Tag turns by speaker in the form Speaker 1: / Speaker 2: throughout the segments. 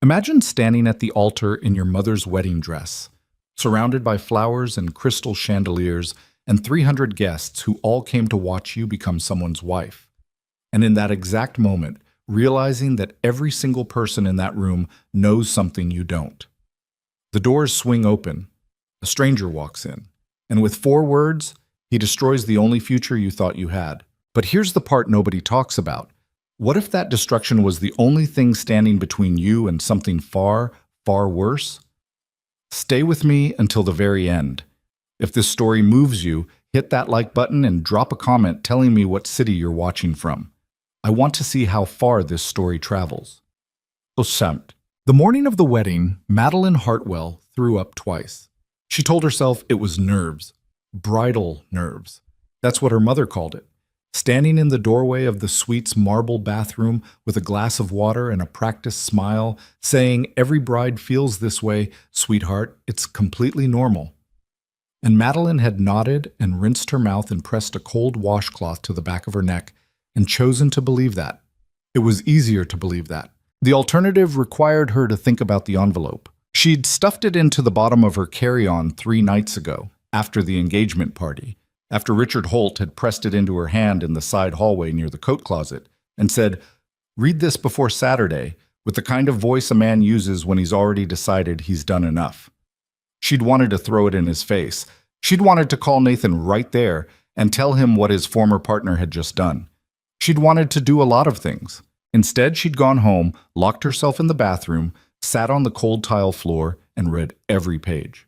Speaker 1: Imagine standing at the altar in your mother's wedding dress, surrounded by flowers and crystal chandeliers, and 300 guests who all came to watch you become someone's wife. And in that exact moment, realizing that every single person in that room knows something you don't. The doors swing open, a stranger walks in, and with 4 words, he destroys the only future you thought you had. But here's the part nobody talks about. What if that destruction was the only thing standing between you and something far, far worse? Stay with me until the very end. If this story moves you, hit that like button and drop a comment telling me what city you're watching from. I want to see how far this story travels. Osamt. The morning of the wedding, Madeline Hartwell threw up twice. She told herself it was nerves, bridal nerves. That's what her mother called it. Standing in the doorway of the suite's marble bathroom with a glass of water and a practiced smile, saying, "Every bride feels this way, sweetheart, it's completely normal." And Madeline had nodded and rinsed her mouth and pressed a cold washcloth to the back of her neck and chosen to believe that. It was easier to believe that. The alternative required her to think about the envelope. She'd stuffed it into the bottom of her carry-on 3 nights ago, after the engagement party, after Richard Holt had pressed it into her hand in the side hallway near the coat closet and said, "Read this before Saturday," with the kind of voice a man uses when he's already decided he's done enough. She'd wanted to throw it in his face. She'd wanted to call Nathan right there and tell him what his former partner had just done. She'd wanted to do a lot of things. Instead, she'd gone home, locked herself in the bathroom, sat on the cold tile floor, and read every page.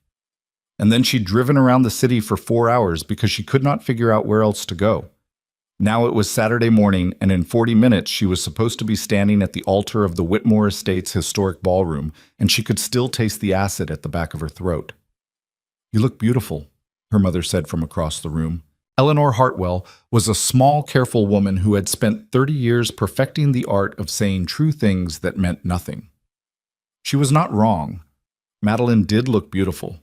Speaker 1: And then she'd driven around the city for 4 hours because she could not figure out where else to go. Now it was Saturday morning, and in 40 minutes she was supposed to be standing at the altar of the Whitmore Estates historic ballroom, and she could still taste the acid at the back of her throat. "You look beautiful," her mother said from across the room. Eleanor Hartwell was a small, careful woman who had spent 30 years perfecting the art of saying true things that meant nothing. She was not wrong. Madeline did look beautiful.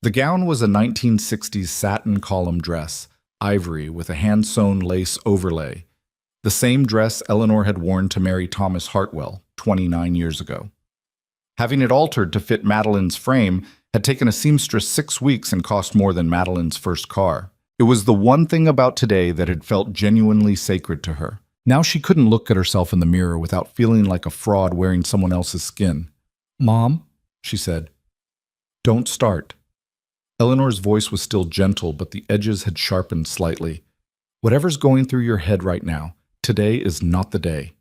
Speaker 1: The gown was a 1960s satin column dress, ivory with a hand-sewn lace overlay, the same dress Eleanor had worn to marry Thomas Hartwell 29 years ago. Having it altered to fit Madeline's frame had taken a seamstress 6 weeks and cost more than Madeline's first car. It was the one thing about today that had felt genuinely sacred to her. Now she couldn't look at herself in the mirror without feeling like a fraud wearing someone else's skin. "Mom," she said. "Don't start." Eleanor's voice was still gentle, but the edges had sharpened slightly. "Whatever's going through your head right now, today is not the day.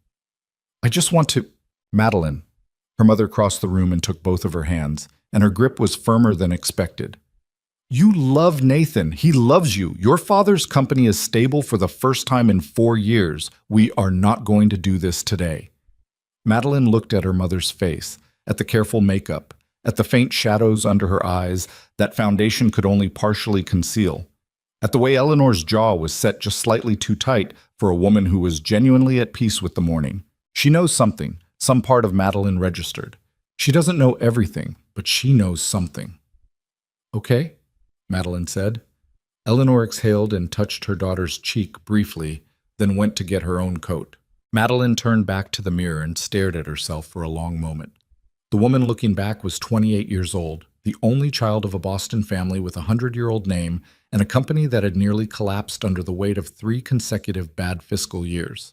Speaker 1: I just want to—" "Madeline." Her mother crossed the room and took both of her hands, and her grip was firmer than expected. "You love Nathan. He loves you. Your father's company is stable for the first time in 4 years. We are not going to do this today." Madeline looked at her mother's face, at the careful makeup, at the faint shadows under her eyes that foundation could only partially conceal, at the way Eleanor's jaw was set just slightly too tight for a woman who was genuinely at peace with the morning. She knows something, some part of Madeline registered. She doesn't know everything, but she knows something. "Okay," Madeline said. Eleanor exhaled and touched her daughter's cheek briefly, then went to get her own coat. Madeline turned back to the mirror and stared at herself for a long moment. The woman looking back was 28 years old, the only child of a Boston family with a 100-year-old name and a company that had nearly collapsed under the weight of 3 consecutive bad fiscal years.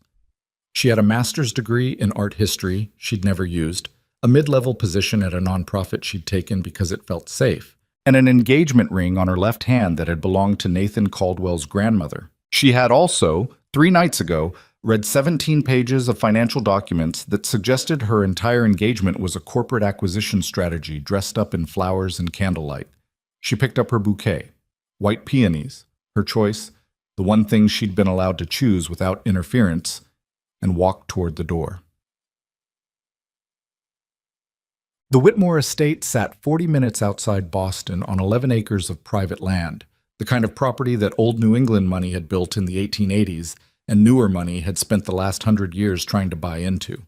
Speaker 1: She had a master's degree in art history she'd never used, a mid-level position at a nonprofit she'd taken because it felt safe, and an engagement ring on her left hand that had belonged to Nathan Caldwell's grandmother. She had also, 3 nights ago, read 17 pages of financial documents that suggested her entire engagement was a corporate acquisition strategy dressed up in flowers and candlelight. She picked up her bouquet, white peonies, her choice, the one thing she'd been allowed to choose without interference, and walked toward the door. The Whitmore estate sat 40 minutes outside Boston on 11 acres of private land, the kind of property that old New England money had built in the 1880s and newer money had spent the last 100 years trying to buy into.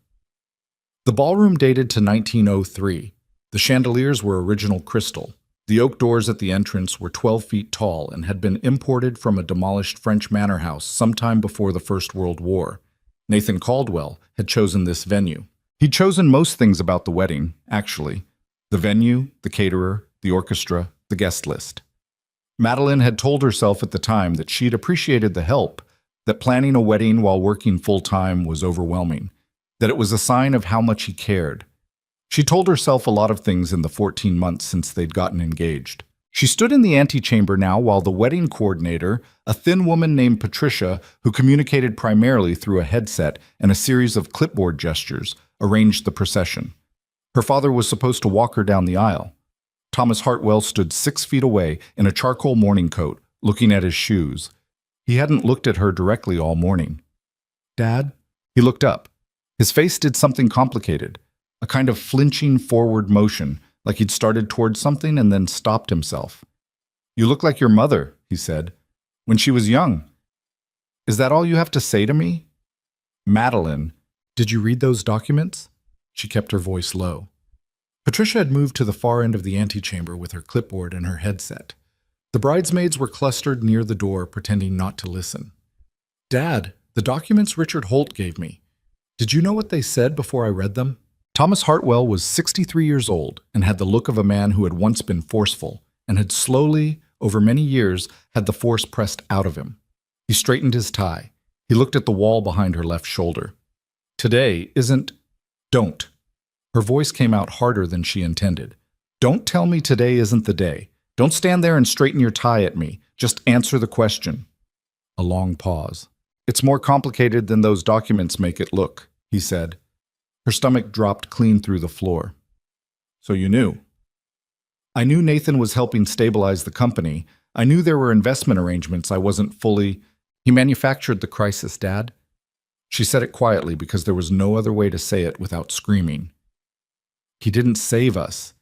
Speaker 1: The ballroom dated to 1903. The chandeliers were original crystal. The oak doors at the entrance were 12 feet tall and had been imported from a demolished French manor house sometime before the First World War. Nathan Caldwell had chosen this venue. He'd chosen most things about the wedding, actually. The venue, the caterer, the orchestra, the guest list. Madeline had told herself at the time that she'd appreciated the help, that planning a wedding while working full-time was overwhelming, that it was a sign of how much he cared. She told herself a lot of things in the 14 months since they'd gotten engaged. She stood in the antechamber now while the wedding coordinator, a thin woman named Patricia, who communicated primarily through a headset and a series of clipboard gestures, arranged the procession. Her father was supposed to walk her down the aisle. Thomas Hartwell stood 6 feet away in a charcoal morning coat, looking at his shoes. He hadn't looked at her directly all morning. "Dad?" He looked up. His face did something complicated, a kind of flinching forward motion, like he'd started towards something and then stopped himself. "You look like your mother," he said, "when she was young. Is that all you have to say to me?" "Madeline, did you read those documents?" She kept her voice low. Patricia had moved to the far end of the antechamber with her clipboard and her headset. The bridesmaids were clustered near the door, pretending not to listen. "Dad, the documents Richard Holt gave me. Did you know what they said before I read them?" Thomas Hartwell was 63 years old and had the look of a man who had once been forceful and had slowly, over many years, had the force pressed out of him. He straightened his tie. He looked at the wall behind her left shoulder. "Today isn't... Don't." Her voice came out harder than she intended. "Don't tell me today isn't the day. Don't stand there and straighten your tie at me. Just answer the question." A long pause. "It's more complicated than those documents make it look," he said. Her stomach dropped clean through the floor. "So you knew?" "I knew Nathan was helping stabilize the company. I knew there were investment arrangements I wasn't fully... He manufactured the crisis, Dad." She said it quietly because there was no other way to say it without screaming. "He didn't save us.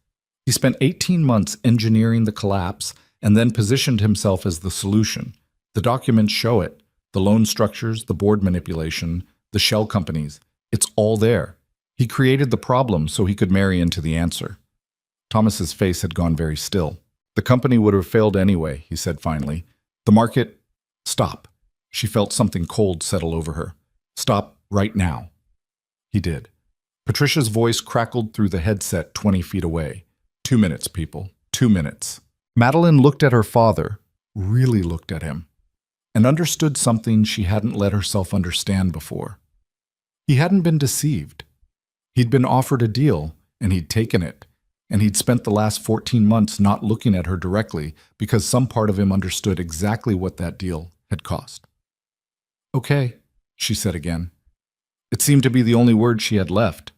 Speaker 1: He spent 18 months engineering the collapse and then positioned himself as the solution. The documents show it. The loan structures, the board manipulation, the shell companies. It's all there. He created the problem so he could marry into the answer." Thomas's face had gone very still. "The company would have failed anyway," he said finally. "The market... Stop." She felt something cold settle over her. "Stop right now." He did. Patricia's voice crackled through the headset 20 feet away. 2 minutes, people. 2 minutes. Madeline looked at her father, really looked at him, and understood something she hadn't let herself understand before. He hadn't been deceived. He'd been offered a deal, and he'd taken it, and he'd spent the last 14 months not looking at her directly because some part of him understood exactly what that deal had cost. "Okay," she said again. It seemed to be the only word she had left.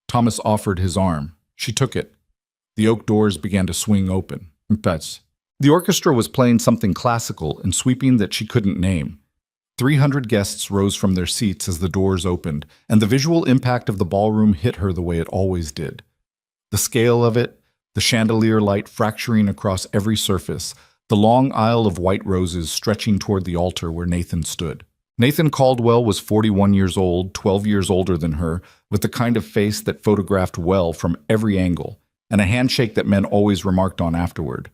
Speaker 1: Thomas offered his arm. She took it. The oak doors began to swing open. The orchestra was playing something classical and sweeping that she couldn't name. 300 guests rose from their seats as the doors opened, and the visual impact of the ballroom hit her the way it always did. The scale of it, the chandelier light fracturing across every surface, the long aisle of white roses stretching toward the altar where Nathan stood. Nathan Caldwell was 41 years old, 12 years older than her, with the kind of face that photographed well from every angle, and a handshake that men always remarked on afterward.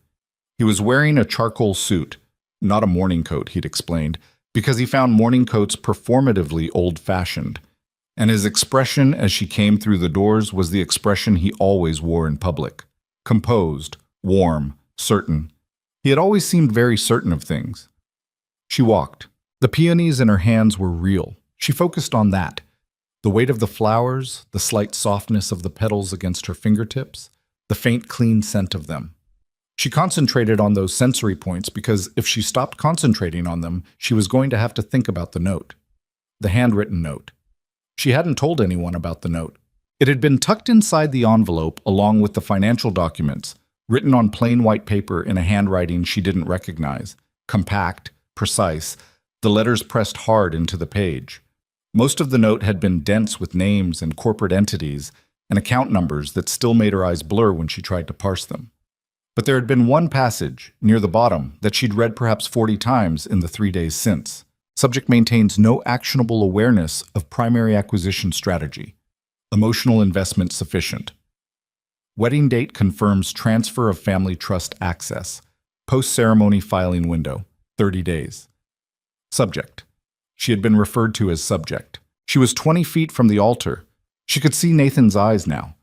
Speaker 1: He was wearing a charcoal suit, not a morning coat, he'd explained, because he found morning coats performatively old-fashioned, and his expression as she came through the doors was the expression he always wore in public. Composed, warm, certain. He had always seemed very certain of things. She walked. The peonies in her hands were real. She focused on that. The weight of the flowers, the slight softness of the petals against her fingertips, the faint, clean scent of them. She concentrated on those sensory points because if she stopped concentrating on them, she was going to have to think about the note. The handwritten note. She hadn't told anyone about the note. It had been tucked inside the envelope along with the financial documents, written on plain white paper in a handwriting she didn't recognize. Compact, precise, the letters pressed hard into the page. Most of the note had been dense with names and corporate entities and account numbers that still made her eyes blur when she tried to parse them. But there had been one passage, near the bottom, that she'd read perhaps 40 times in the 3 days since. Subject maintains no actionable awareness of primary acquisition strategy. Emotional investment sufficient. Wedding date confirms transfer of family trust access. Post-ceremony filing window, 30 days. Subject. She had been referred to as subject. She was 20 feet from the altar. She could see Nathan's eyes now,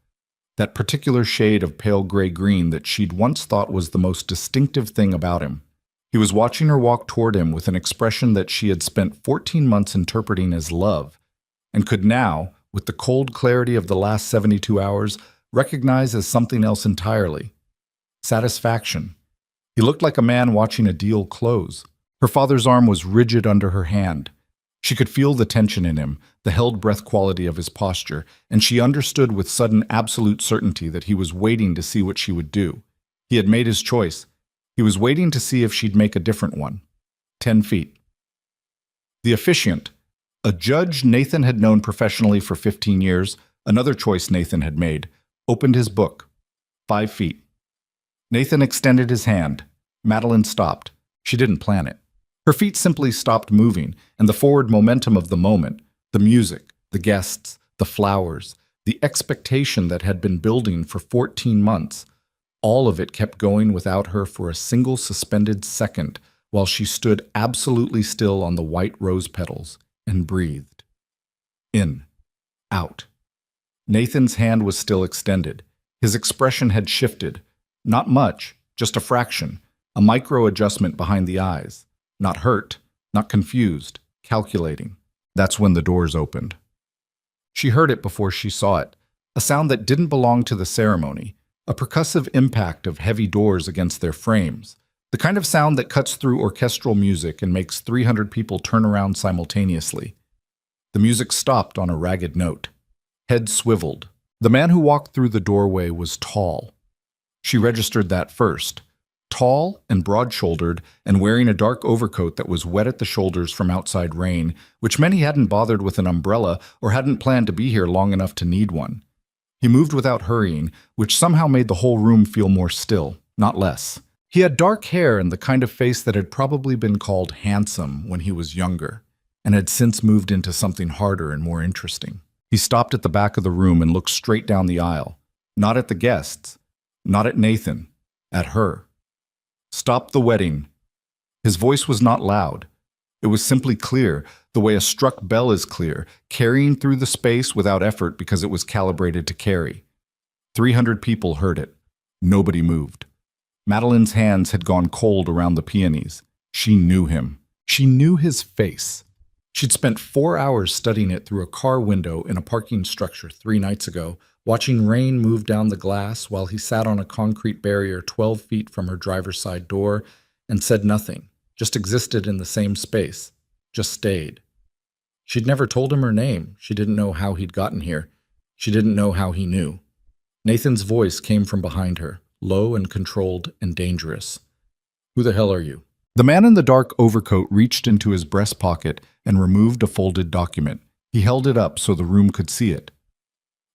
Speaker 1: that particular shade of pale gray-green that she'd once thought was the most distinctive thing about him. He was watching her walk toward him with an expression that she had spent 14 months interpreting as love, and could now, with the cold clarity of the last 72 hours, recognize as something else entirely. Satisfaction. He looked like a man watching a deal close. Her father's arm was rigid under her hand. She could feel the tension in him, the held breath quality of his posture, and she understood with sudden absolute certainty that he was waiting to see what she would do. He had made his choice. He was waiting to see if she'd make a different one. 10 feet. The officiant, a judge Nathan had known professionally for 15 years, another choice Nathan had made, opened his book. 5 feet. Nathan extended his hand. Madeline stopped. She didn't plan it. Her feet simply stopped moving, and the forward momentum of the moment, the music, the guests, the flowers, the expectation that had been building for 14 months, all of it kept going without her for a single suspended second while she stood absolutely still on the white rose petals and breathed. In. Out. Nathan's hand was still extended. His expression had shifted. Not much, just a fraction, a micro-adjustment behind the eyes. Not hurt, not confused, calculating. That's when the doors opened. She heard it before she saw it, a sound that didn't belong to the ceremony, a percussive impact of heavy doors against their frames, the kind of sound that cuts through orchestral music and makes 300 people turn around simultaneously. The music stopped on a ragged note. Head swiveled. The man who walked through the doorway was tall. She registered that first. Tall and broad-shouldered and wearing a dark overcoat that was wet at the shoulders from outside rain, which meant he hadn't bothered with an umbrella or hadn't planned to be here long enough to need one. He moved without hurrying, which somehow made the whole room feel more still, not less. He had dark hair and the kind of face that had probably been called handsome when he was younger, and had since moved into something harder and more interesting. He stopped at the back of the room and looked straight down the aisle. Not at the guests. Not at Nathan. At her. Stop the wedding. His voice was not loud. It was simply clear, the way a struck bell is clear, carrying through the space without effort because it was calibrated to carry. 300 people heard it. Nobody moved. Madeline's hands had gone cold around the peonies. She knew him. She knew his face. She'd spent 4 hours studying it through a car window in a parking structure 3 nights ago, watching rain move down the glass while he sat on a concrete barrier 12 feet from her driver's side door and said nothing, just existed in the same space, just stayed. She'd never told him her name. She didn't know how he'd gotten here. She didn't know how he knew. Nathan's voice came from behind her, low and controlled and dangerous. Who the hell are you? The man in the dark overcoat reached into his breast pocket and removed a folded document. He held it up so the room could see it.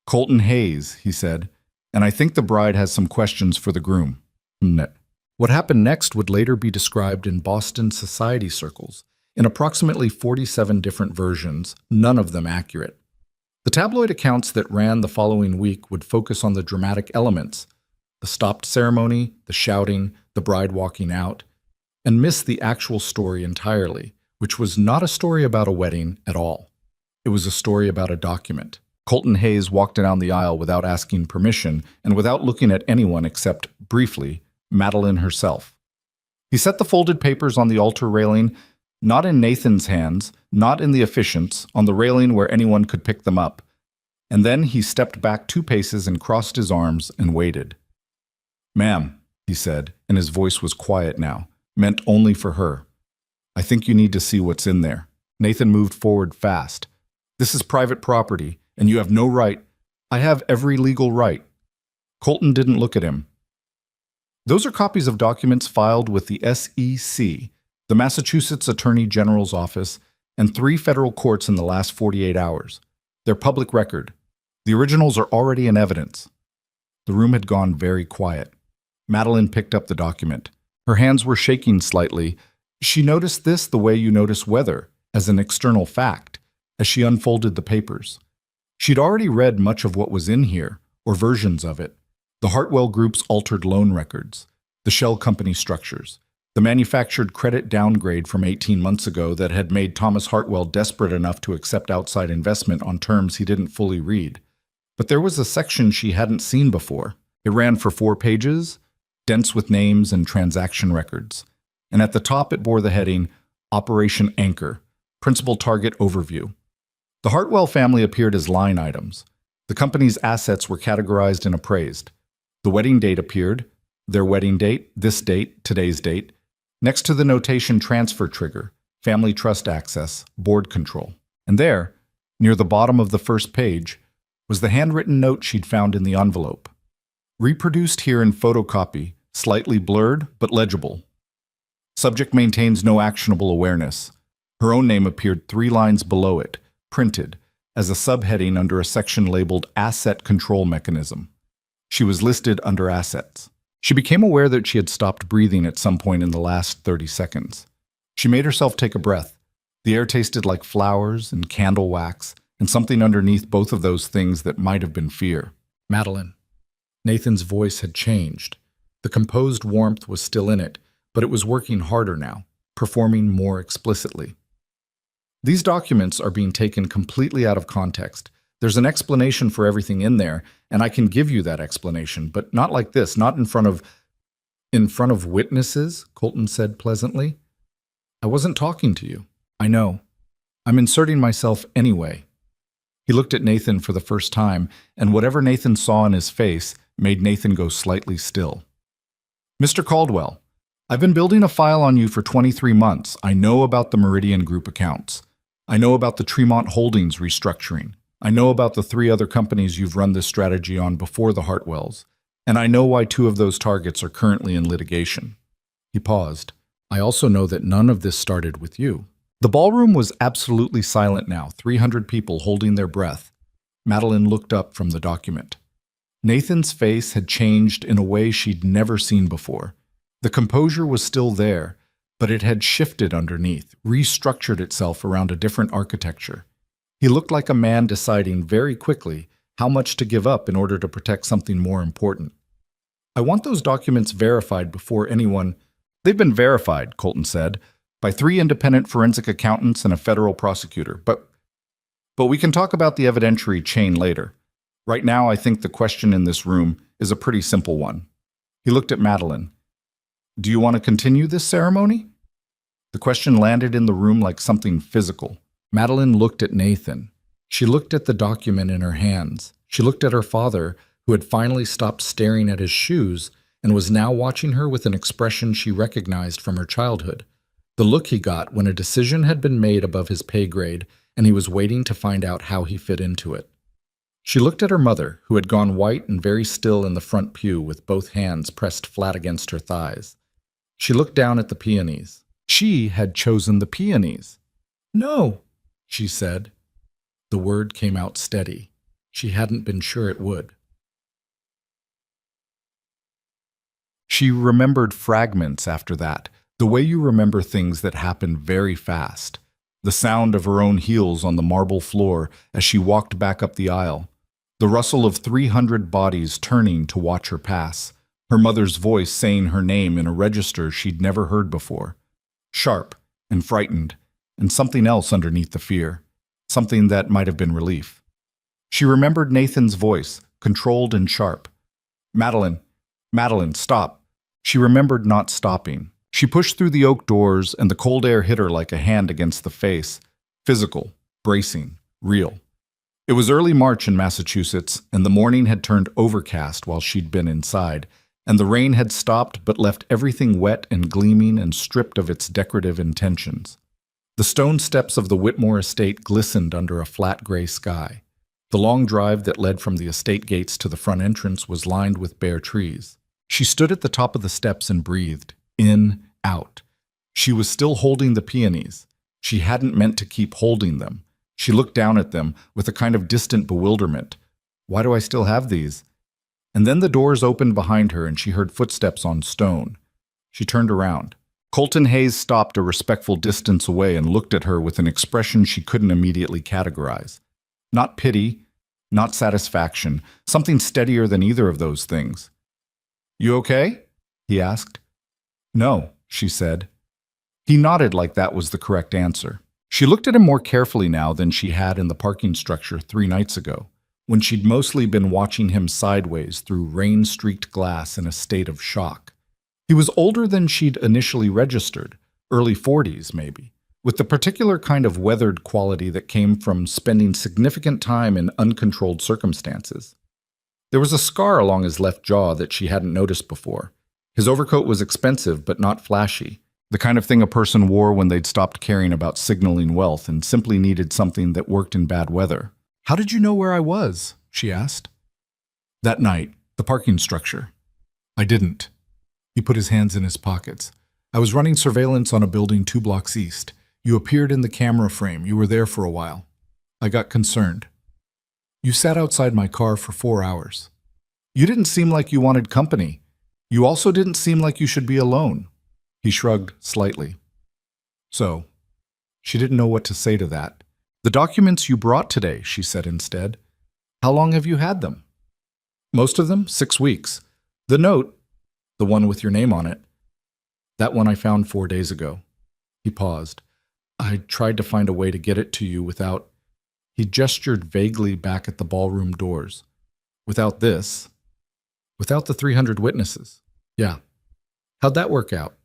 Speaker 1: Colton Hayes, he said, and I think the bride has some questions for the groom. What happened next would later be described in Boston society circles, in approximately 47 different versions, none of them accurate. The tabloid accounts that ran the following week would focus on the dramatic elements, the stopped ceremony, the shouting, the bride walking out, and miss the actual story entirely, which was not a story about a wedding at all. It was a story about a document. Colton Hayes walked down the aisle without asking permission and without looking at anyone except, briefly, Madeline herself. He set the folded papers on the altar railing, not in Nathan's hands, not in the officiant's, on the railing where anyone could pick them up, and then he stepped back 2 paces and crossed his arms and waited. "Ma'am," he said, and his voice was quiet now, meant only for her. "I think you need to see what's in there." Nathan moved forward fast. "This is private property, and you have no right." "I have every legal right." Colton didn't look at him. "Those are copies of documents filed with the SEC, the Massachusetts Attorney General's office, and 3 federal courts in the last 48 hours. They're public record. The originals are already in evidence." The room had gone very quiet. Madeline picked up the document. Her hands were shaking slightly. She noticed this the way you notice weather, as an external fact, as she unfolded the papers. She'd already read much of what was in here, or versions of it. The Hartwell Group's altered loan records, the shell company structures, the manufactured credit downgrade from 18 months ago that had made Thomas Hartwell desperate enough to accept outside investment on terms he didn't fully read, But there was a section she hadn't seen before. It ran for 4 pages, dense with names and transaction records. And at the top it bore the heading, Operation Anchor, Principal Target Overview. The Hartwell family appeared as line items. The company's assets were categorized and appraised. The wedding date appeared, their wedding date, this date, today's date, next to the notation transfer trigger, family trust access, board control. And there, near the bottom of the first page, was the handwritten note she'd found in the envelope. Reproduced here in photocopy, slightly blurred but legible. Subject maintains no actionable awareness. Her own name appeared 3 lines below it, printed, as a subheading under a section labeled Asset Control Mechanism. She was listed under Assets. She became aware that she had stopped breathing at some point in the last 30 seconds. She made herself take a breath. The air tasted like flowers and candle wax, and something underneath both of those things that might have been fear. Madeline. Nathan's voice had changed. The composed warmth was still in it, but it was working harder now, performing more explicitly. These documents are being taken completely out of context. There's an explanation for everything in there, and I can give you that explanation, but not like this, not in front of witnesses, Colton said pleasantly. I wasn't talking to you. I know. I'm inserting myself anyway. He looked at Nathan for the first time, and whatever Nathan saw in his face made Nathan go slightly still. Mr. Caldwell, I've been building a file on you for 23 months. I know about the Meridian Group accounts. I know about the Tremont Holdings restructuring. I know about the 3 other companies you've run this strategy on before the Hartwells. And I know why 2 of those targets are currently in litigation. He paused. I also know that none of this started with you. The ballroom was absolutely silent now, 300 people holding their breath. Madeline looked up from the document. Nathan's face had changed in a way she'd never seen before. The composure was still there, but it had shifted underneath, restructured itself around a different architecture. He looked like a man deciding very quickly how much to give up in order to protect something more important. I want those documents verified before anyone— They've been verified, Colton said, by 3 independent forensic accountants and a federal prosecutor, but we can talk about the evidentiary chain later. Right now, I think the question in this room is a pretty simple one. He looked at Madeline. Do you want to continue this ceremony? The question landed in the room like something physical. Madeline looked at Nathan. She looked at the document in her hands. She looked at her father, who had finally stopped staring at his shoes and was now watching her with an expression she recognized from her childhood. The look he got when a decision had been made above his pay grade and he was waiting to find out how he fit into it. She looked at her mother, who had gone white and very still in the front pew with both hands pressed flat against her thighs. She looked down at the peonies. She had chosen the peonies. No, she said. The word came out steady. She hadn't been sure it would. She remembered fragments after that, the way you remember things that happen very fast. The sound of her own heels on the marble floor as she walked back up the aisle. The rustle of 300 bodies turning to watch her pass. Her mother's voice saying her name in a register she'd never heard before. Sharp and frightened, and something else underneath the fear. Something that might have been relief. She remembered Nathan's voice, controlled and sharp. Madeline, stop. She remembered not stopping. She pushed through the oak doors, and the cold air hit her like a hand against the face. Physical, bracing, real. It was early March in Massachusetts, and the morning had turned overcast while she'd been inside, and the rain had stopped but left everything wet and gleaming and stripped of its decorative intentions. The stone steps of the Whitmore estate glistened under a flat gray sky. The long drive that led from the estate gates to the front entrance was lined with bare trees. She stood at the top of the steps and breathed. In, out. She was still holding the peonies. She hadn't meant to keep holding them. She looked down at them with a kind of distant bewilderment. Why do I still have these? And then the doors opened behind her and she heard footsteps on stone. She turned around. Colton Hayes stopped a respectful distance away and looked at her with an expression she couldn't immediately categorize. Not pity, not satisfaction, something steadier than either of those things. You okay? He asked. No, she said. He nodded like that was the correct answer. She looked at him more carefully now than she had in the parking structure 3 nights ago. when she'd mostly been watching him sideways through rain-streaked glass in a state of shock. He was older than she'd initially registered, early 40s maybe, with the particular kind of weathered quality that came from spending significant time in uncontrolled circumstances. There was a scar along his left jaw that she hadn't noticed before. His overcoat was expensive but not flashy, the kind of thing a person wore when they'd stopped caring about signaling wealth and simply needed something that worked in bad weather. "How did you know where I was?" she asked. "That night, the parking structure." "I didn't." He put his hands in his pockets. "I was running surveillance on a building 2 blocks east. You appeared in the camera frame. You were there for a while. I got concerned. You sat outside my car for 4 hours. You didn't seem like you wanted company. You also didn't seem like you should be alone." He shrugged slightly. "So?" She didn't know what to say to that. "The documents you brought today," she said instead. "How long have you had them?" "Most of them, 6 weeks. The note, the one with your name on it, that one I found 4 days ago." He paused. "I tried to find a way to get it to you without—" He gestured vaguely back at the ballroom doors. "Without this. Without the 300 witnesses. Yeah. How'd that work out?"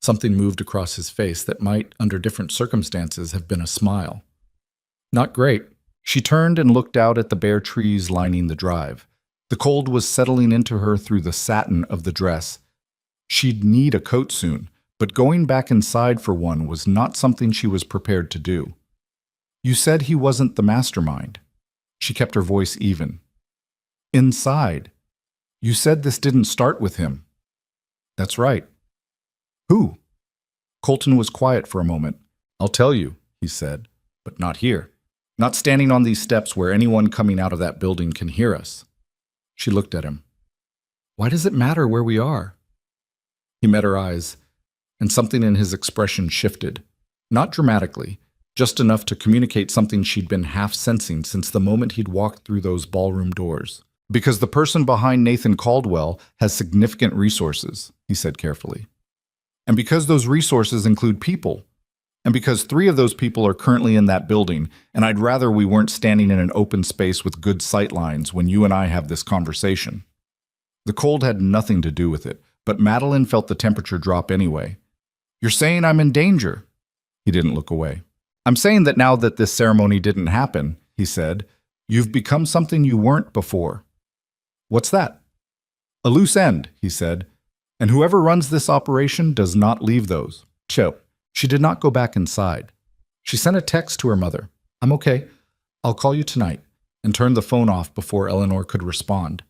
Speaker 1: Something moved across his face that might, under different circumstances, have been a smile. "Not great." She turned and looked out at the bare trees lining the drive. The cold was settling into her through the satin of the dress. She'd need a coat soon, but going back inside for one was not something she was prepared to do. "You said he wasn't the mastermind." She kept her voice even. "Inside. You said this didn't start with him." "That's right." "Who?" Colton was quiet for a moment. "I'll tell you," he said, "but not here. Not standing on these steps where anyone coming out of that building can hear us." She looked at him. "Why does it matter where we are?" He met her eyes, and something in his expression shifted. Not dramatically, just enough to communicate something she'd been half-sensing since the moment he'd walked through those ballroom doors. "Because the person behind Nathan Caldwell has significant resources," he said carefully. "And because those resources include people. And because 3 of those people are currently in that building, and I'd rather we weren't standing in an open space with good sight lines when you and I have this conversation." The cold had nothing to do with it, but Madeline felt the temperature drop anyway. "You're saying I'm in danger?" He didn't look away. "I'm saying that now that this ceremony didn't happen," he said, "you've become something you weren't before." "What's that?" "A loose end," he said. "And whoever runs this operation does not leave those." Chill. She did not go back inside. She sent a text to her mother. "I'm okay. I'll call you tonight," and turned the phone off before Eleanor could respond.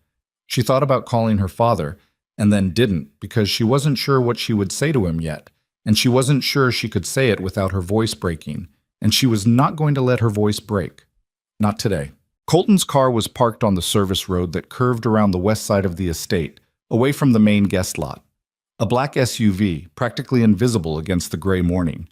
Speaker 1: She thought about calling her father, and then didn't because she wasn't sure what she would say to him yet, and she wasn't sure she could say it without her voice breaking, and she was not going to let her voice break. Not today. Colton's car was parked on the service road that curved around the west side of the estate, away from the main guest lot. A black SUV, practically invisible against the gray morning.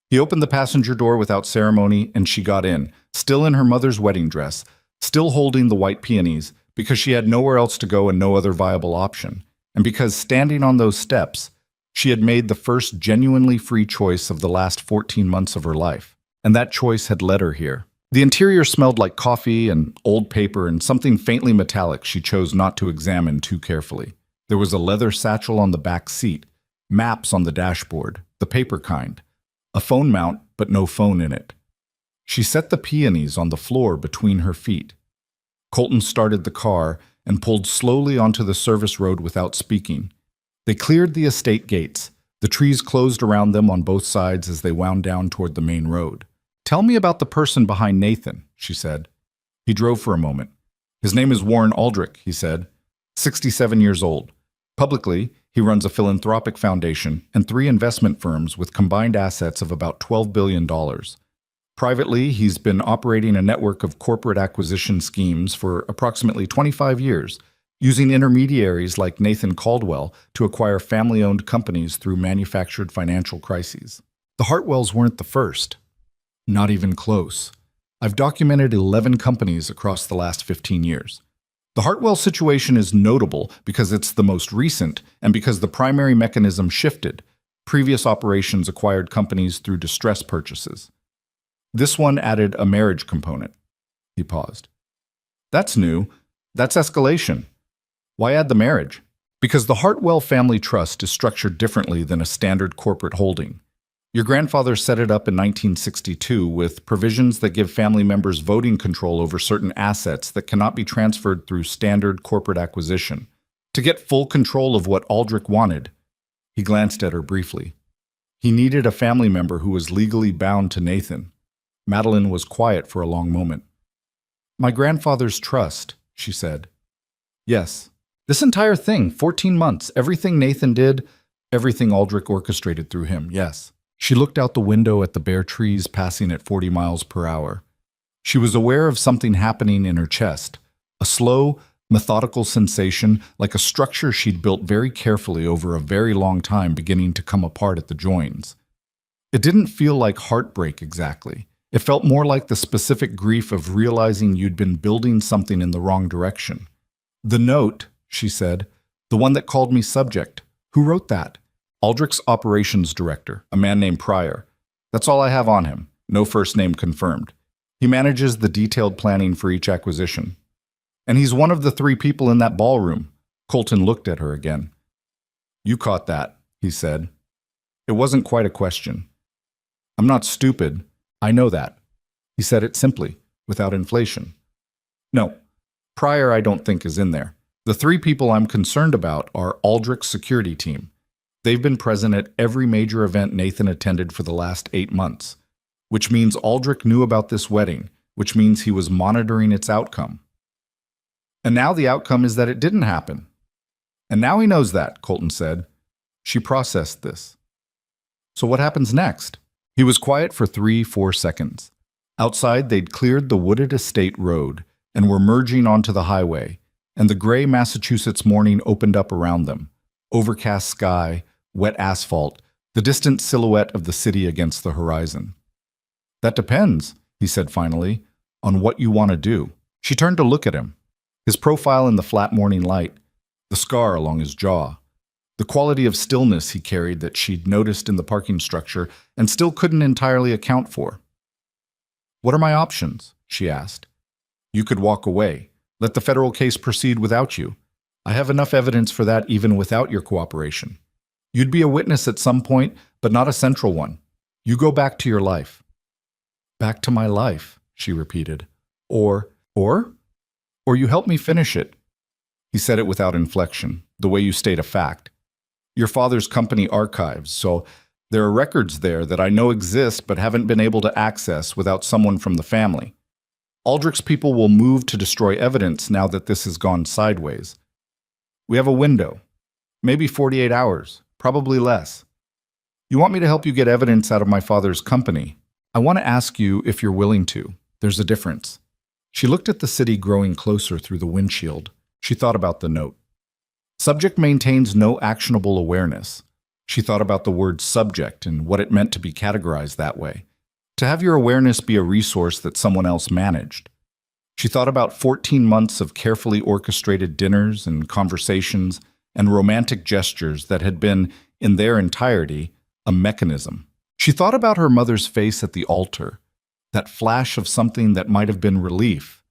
Speaker 1: He opened the passenger door without ceremony, and she got in, still in her mother's wedding dress, still holding the white peonies, because she had nowhere else to go and no other viable option, and because standing on those steps, she had made the first genuinely free choice of the last 14 months of her life, and that choice had led her here. The interior smelled like coffee and old paper and something faintly metallic she chose not to examine too carefully. There was a leather satchel on the back seat, maps on the dashboard, the paper kind, a phone mount but no phone in it. She set the peonies on the floor between her feet. Colton started the car and pulled slowly onto the service road without speaking. They cleared the estate gates. The trees closed around them on both sides as they wound down toward the main road. "Tell me about the person behind Nathan," she said. He drove for a moment. "His name is Warren Aldrich," he said, 67 years old. Publicly, he runs a philanthropic foundation and 3 investment firms with combined assets of about $12 billion. Privately, he's been operating a network of corporate acquisition schemes for approximately 25 years, using intermediaries like Nathan Caldwell to acquire family-owned companies through manufactured financial crises. The Hartwells weren't the first. Not even close. I've documented 11 companies across the last 15 years. The Hartwell situation is notable because it's the most recent and because the primary mechanism shifted. Previous operations acquired companies through distress purchases. This one added a marriage component. He paused. That's new. That's escalation. Why add the marriage? Because the Hartwell Family Trust is structured differently than a standard corporate holding. Your grandfather set it up in 1962 with provisions that give family members voting control over certain assets that cannot be transferred through standard corporate acquisition. To get full control of what Aldrich wanted, he glanced at her briefly. He needed a family member who was legally bound to Nathan. Madeline was quiet for a long moment. My grandfather's trust, she said. Yes. This entire thing, 14 months, everything Nathan did, everything Aldrich orchestrated through him, yes. She looked out the window at the bare trees passing at 40 miles per hour. She was aware of something happening in her chest, a slow, methodical sensation like a structure she'd built very carefully over a very long time beginning to come apart at the joins. It didn't feel like heartbreak exactly. It felt more like the specific grief of realizing you'd been building something in the wrong direction. The note, she said, the one that called me subject. Who wrote that? Aldrich's operations director, a man named Pryor. That's all I have on him. No first name confirmed. He manages the detailed planning for each acquisition. And he's one of the 3 people in that ballroom. Colton looked at her again. You caught that, he said. It wasn't quite a question. I'm not stupid. I know that. He said it simply, without inflation. No, Pryor I don't think is in there. The 3 people I'm concerned about are Aldrich's security team. They've been present at every major event Nathan attended for the last 8 months, which means Aldrich knew about this wedding, which means he was monitoring its outcome. And now the outcome is that it didn't happen. And now he knows that, Colton said. She processed this. So what happens next? He was quiet for 3-4 seconds. Outside, they'd cleared the wooded estate road and were merging onto the highway, and the gray Massachusetts morning opened up around them. Overcast sky, wet asphalt, the distant silhouette of the city against the horizon. That depends, he said finally, on what you want to do. She turned to look at him. His profile in the flat morning light, the scar along his jaw, the quality of stillness he carried that she'd noticed in the parking structure and still couldn't entirely account for. What are my options? She asked. You could walk away. Let the federal case proceed without you. I have enough evidence for that even without your cooperation. You'd be a witness at some point, but not a central one. You go back to your life. Back to my life, she repeated. Or you help me finish it. He said it without inflection, the way you state a fact. Your father's company archives, so there are records there that I know exist but haven't been able to access without someone from the family. Aldrich's people will move to destroy evidence now that this has gone sideways. We have a window, maybe 48 hours, probably less. You want me to help you get evidence out of my father's company? I want to ask you if you're willing to. There's a difference. She looked at the city growing closer through the windshield. She thought about the note. Subject maintains no actionable awareness. She thought about the word subject and what it meant to be categorized that way. To have your awareness be a resource that someone else managed. She thought about 14 months of carefully orchestrated dinners and conversations and romantic gestures that had been, in their entirety, a mechanism. She thought about her mother's face at the altar, that flash of something that might have been relief.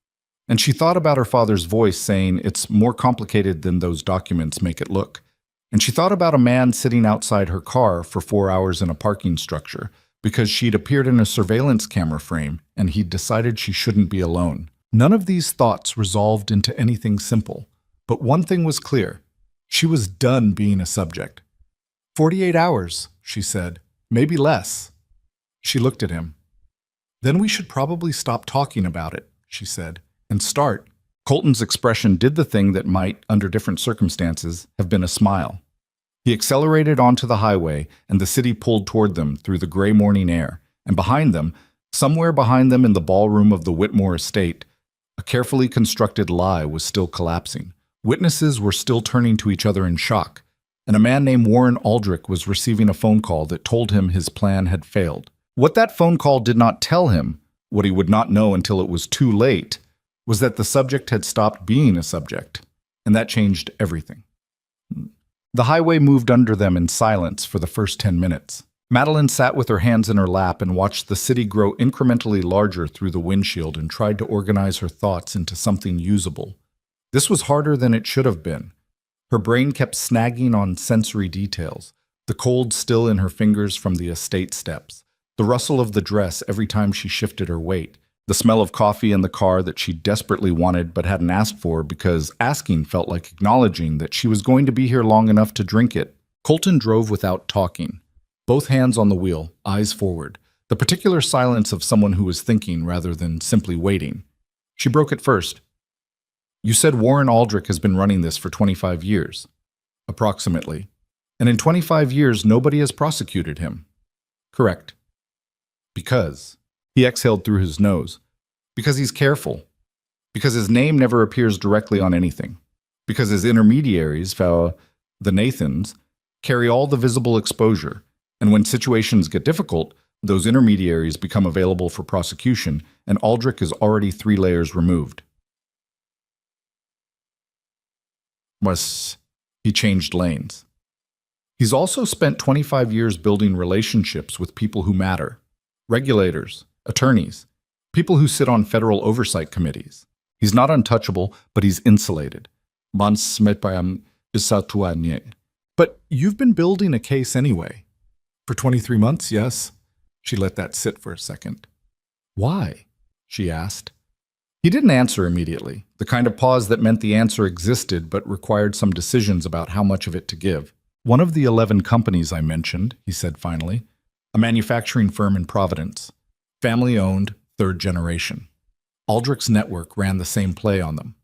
Speaker 1: And she thought about her father's voice saying it's more complicated than those documents make it look. And she thought about a man sitting outside her car for 4 hours in a parking structure because she'd appeared in a surveillance camera frame and he'd decided she shouldn't be alone. None of these thoughts resolved into anything simple, but one thing was clear. She was done being a subject. 48 hours, she said, maybe less. She looked at him. Then we should probably stop talking about it, she said, and start. Colton's expression did the thing that might, under different circumstances, have been a smile. He accelerated onto the highway, and the city pulled toward them through the gray morning air, and behind them, somewhere behind them in the ballroom of the Whitmore estate, a carefully constructed lie was still collapsing. Witnesses were still turning to each other in shock, and a man named Warren Aldrich was receiving a phone call that told him his plan had failed. What that phone call did not tell him, what he would not know until it was too late, was that the subject had stopped being a subject, and that changed everything. The highway moved under them in silence for the first 10 minutes. Madeline sat with her hands in her lap and watched the city grow incrementally larger through the windshield and tried to organize her thoughts into something usable. This was harder than it should have been. Her brain kept snagging on sensory details, the cold still in her fingers from the estate steps, the rustle of the dress every time she shifted her weight, the smell of coffee in the car that she desperately wanted but hadn't asked for because asking felt like acknowledging that she was going to be here long enough to drink it. Colton drove without talking, both hands on the wheel, eyes forward, the particular silence of someone who was thinking rather than simply waiting. She broke it first. You said Warren Aldrich has been running this for 25 years. Approximately. And in 25 years, nobody has prosecuted him. Correct. Because. He exhaled through his nose. Because he's careful. Because his name never appears directly on anything. Because his intermediaries, the Nathans, carry all the visible exposure. And when situations get difficult, those intermediaries become available for prosecution, and Aldrich is already 3 layers removed. He changed lanes. He's also spent 25 years building relationships with people who matter. Regulators, attorneys, people who sit on federal oversight committees. He's not untouchable, but he's insulated. But you've been building a case anyway. For 23 months, yes? She let that sit for a second. Why? She asked. He didn't answer immediately, the kind of pause that meant the answer existed but required some decisions about how much of it to give. One of the 11 companies I mentioned, he said finally, a manufacturing firm in Providence, family-owned, 3rd generation. Aldrich's network ran the same play on them,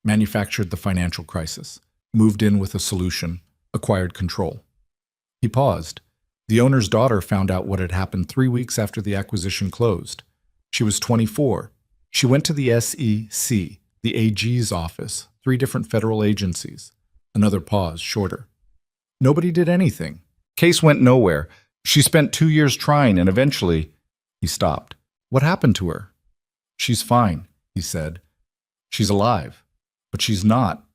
Speaker 1: manufactured the financial crisis, moved in with a solution, acquired control. He paused. The owner's daughter found out what had happened 3 weeks after the acquisition closed. She was 24. She went to the SEC, the AG's office, 3 different federal agencies. Another pause, shorter. Nobody did anything. Case went nowhere. She spent 2 years trying and eventually, he stopped. What happened to her? She's fine, he said. She's alive, but she's not.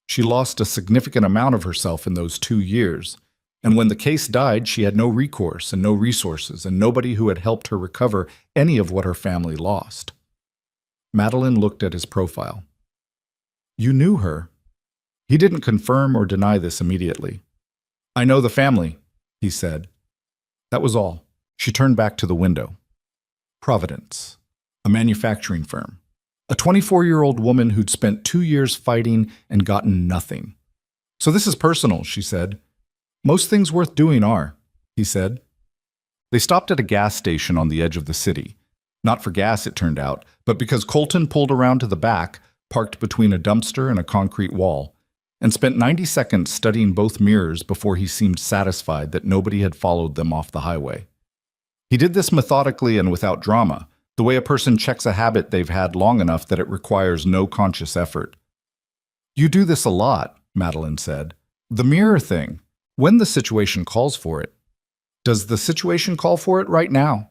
Speaker 1: She lost a significant amount of herself in those 2 years. And when the case died, she had no recourse and no resources and nobody who had helped her recover any of what her family lost. Madeline looked at his profile. You knew her. He didn't confirm or deny this immediately. I know the family, he said. That was all. She turned back to the window. Providence, a manufacturing firm. A 24-year-old woman who'd spent 2 years fighting and gotten nothing. So this is personal, she said. Most things worth doing are, he said. They stopped at a gas station on the edge of the city. Not for gas, it turned out, but because Colton pulled around to the back, parked between a dumpster and a concrete wall, and spent 90 seconds studying both mirrors before he seemed satisfied that nobody had followed them off the highway. He did this methodically and without drama, the way a person checks a habit they've had long enough that it requires no conscious effort. You do this a lot, Madeline said. The mirror thing, when the situation calls for it. Does the situation call for it right now?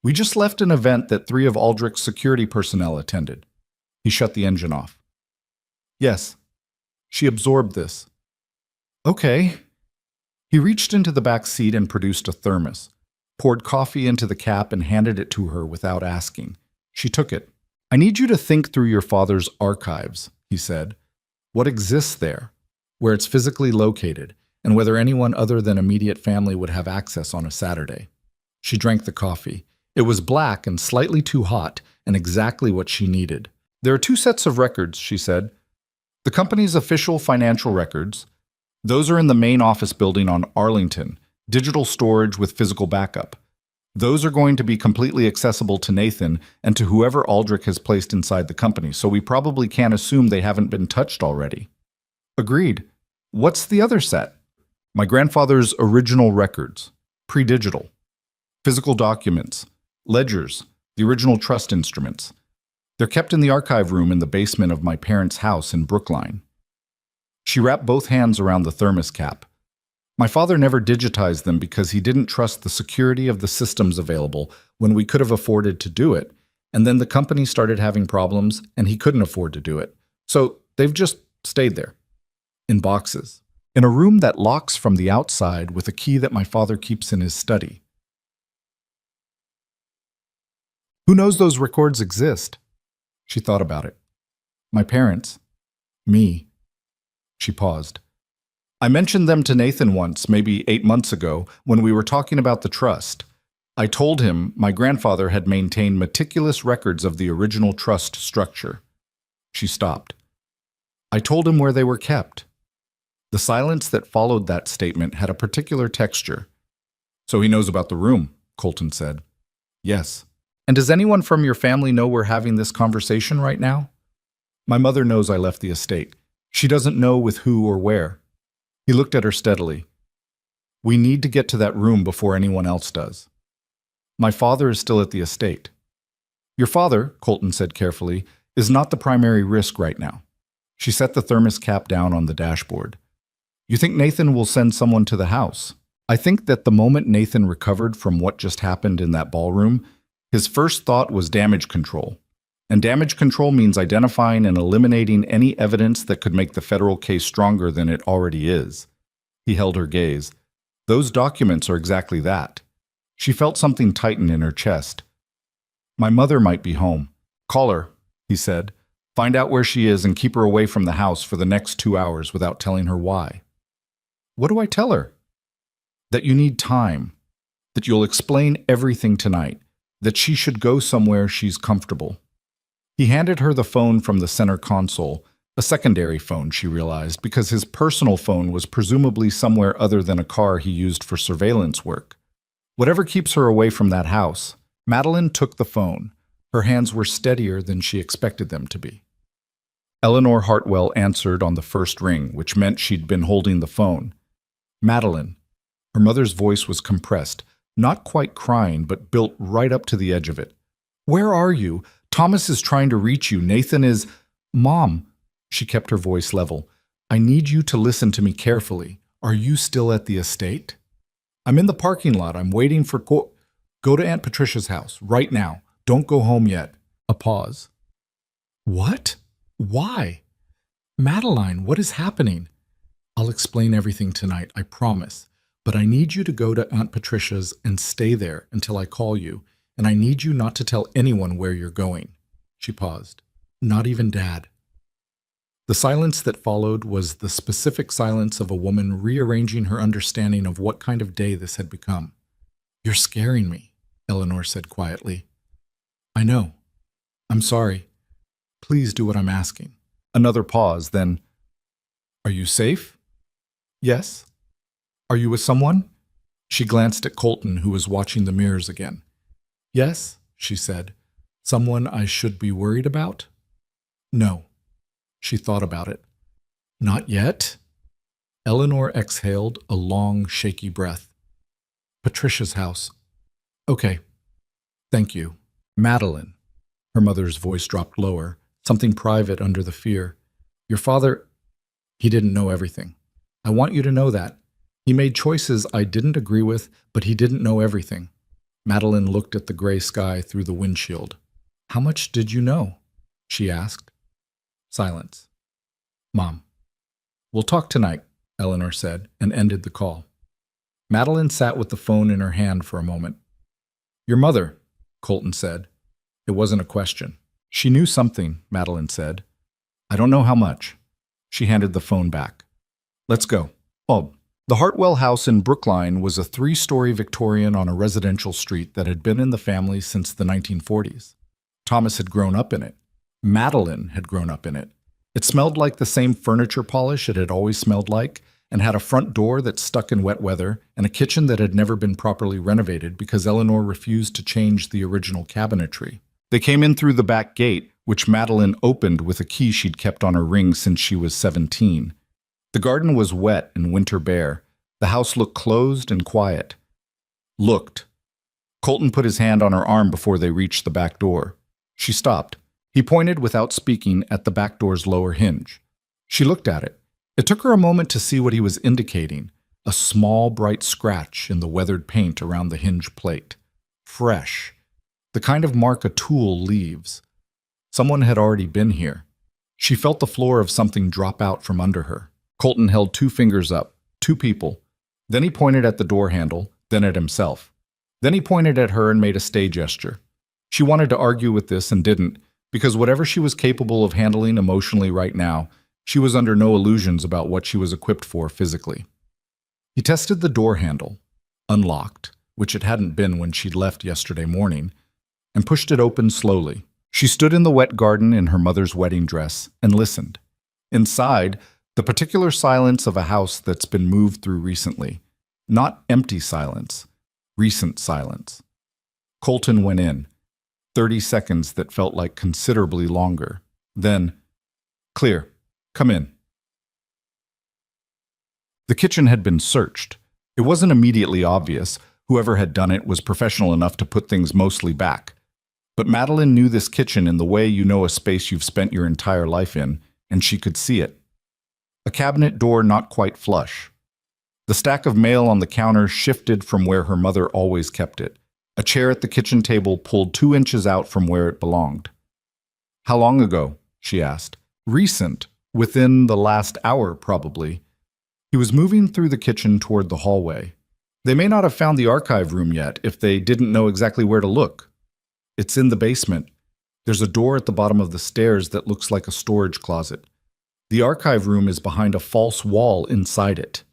Speaker 1: We just left an event that 3 of Aldrich's security personnel attended. He shut the engine off. Yes. She absorbed this. Okay. He reached into the back seat and produced a thermos, poured coffee into the cap and handed it to her without asking. She took it. I need you to think through your father's archives, he said. What exists there, where it's physically located, and whether anyone other than immediate family would have access on a Saturday. She drank the coffee. It was black and slightly too hot, and exactly what she needed. There are 2 sets of records, she said. The company's official financial records. Those are in the main office building on Arlington, digital storage with physical backup. Those are going to be completely accessible to Nathan and to whoever Aldrich has placed inside the company, so we probably can't assume they haven't been touched already. Agreed. What's the other set? My grandfather's original records, pre-digital. Physical documents, ledgers, the original trust instruments. They're kept in the archive room in the basement of my parents' house in Brookline. She wrapped both hands around the thermos cap. My father never digitized them because he didn't trust the security of the systems available when we could have afforded to do it, and then the company started having problems and he couldn't afford to do it. So they've just stayed there, in boxes. In a room that locks from the outside with a key that my father keeps in his study. Who knows those records exist? She thought about it. My parents. Me. She paused. I mentioned them to Nathan once, maybe 8 months ago, when we were talking about the trust. I told him my grandfather had maintained meticulous records of the original trust structure. She stopped. I told him where they were kept. The silence that followed that statement had a particular texture. So he knows about the room, Colton said. Yes. And does anyone from your family know we're having this conversation right now? My mother knows I left the estate. She doesn't know with who or where. He looked at her steadily. We need to get to that room before anyone else does. My father is still at the estate. Your father, Colton said carefully, is not the primary risk right now. She set the thermos cap down on the dashboard. You think Nathan will send someone to the house? I think that the moment Nathan recovered from what just happened in that ballroom, his first thought was damage control. And damage control means identifying and eliminating any evidence that could make the federal case stronger than it already is. He held her gaze. Those documents are exactly that. She felt something tighten in her chest. My mother might be home. Call her, he said. Find out where she is and keep her away from the house for the next 2 hours without telling her why. What do I tell her? That you need time. That you'll explain everything tonight. That she should go somewhere she's comfortable. He handed her the phone from the center console, a secondary phone, she realized, because his personal phone was presumably somewhere other than a car he used for surveillance work. Whatever keeps her away from that house, Madeline took the phone. Her hands were steadier than she expected them to be. Eleanor Hartwell answered on the first ring, which meant she'd been holding the phone. Madeline. Her mother's voice was compressed, not quite crying, but built right up to the edge of it. Where are you? Thomas is trying to reach you. Nathan is... Mom. She kept her voice level. I need you to listen to me carefully. Are you still at the estate? I'm in the parking lot. I'm waiting for... Go to Aunt Patricia's house, right now. Don't go home yet. A pause. What? Why? Madeline, what is happening? I'll explain everything tonight, I promise. But I need you to go to Aunt Patricia's and stay there until I call you, and I need you not to tell anyone where you're going. She paused. Not even Dad. The silence that followed was the specific silence of a woman rearranging her understanding of what kind of day this had become. You're scaring me, Eleanor said quietly. I know. I'm sorry. Please do what I'm asking. Another pause, then, are you safe? Yes. Are you with someone? She glanced at Colton, who was watching the mirrors again. Yes, she said. Someone I should be worried about? No. She thought about it. Not yet? Eleanor exhaled a long, shaky breath. Patricia's house. Okay. Thank you. Madeline. Her mother's voice dropped lower, something private under the fear. Your father, he didn't know everything. I want you to know that. He made choices I didn't agree with, but he didn't know everything. Madeline looked at the gray sky through the windshield. How much did you know? She asked. Silence. Mom. We'll talk tonight, Eleanor said, and ended the call. Madeline sat with the phone in her hand for a moment. Your mother, Colton said. It wasn't a question. She knew something, Madeline said. I don't know how much. She handed the phone back. Let's go. Oh, the Hartwell house in Brookline was a 3-story Victorian on a residential street that had been in the family since the 1940s. Thomas had grown up in it. Madeline had grown up in it. It smelled like the same furniture polish it had always smelled like, and had a front door that stuck in wet weather, and a kitchen that had never been properly renovated because Eleanor refused to change the original cabinetry. They came in through the back gate, which Madeline opened with a key she'd kept on her ring since she was 17. The garden was wet and winter bare. The house looked closed and quiet. Looked. Colton put his hand on her arm before they reached the back door. She stopped. He pointed without speaking at the back door's lower hinge. She looked at it. It took her a moment to see what he was indicating, a small bright scratch in the weathered paint around the hinge plate. Fresh. The kind of mark a tool leaves. Someone had already been here. She felt the floor of something drop out from under her. Colton held 2 fingers up. 2 people. Then he pointed at the door handle, then at himself. Then he pointed at her and made a stay gesture. She wanted to argue with this and didn't, because whatever she was capable of handling emotionally right now, she was under no illusions about what she was equipped for physically. He tested the door handle, unlocked, which it hadn't been when she'd left yesterday morning, and pushed it open slowly. She stood in the wet garden in her mother's wedding dress and listened. Inside, the particular silence of a house that's been moved through recently. Not empty silence, recent silence. Colton went in. 30 seconds that felt like considerably longer. Then, "Clear. Come in." The kitchen had been searched. It wasn't immediately obvious. Whoever had done it was professional enough to put things mostly back. But Madeline knew this kitchen in the way you know a space you've spent your entire life in, and she could see it. A cabinet door not quite flush. The stack of mail on the counter shifted from where her mother always kept it. A chair at the kitchen table pulled 2 inches out from where it belonged. "How long ago?" she asked. "Recent. Within the last hour, probably." He was moving through the kitchen toward the hallway. They may not have found the archive room yet if they didn't know exactly where to look. "It's in the basement. There's a door at the bottom of the stairs that looks like a storage closet. The archive room is behind a false wall inside it."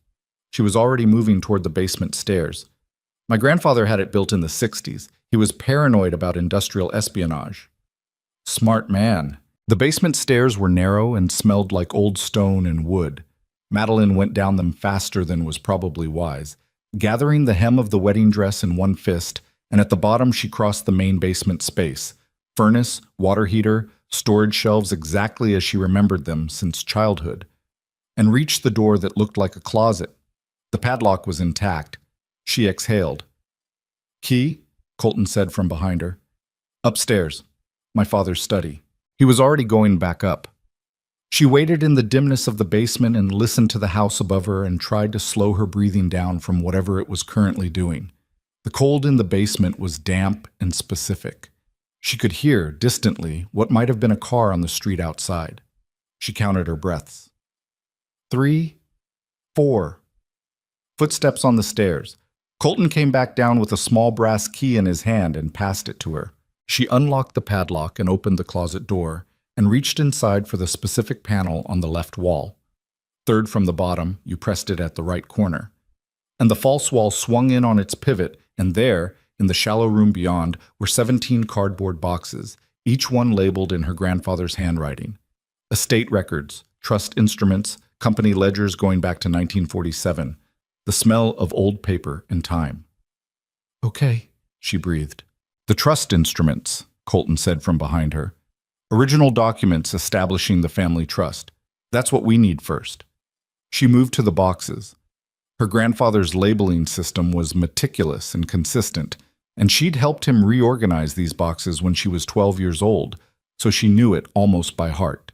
Speaker 1: She was already moving toward the basement stairs. "My grandfather had it built in the 60s. He was paranoid about industrial espionage." Smart man. The basement stairs were narrow and smelled like old stone and wood. Madeline went down them faster than was probably wise, gathering the hem of the wedding dress in one fist, and at the bottom she crossed the main basement space. Furnace, water heater, storage shelves exactly as she remembered them since childhood, and reached the door that looked like a closet. The padlock was intact. She exhaled. "Key?" Colton said from behind her. "Upstairs. My father's study." He was already going back up. She waited in the dimness of the basement and listened to the house above her and tried to slow her breathing down from whatever it was currently doing. The cold in the basement was damp and specific. She could hear, distantly, what might have been a car on the street outside. She counted her breaths. 3, 4. Footsteps on the stairs. Colton came back down with a small brass key in his hand and passed it to her. She unlocked the padlock and opened the closet door, and reached inside for the specific panel on the left wall. Third from the bottom, you pressed it at the right corner. And the false wall swung in on its pivot, and there, in the shallow room beyond, were 17 cardboard boxes, each one labeled in her grandfather's handwriting. Estate records, trust instruments, company ledgers going back to 1947. The smell of old paper and time. "Okay," she breathed. "The trust instruments," Colton said from behind her. "Original documents establishing the family trust. That's what we need first." She moved to the boxes. Her grandfather's labeling system was meticulous and consistent, and she'd helped him reorganize these boxes when she was 12 years old, so she knew it almost by heart.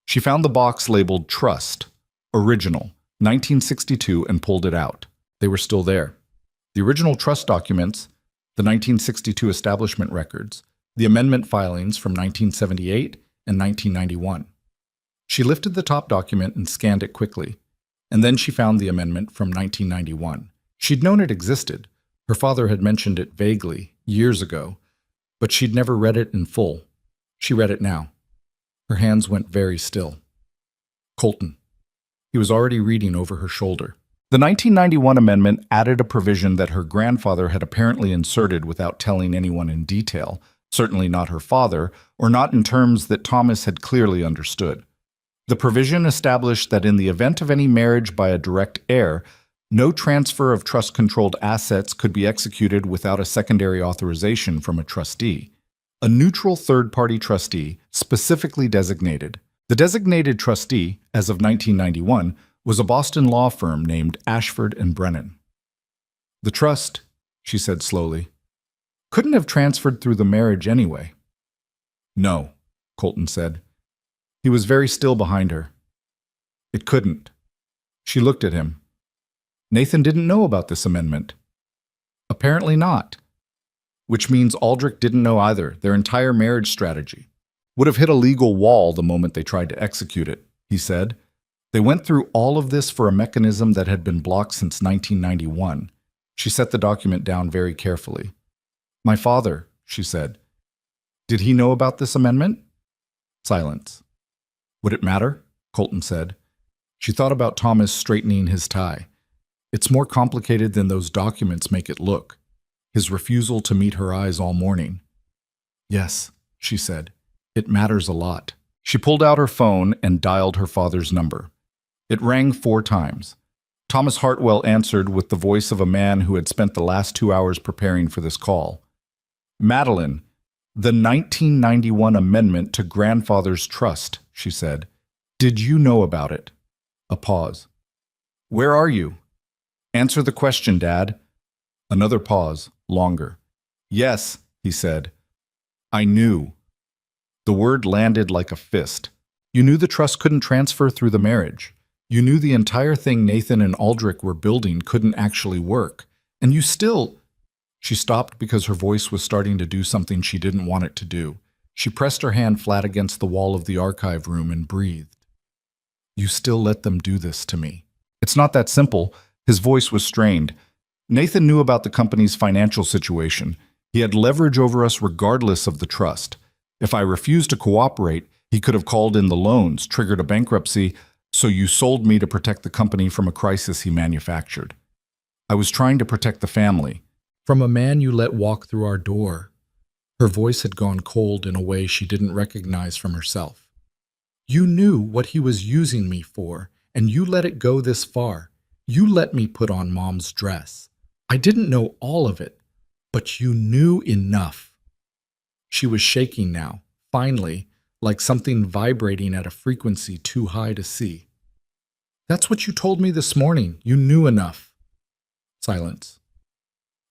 Speaker 1: She found the box labeled Trust, Original, 1962, and pulled it out. They were still there. The original trust documents, the 1962 establishment records, the amendment filings from 1978 and 1991. She lifted the top document and scanned it quickly, and then she found the amendment from 1991. She'd known it existed. Her father had mentioned it vaguely, years ago, but she'd never read it in full. She read it now. Her hands went very still. Colton. He was already reading over her shoulder. The 1991 amendment added a provision that her grandfather had apparently inserted without telling anyone in detail, certainly not her father, or not in terms that Thomas had clearly understood. The provision established that in the event of any marriage by a direct heir, no transfer of trust-controlled assets could be executed without a secondary authorization from a trustee, a neutral third-party trustee specifically designated. The designated trustee, as of 1991, was a Boston law firm named Ashford and Brennan. "The trust," she said slowly, "couldn't have transferred through the marriage anyway." "No," Colton said. He was very still behind her. "It couldn't." She looked at him. "Nathan didn't know about this amendment." "Apparently not." Which means Aldrich didn't know either. Their entire marriage strategy would have hit a legal wall the moment they tried to execute it, he said. They went through all of this for a mechanism that had been blocked since 1991. She set the document down very carefully. My father, she said. Did he know about this amendment? Silence. Would it matter? Colton said. She thought about Thomas straightening his tie. It's more complicated than those documents make it look. His refusal to meet her eyes all morning. Yes, she said. It matters a lot. She pulled out her phone and dialed her father's number. It rang 4 times. Thomas Hartwell answered with the voice of a man who had spent the last 2 hours preparing for this call. Madeline, the 1991 amendment to grandfather's trust, she said. Did you know about it? A pause. Where are you? Answer the question, Dad. Another pause, longer. Yes, he said. I knew. The word landed like a fist. You knew the trust couldn't transfer through the marriage. You knew the entire thing Nathan and Aldrich were building couldn't actually work. And you still... She stopped because her voice was starting to do something she didn't want it to do. She pressed her hand flat against the wall of the archive room and breathed. You still let them do this to me. It's not that simple. His voice was strained. Nathan knew about the company's financial situation. He had leverage over us regardless of the trust. If I refused to cooperate, he could have called in the loans, triggered a bankruptcy, so you sold me to protect the company from a crisis he manufactured. I was trying to protect the family. From a man you let walk through our door. Her voice had gone cold in a way she didn't recognize from herself. You knew what he was using me for, and you let it go this far. You let me put on Mom's dress. I didn't know all of it, but you knew enough. She was shaking now, finally, like something vibrating at a frequency too high to see. That's what you told me this morning. You knew enough. Silence.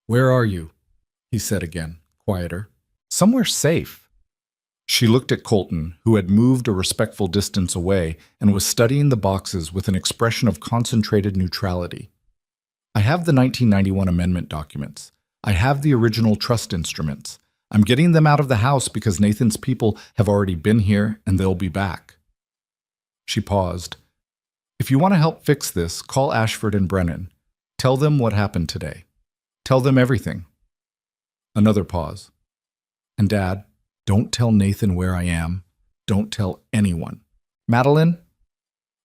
Speaker 1: Where are you? He said again, quieter. Somewhere safe. She looked at Colton, who had moved a respectful distance away and was studying the boxes with an expression of concentrated neutrality. I have the 1991 amendment documents. I have the original trust instruments. I'm getting them out of the house because Nathan's people have already been here and they'll be back. She paused. If you want to help fix this, call Ashford and Brennan. Tell them what happened today. Tell them everything. Another pause. And Dad, don't tell Nathan where I am. Don't tell anyone. Madeline?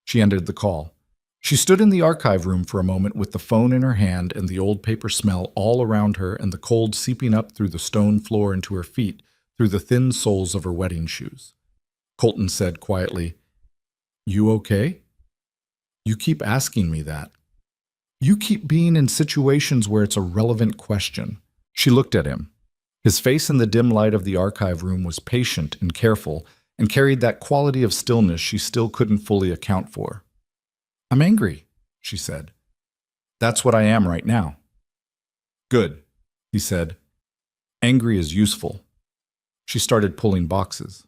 Speaker 1: She ended the call. She stood in the archive room for a moment with the phone in her hand and the old paper smell all around her and the cold seeping up through the stone floor into her feet, through the thin soles of her wedding shoes. Colton said quietly, You okay? You keep asking me that. You keep being in situations where it's a relevant question. She looked at him. His face in the dim light of the archive room was patient and careful and carried that quality of stillness she still couldn't fully account for. I'm angry, she said. That's what I am right now. Good, he said. Angry is useful. She started pulling boxes.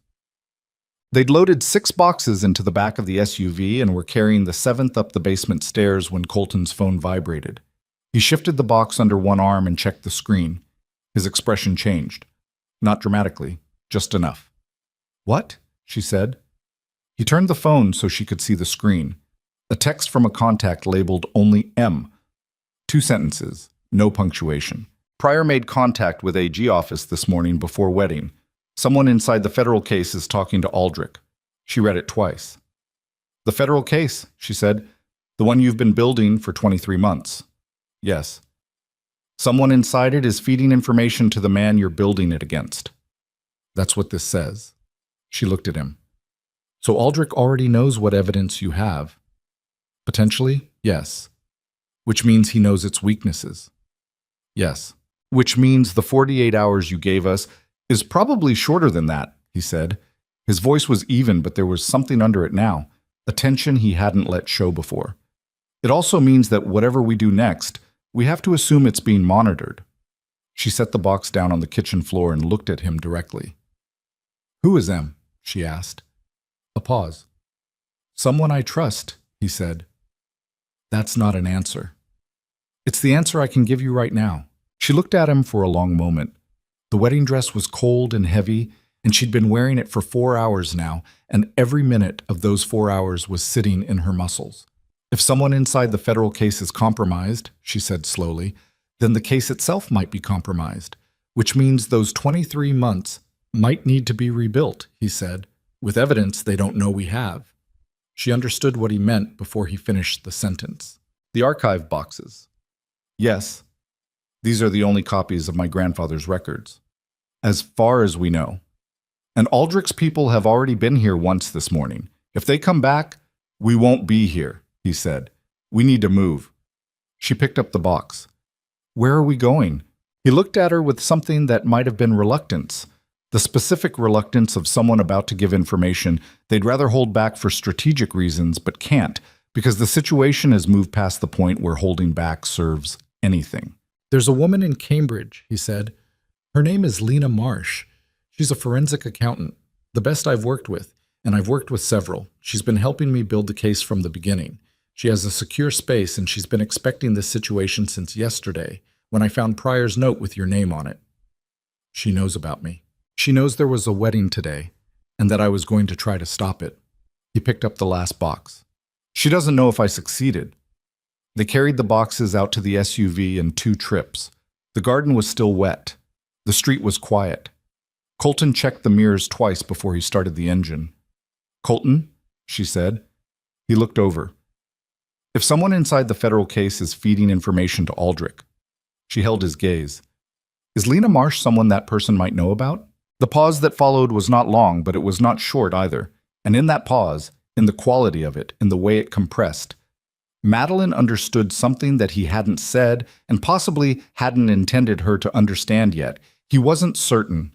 Speaker 1: They'd loaded 6 boxes into the back of the SUV and were carrying the 7th up the basement stairs when Colton's phone vibrated. He shifted the box under one arm and checked the screen. His expression changed. Not dramatically, just enough. What? She said. He turned the phone so she could see the screen. A text from a contact labeled only M. 2 sentences, no punctuation. Pryor made contact with AG office this morning before wedding. Someone inside the federal case is talking to Aldrich. She read it twice. The federal case, she said. The one you've been building for 23 months. Yes. Someone inside it is feeding information to the man you're building it against. That's what this says. She looked at him. So Aldrich already knows what evidence you have. Potentially, yes. Which means he knows its weaknesses. Yes. Which means the 48 hours you gave us is probably shorter than that, he said. His voice was even, but there was something under it now, a tension he hadn't let show before. It also means that whatever we do next, we have to assume it's being monitored. She set the box down on the kitchen floor and looked at him directly. Who is M? She asked. A pause. Someone I trust, he said. That's not an answer. It's the answer I can give you right now. She looked at him for a long moment. The wedding dress was cold and heavy, and she'd been wearing it for 4 hours now, and every minute of those 4 hours was sitting in her muscles. If someone inside the federal case is compromised, she said slowly, then the case itself might be compromised, which means those 23 months might need to be rebuilt, he said, with evidence they don't know we have. She understood what he meant before he finished the sentence. The archive boxes. Yes, these are the only copies of my grandfather's records, as far as we know. And Aldrich's people have already been here once this morning. If they come back, we won't be here, he said. We need to move. She picked up the box. Where are we going? He looked at her with something that might have been reluctance, the specific reluctance of someone about to give information they'd rather hold back for strategic reasons but can't, because the situation has moved past the point where holding back serves anything. There's a woman in Cambridge, he said. Her name is Lena Marsh. She's a forensic accountant, the best I've worked with, and I've worked with several. She's been helping me build the case from the beginning. She has a secure space, and she's been expecting this situation since yesterday, when I found Pryor's note with your name on it. She knows about me. She knows there was a wedding today, and that I was going to try to stop it. He picked up the last box. She doesn't know if I succeeded. They carried the boxes out to the SUV in 2 trips. The garden was still wet. The street was quiet. Colton checked the mirrors twice before he started the engine. Colton, she said. He looked over. If someone inside the federal case is feeding information to Aldrich. She held his gaze. Is Lena Marsh someone that person might know about? The pause that followed was not long, but it was not short either. And in that pause, in the quality of it, in the way it compressed, Madeline understood something that he hadn't said and possibly hadn't intended her to understand yet. He wasn't certain.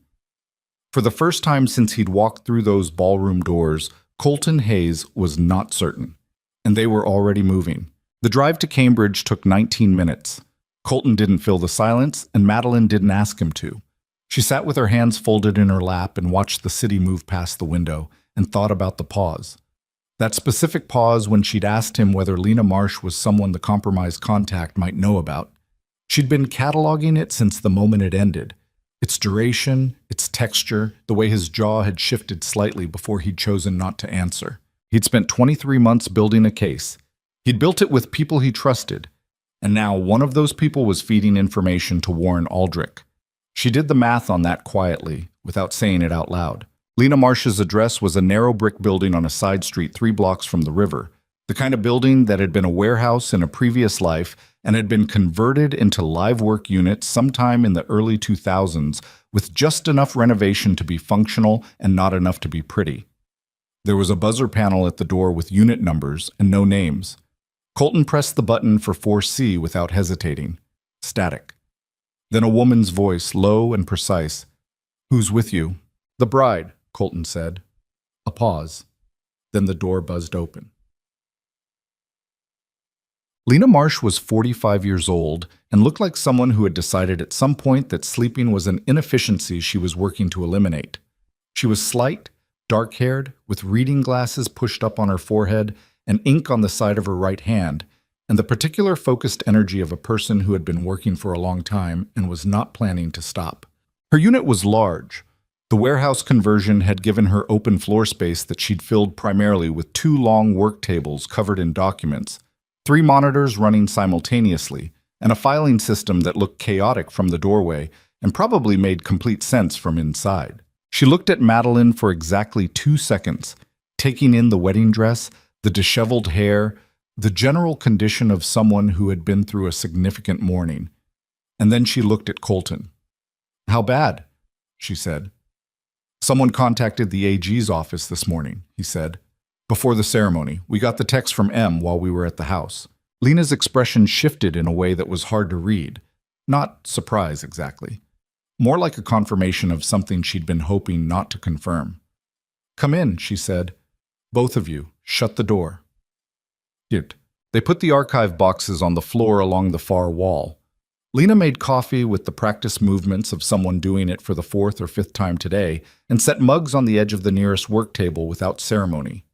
Speaker 1: For the first time since he'd walked through those ballroom doors, Colton Hayes was not certain. And they were already moving. The drive to Cambridge took 19 minutes. Colton didn't fill the silence, and Madeline didn't ask him to. She sat with her hands folded in her lap and watched the city move past the window and thought about the pause. That specific pause when she'd asked him whether Lena Marsh was someone the compromised contact might know about. She'd been cataloging it since the moment it ended. Its duration, its texture, the way his jaw had shifted slightly before he'd chosen not to answer. He'd spent 23 months building a case. He'd built it with people he trusted. And now one of those people was feeding information to Warren Aldrich. She did the math on that quietly, without saying it out loud. Lena Marsh's address was a narrow brick building on a side street 3 blocks from the river, the kind of building that had been a warehouse in a previous life and had been converted into live work units sometime in the early 2000s with just enough renovation to be functional and not enough to be pretty. There was a buzzer panel at the door with unit numbers and no names. Colton pressed the button for 4C without hesitating. Static. Then a woman's voice, low and precise. Who's with you? The bride, Colton said. A pause. Then the door buzzed open. Lena Marsh was 45 years old and looked like someone who had decided at some point that sleeping was an inefficiency she was working to eliminate. She was slight, dark-haired, with reading glasses pushed up on her forehead and ink on the side of her right hand, and the particular focused energy of a person who had been working for a long time and was not planning to stop. Her unit was large. The warehouse conversion had given her open floor space that she'd filled primarily with 2 long work tables covered in documents, 3 monitors running simultaneously, and a filing system that looked chaotic from the doorway and probably made complete sense from inside. She looked at Madeline for exactly 2 seconds, taking in the wedding dress, the disheveled hair, the general condition of someone who had been through a significant mourning. And then she looked at Colton. How bad? She said. Someone contacted the AG's office this morning, he said. Before the ceremony, we got the text from M while we were at the house. Lena's expression shifted in a way that was hard to read. Not surprise, exactly. More like a confirmation of something she'd been hoping not to confirm. Come in, she said. Both of you, shut the door. They put the archive boxes on the floor along the far wall. Lena made coffee with the practiced movements of someone doing it for the 4th or 5th time today and set mugs on the edge of the nearest work table without ceremony.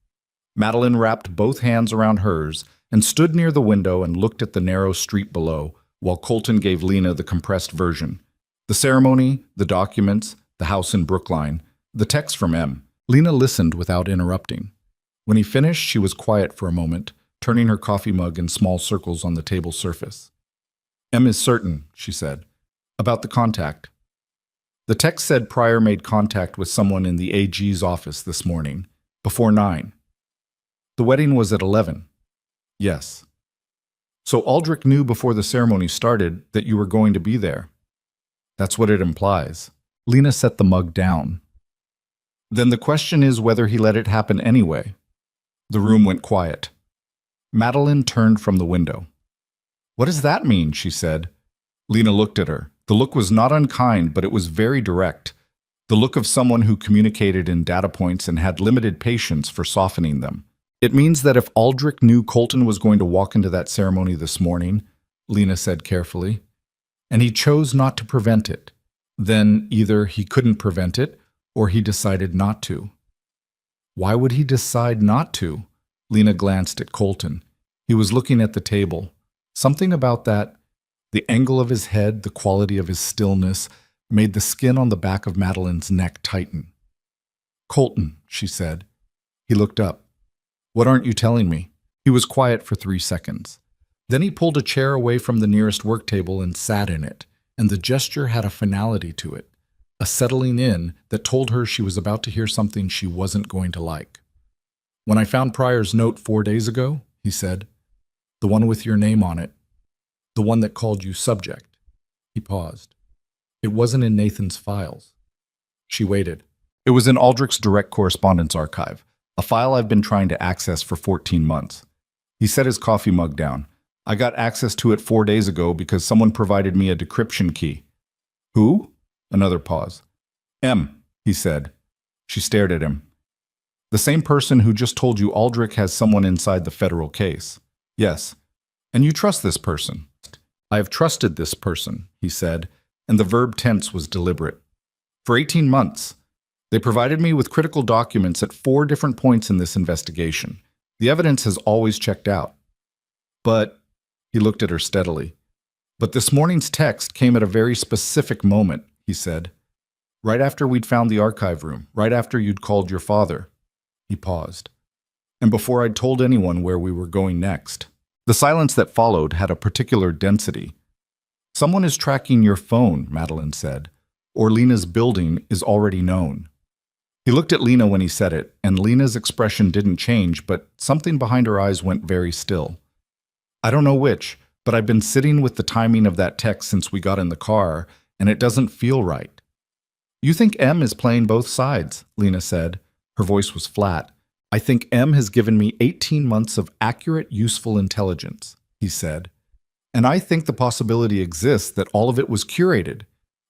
Speaker 1: Madeline wrapped both hands around hers and stood near the window and looked at the narrow street below, while Colton gave Lena the compressed version. The ceremony, the documents, the house in Brookline, The text from M. Lena listened without interrupting. When he finished, she was quiet for a moment, turning her coffee mug in small circles on the table surface. M is certain, she said. About the contact. The text said Pryor made contact with someone in the AG's office this morning, before 9. The wedding was at 11. Yes. So Aldrich knew before the ceremony started that you were going to be there. That's what it implies. Lena set the mug down. Then the question is whether he let it happen anyway. The room went quiet. Madeline turned from the window. What does that mean? She said. Lena looked at her. The look was not unkind, but it was very direct. The look of someone who communicated in data points and had limited patience for softening them. It means that if Aldrich knew Colton was going to walk into that ceremony this morning, Lena said carefully, and he chose not to prevent it, then either he couldn't prevent it or he decided not to. Why would he decide not to? Lena glanced at Colton. He was looking at the table. Something about that, the angle of his head, the quality of his stillness, made the skin on the back of Madeline's neck tighten. Colton, she said. He looked up. What aren't you telling me? He was quiet for 3 seconds. Then he pulled a chair away from the nearest work table and sat in it, and the gesture had a finality to it, a settling in that told her she was about to hear something she wasn't going to like. When I found Pryor's note 4 days ago, he said, the one with your name on it, the one that called you subject. He paused. It wasn't in Nathan's files. She waited. It was in Aldrich's direct correspondence archive, a file I've been trying to access for 14 months. He set his coffee mug down. I got access to it 4 days ago because someone provided me a decryption key. Who? Another pause. M, he said. She stared at him. The same person who just told you Aldrich has someone inside the federal case. Yes. And you trust this person? I have trusted this person, he said, and the verb tense was deliberate. For 18 months. They provided me with critical documents at 4 different points in this investigation. The evidence has always checked out. But, he looked at her steadily. But this morning's text came at a very specific moment, he said. Right after we'd found the archive room, right after you'd called your father. He paused. And before I'd told anyone where we were going next. The silence that followed had a particular density. Someone is tracking your phone, Madeline said, or Lena's building is already known. He looked at Lena when he said it, and Lena's expression didn't change, but something behind her eyes went very still. I don't know which, but I've been sitting with the timing of that text since we got in the car, and it doesn't feel right. You think M is playing both sides, Lena said. Her voice was flat. I think M has given me 18 months of accurate, useful intelligence, he said. And I think the possibility exists that all of it was curated,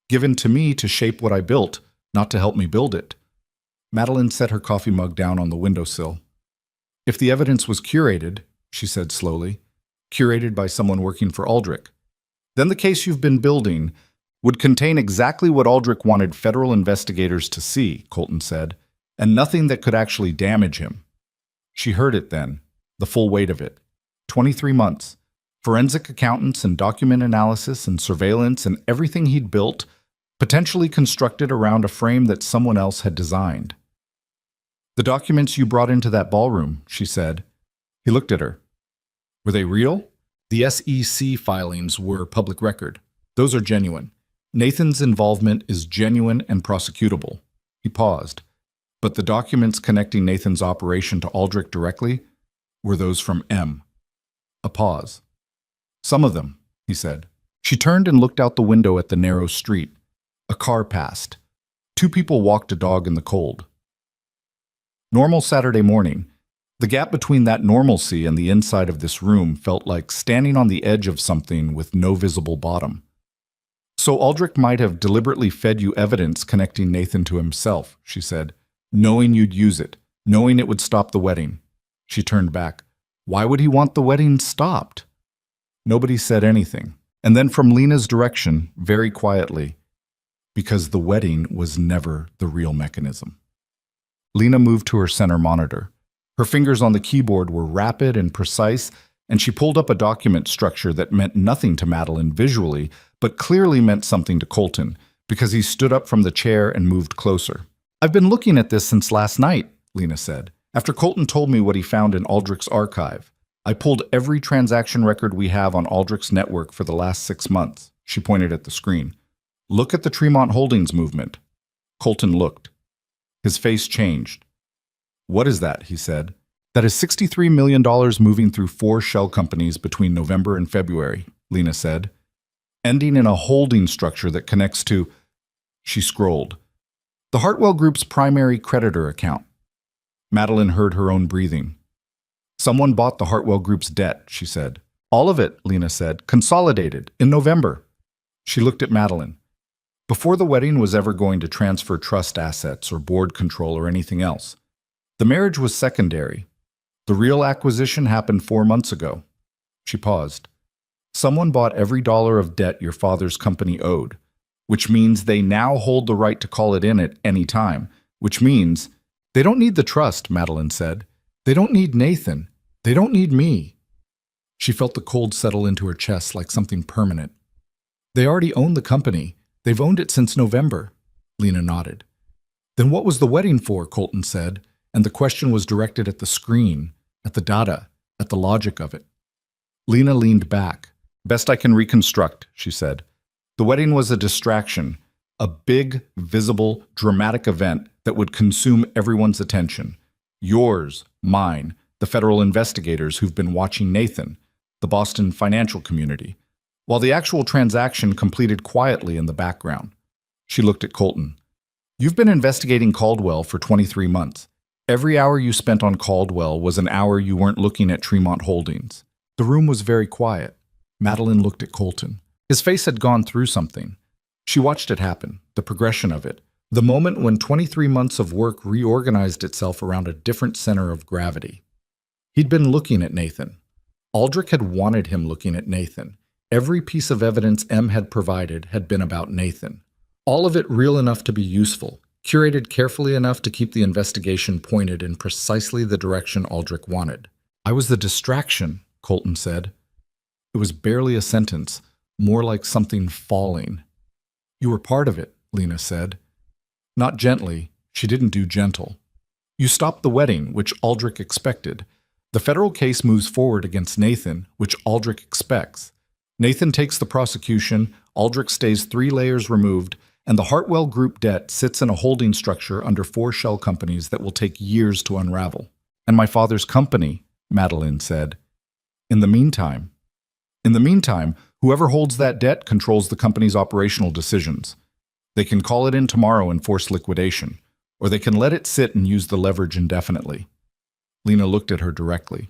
Speaker 1: given to me to shape what I built, not to help me build it. Madeline set her coffee mug down on the windowsill. If the evidence was curated, she said slowly, curated by someone working for Aldrich, then the case you've been building would contain exactly what Aldrich wanted federal investigators to see, Colton said, and nothing that could actually damage him. She heard it then, the full weight of it. 23 months, forensic accountants and document analysis and surveillance and everything he'd built, potentially constructed around a frame that someone else had designed. The documents you brought into that ballroom, she said. He looked at her. Were they real? The SEC filings were public record. Those are genuine. Nathan's involvement is genuine and prosecutable. He paused. But the documents connecting Nathan's operation to Aldrich directly were those from M. A pause. Some of them, he said. She turned and looked out the window at the narrow street. A car passed. 2 people walked a dog in the cold. Normal Saturday morning. The gap between that normalcy and the inside of this room felt like standing on the edge of something with no visible bottom. So Aldrich might have deliberately fed you evidence connecting Nathan to himself, she said, knowing you'd use it, knowing it would stop the wedding. She turned back. Why would he want the wedding stopped? Nobody said anything. And then from Lena's direction, very quietly, because the wedding was never the real mechanism. Lena moved to her center monitor. Her fingers on the keyboard were rapid and precise, and she pulled up a document structure that meant nothing to Madeline visually, but clearly meant something to Colton, because he stood up from the chair and moved closer. I've been looking at this since last night, Lena said. After Colton told me what he found in Aldrich's archive, I pulled every transaction record we have on Aldrich's network for the last 6 months. She pointed at the screen. Look at the Tremont Holdings movement. Colton looked. His face changed. What is that? He said. That is $63 million moving through 4 shell companies between November and February, Lena said, ending in a holding structure that connects to, she scrolled, the Hartwell Group's primary creditor account. Madeline heard her own breathing. Someone bought the Hartwell Group's debt, she said. All of it, Lena said, consolidated, in November. She looked at Madeline. Before the wedding was ever going to transfer trust assets or board control or anything else. The marriage was secondary. The real acquisition happened 4 months ago. She paused. Someone bought every dollar of debt your father's company owed, which means they now hold the right to call it in at any time, which means they don't need the trust, Madeline said. They don't need Nathan. They don't need me. She felt the cold settle into her chest like something permanent. They already own the company. They've owned it since November. Lena nodded. Then what was the wedding for? Colton said, and the question was directed at the screen, at the data, at the logic of it. Lena leaned back. Best I can reconstruct, she said. The wedding was a distraction, a big, visible, dramatic event that would consume everyone's attention. Yours, mine, the federal investigators who've been watching Nathan, the Boston financial community, while the actual transaction completed quietly in the background. She looked at Colton. You've been investigating Caldwell for 23 months. Every hour you spent on Caldwell was an hour you weren't looking at Tremont Holdings. The room was very quiet. Madeline looked at Colton. His face had gone through something. She watched it happen, the progression of it, the moment when 23 months of work reorganized itself around a different center of gravity. He'd been looking at Nathan. Aldrich had wanted him looking at Nathan. Every piece of evidence M had provided had been about Nathan. All of it real enough to be useful, curated carefully enough to keep the investigation pointed in precisely the direction Aldrich wanted. I was the distraction, Colton said. It was barely a sentence, more like something falling. You were part of it, Lena said. Not gently. She didn't do gentle. You stopped the wedding, which Aldrich expected. The federal case moves forward against Nathan, which Aldrich expects. Nathan takes the prosecution, Aldrich stays 3 layers removed, and the Hartwell Group debt sits in a holding structure under 4 shell companies that will take years to unravel. And my father's company, Madeline said. In the meantime, whoever holds that debt controls the company's operational decisions. They can call it in tomorrow and force liquidation, or they can let it sit and use the leverage indefinitely. Lena looked at her directly.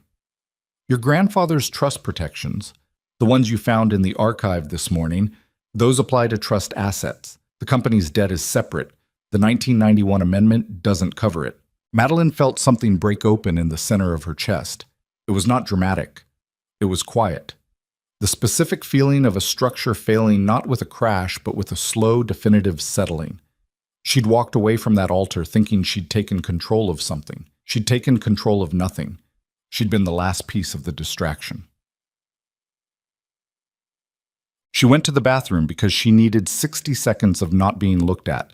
Speaker 1: Your grandfather's trust protections, the ones you found in the archive this morning, those apply to trust assets. The company's debt is separate. The 1991 amendment doesn't cover it. Madeline felt something break open in the center of her chest. It was not dramatic. It was quiet. The specific feeling of a structure failing not with a crash, but with a slow, definitive settling. She'd walked away from that altar thinking she'd taken control of something. She'd taken control of nothing. She'd been the last piece of the distraction. She went to the bathroom because she needed 60 seconds of not being looked at.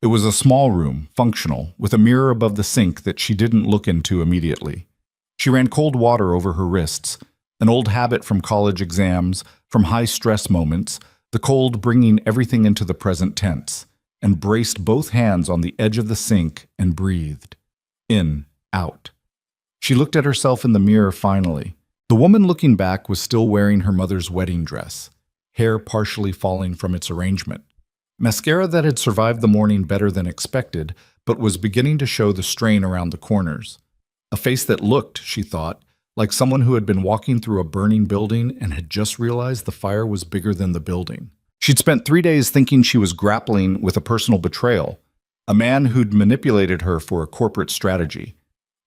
Speaker 1: It was a small room, functional, with a mirror above the sink that she didn't look into immediately. She ran cold water over her wrists, an old habit from college exams, from high-stress moments, the cold bringing everything into the present tense, and braced both hands on the edge of the sink and breathed. In, out. She looked at herself in the mirror finally. The woman looking back was still wearing her mother's wedding dress, hair partially falling from its arrangement. Mascara that had survived the morning better than expected, but was beginning to show the strain around the corners. A face that looked, she thought, like someone who had been walking through a burning building and had just realized the fire was bigger than the building. She'd spent 3 days thinking she was grappling with a personal betrayal, a man who'd manipulated her for a corporate strategy.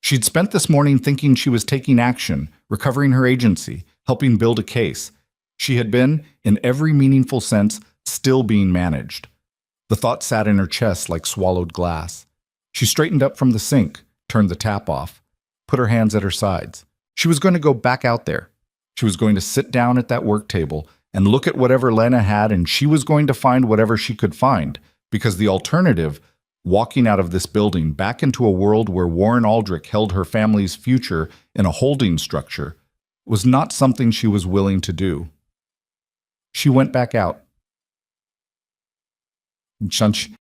Speaker 1: She'd spent this morning thinking she was taking action, recovering her agency, helping build a case. She had been, in every meaningful sense, still being managed. The thought sat in her chest like swallowed glass. She straightened up from the sink, turned the tap off, put her hands at her sides. She was going to go back out there. She was going to sit down at that work table and look at whatever Lena had, and she was going to find whatever she could find, because the alternative walking out of this building back into a world where Warren Aldrich held her family's future in a holding structure, was not something she was willing to do. She went back out.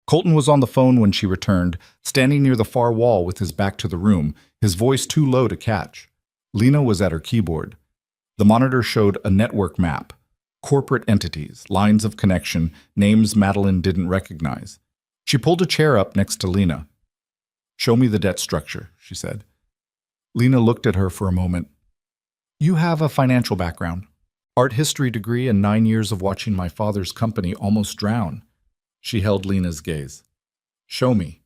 Speaker 1: Colton was on the phone when she returned, standing near the far wall with his back to the room, his voice too low to catch. Lena was at her keyboard. The monitor showed a network map, corporate entities, lines of connection, names Madeline didn't recognize. She pulled a chair up next to Lena. "Show me the debt structure," she said. Lena looked at her for a moment. "You have a financial background. Art history degree and 9 years of watching my father's company almost drown." She held Lena's gaze. "Show me."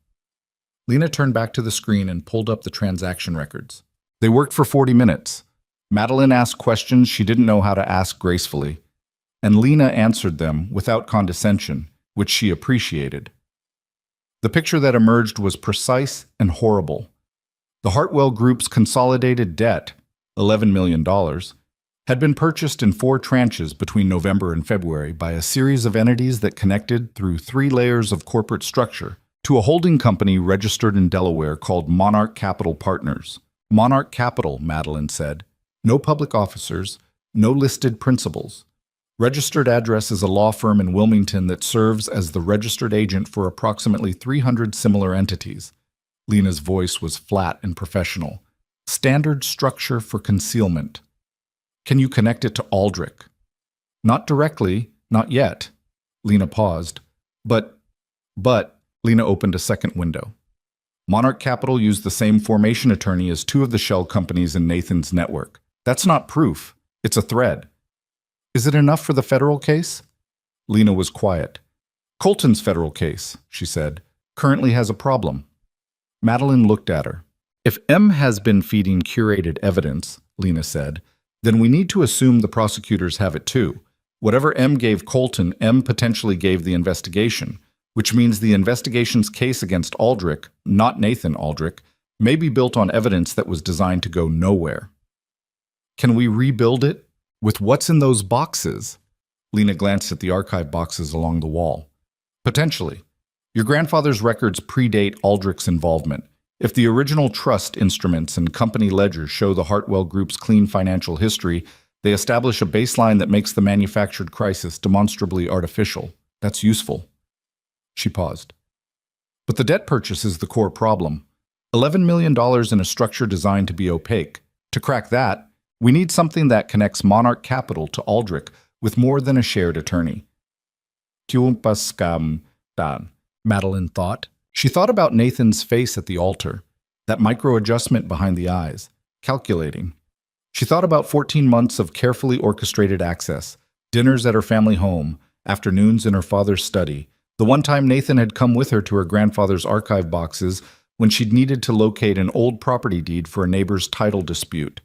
Speaker 1: Lena turned back to the screen and pulled up the transaction records. They worked for 40 minutes. Madeline asked questions she didn't know how to ask gracefully, and Lena answered them without condescension, which she appreciated. The picture that emerged was precise and horrible. The Hartwell Group's consolidated debt, $11 million, had been purchased in 4 tranches between November and February by a series of entities that connected through 3 layers of corporate structure to a holding company registered in Delaware called Monarch Capital Partners. Monarch Capital, Madeline said. No public officers, no listed principals. Registered address is a law firm in Wilmington that serves as the registered agent for approximately 300 similar entities. Lena's voice was flat and professional. Standard structure for concealment. Can you connect it to Aldrich? Not directly, not yet. Lena paused. But, Lena opened a second window. Monarch Capital used the same formation attorney as 2 of the shell companies in Nathan's network. That's not proof. It's a thread. Is it enough for the federal case? Lena was quiet. Colton's federal case, she said, currently has a problem. Madeline looked at her. If M has been feeding curated evidence, Lena said, then we need to assume the prosecutors have it too. Whatever M gave Colton, M potentially gave the investigation, which means the investigation's case against Aldrich, not Nathan Aldrich, may be built on evidence that was designed to go nowhere. Can we rebuild it? With what's in those boxes? Lena glanced at the archive boxes along the wall. Potentially. Your grandfather's records predate Aldrich's involvement. If the original trust instruments and company ledgers show the Hartwell Group's clean financial history, they establish a baseline that makes the manufactured crisis demonstrably artificial. That's useful. She paused. But the debt purchase is the core problem. $11 million in a structure designed to be opaque. To crack that, we need something that connects Monarch Capital to Aldrich with more than a shared attorney. Madeline thought. She thought about Nathan's face at the altar, that micro-adjustment behind the eyes, calculating. She thought about 14 months of carefully orchestrated access, dinners at her family home, afternoons in her father's study, the one time Nathan had come with her to her grandfather's archive boxes when she'd needed to locate an old property deed for a neighbor's title dispute.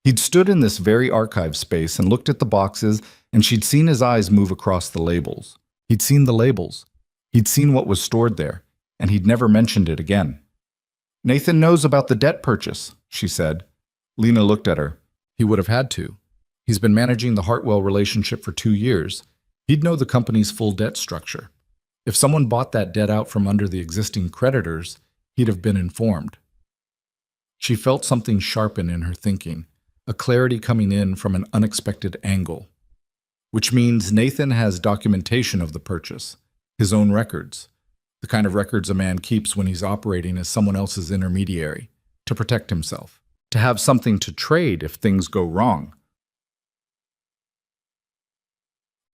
Speaker 1: He'd stood in this very archive space and looked at the boxes, and she'd seen his eyes move across the labels. He'd seen the labels. He'd seen what was stored there, and he'd never mentioned it again. "Nathan knows about the debt purchase," she said. Lena looked at her. He would have had to. He's been managing the Hartwell relationship for 2 years. He'd know the company's full debt structure. If someone bought that debt out from under the existing creditors, he'd have been informed. She felt something sharpen in her thinking, a clarity coming in from an unexpected angle. Which means Nathan has documentation of the purchase, his own records, the kind of records a man keeps when he's operating as someone else's intermediary, to protect himself, to have something to trade if things go wrong.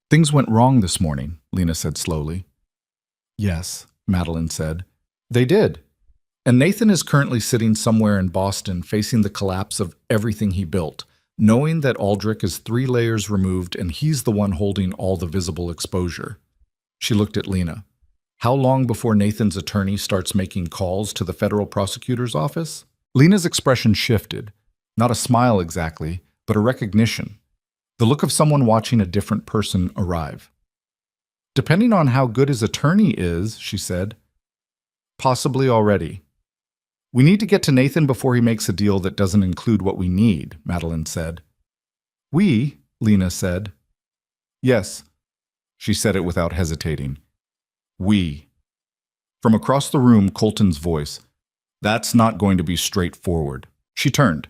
Speaker 1: "Things went wrong this morning," Lena said slowly. "Yes," Madeline said. "They did. And Nathan is currently sitting somewhere in Boston facing the collapse of everything he built, knowing that Aldrich is 3 layers removed and he's the one holding all the visible exposure." She looked at Lena. "How long before Nathan's attorney starts making calls to the federal prosecutor's office?" Lena's expression shifted. Not a smile exactly, but a recognition. The look of someone watching a different person arrive. "Depending on how good his attorney is," she said. "Possibly already." "We need to get to Nathan before he makes a deal that doesn't include what we need," Madeline said. "We?" Lena said. "Yes." She said it without hesitating. "We." From across the room, Colton's voice. That's not going to be straightforward. She turned.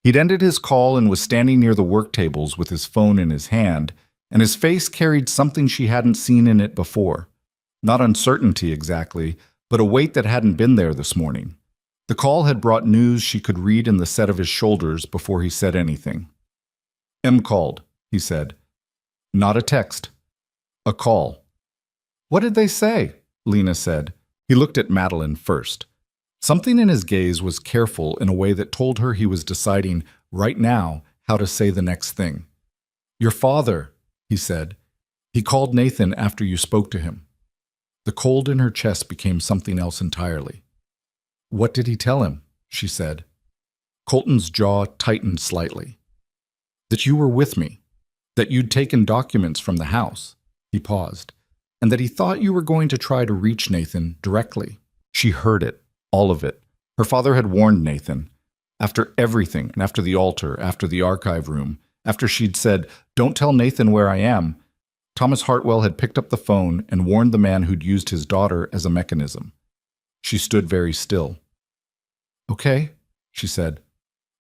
Speaker 1: He'd ended his call and was standing near the work tables with his phone in his hand, and his face carried something she hadn't seen in it before. Not uncertainty exactly, but a weight that hadn't been there this morning. The call had brought news she could read in the set of his shoulders before he said anything. "M called," he said. Not a text. A call. "What did they say?" Lena said. He looked at Madeline first. Something in his gaze was careful in a way that told her he was deciding right now how to say the next thing. "Your father," he said. "He called Nathan after you spoke to him." The cold in her chest became something else entirely. "What did he tell him?" she said. Colton's jaw tightened slightly. "That you were with me, that you'd taken documents from the house." He paused. "And that he thought you were going to try to reach Nathan directly." She heard it, all of it. Her father had warned Nathan. After everything, after the altar, after the archive room, after she'd said, "Don't tell Nathan where I am," Thomas Hartwell had picked up the phone and warned the man who'd used his daughter as a mechanism. She stood very still. "Okay," she said.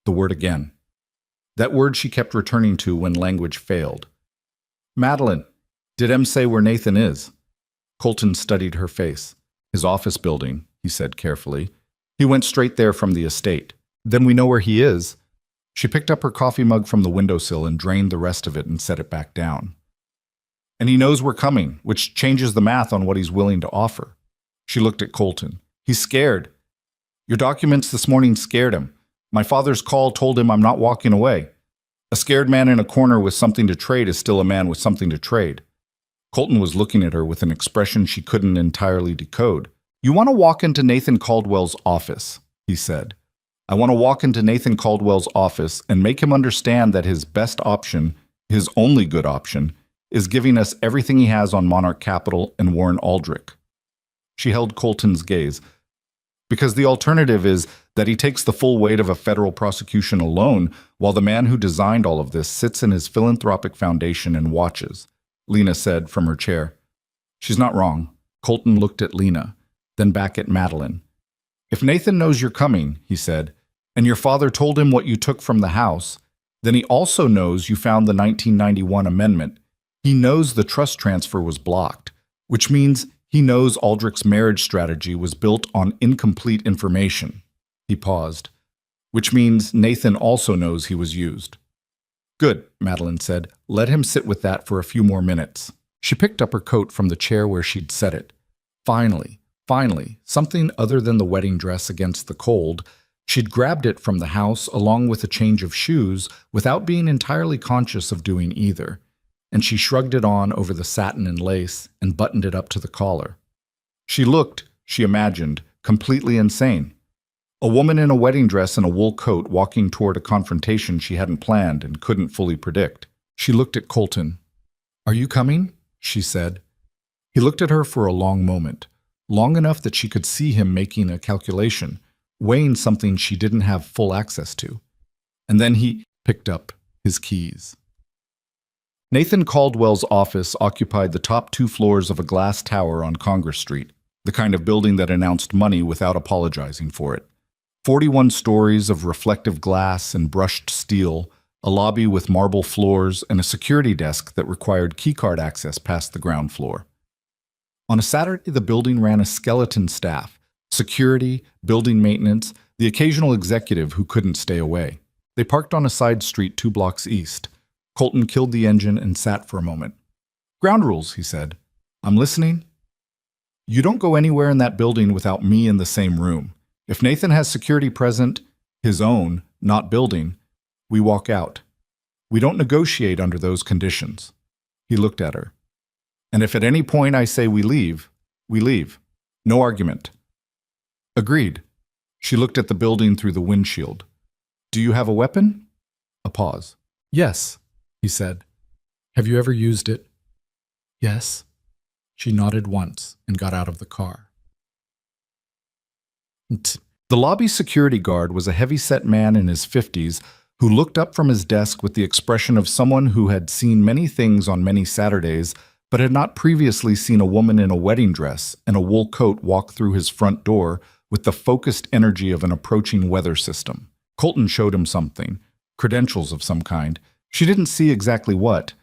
Speaker 1: The word again. That word she kept returning to when language failed. "Madeline, did M say where Nathan is?" Colton studied her face. "His office building," he said carefully. "He went straight there from the estate. Then we know where he is." She picked up her coffee mug from the windowsill and drained the rest of it and set it back down. "And he knows we're coming, which changes the math on what he's willing to offer." She looked at Colton. "He's scared. Your documents this morning scared him. My father's call told him I'm not walking away. A scared man in a corner with something to trade is still a man with something to trade." Colton was looking at her with an expression she couldn't entirely decode. "You want to walk into Nathan Caldwell's office," he said. "I want to walk into Nathan Caldwell's office and make him understand that his best option, his only good option, is giving us everything he has on Monarch Capital and Warren Aldrich." She held Colton's gaze. "Because the alternative is that he takes the full weight of a federal prosecution alone, while the man who designed all of this sits in his philanthropic foundation and watches," Lena said from her chair. "She's not wrong." Colton looked at Lena, then back at Madeline. "If Nathan knows you're coming," he said, "and your father told him what you took from the house, then he also knows you found the 1991 amendment. He knows the trust transfer was blocked, which means he knows Aldrich's marriage strategy was built on incomplete information." He paused. "Which means Nathan also knows he was used." "Good," Madeline said. "Let him sit with that for a few more minutes." She picked up her coat from the chair where she'd set it. Finally, something other than the wedding dress against the cold. She'd grabbed it from the house along with a change of shoes without being entirely conscious of doing either. And she shrugged it on over the satin and lace and buttoned it up to the collar. She looked, she imagined, completely insane. A woman in a wedding dress and a wool coat walking toward a confrontation she hadn't planned and couldn't fully predict. She looked at Colton. "Are you coming?" she said. He looked at her for a long moment, long enough that she could see him making a calculation, weighing something she didn't have full access to. And then he picked up his keys. Nathan Caldwell's office occupied the top 2 floors of a glass tower on Congress Street, the kind of building that announced money without apologizing for it. 41 stories of reflective glass and brushed steel, a lobby with marble floors, and a security desk that required keycard access past the ground floor. On a Saturday, the building ran a skeleton staff, security, building maintenance, the occasional executive who couldn't stay away. They parked on a side street 2 blocks east. Colton killed the engine and sat for a moment. "Ground rules," he said. "I'm listening." "You don't go anywhere in that building without me in the same room. If Nathan has security present, his own, not building, we walk out. We don't negotiate under those conditions." He looked at her. "And if at any point I say we leave, we leave. No argument." "Agreed." She looked at the building through the windshield. "Do you have a weapon?" A pause. "Yes," he said. "Have you ever used it?" "Yes." She nodded once and got out of the car. The lobby security guard was a heavy-set man in his 50s who looked up from his desk with the expression of someone who had seen many things on many Saturdays but had not previously seen a woman in a wedding dress and a wool coat walk through his front door with the focused energy of an approaching weather system. Colton showed him something, credentials of some kind. She didn't see exactly what,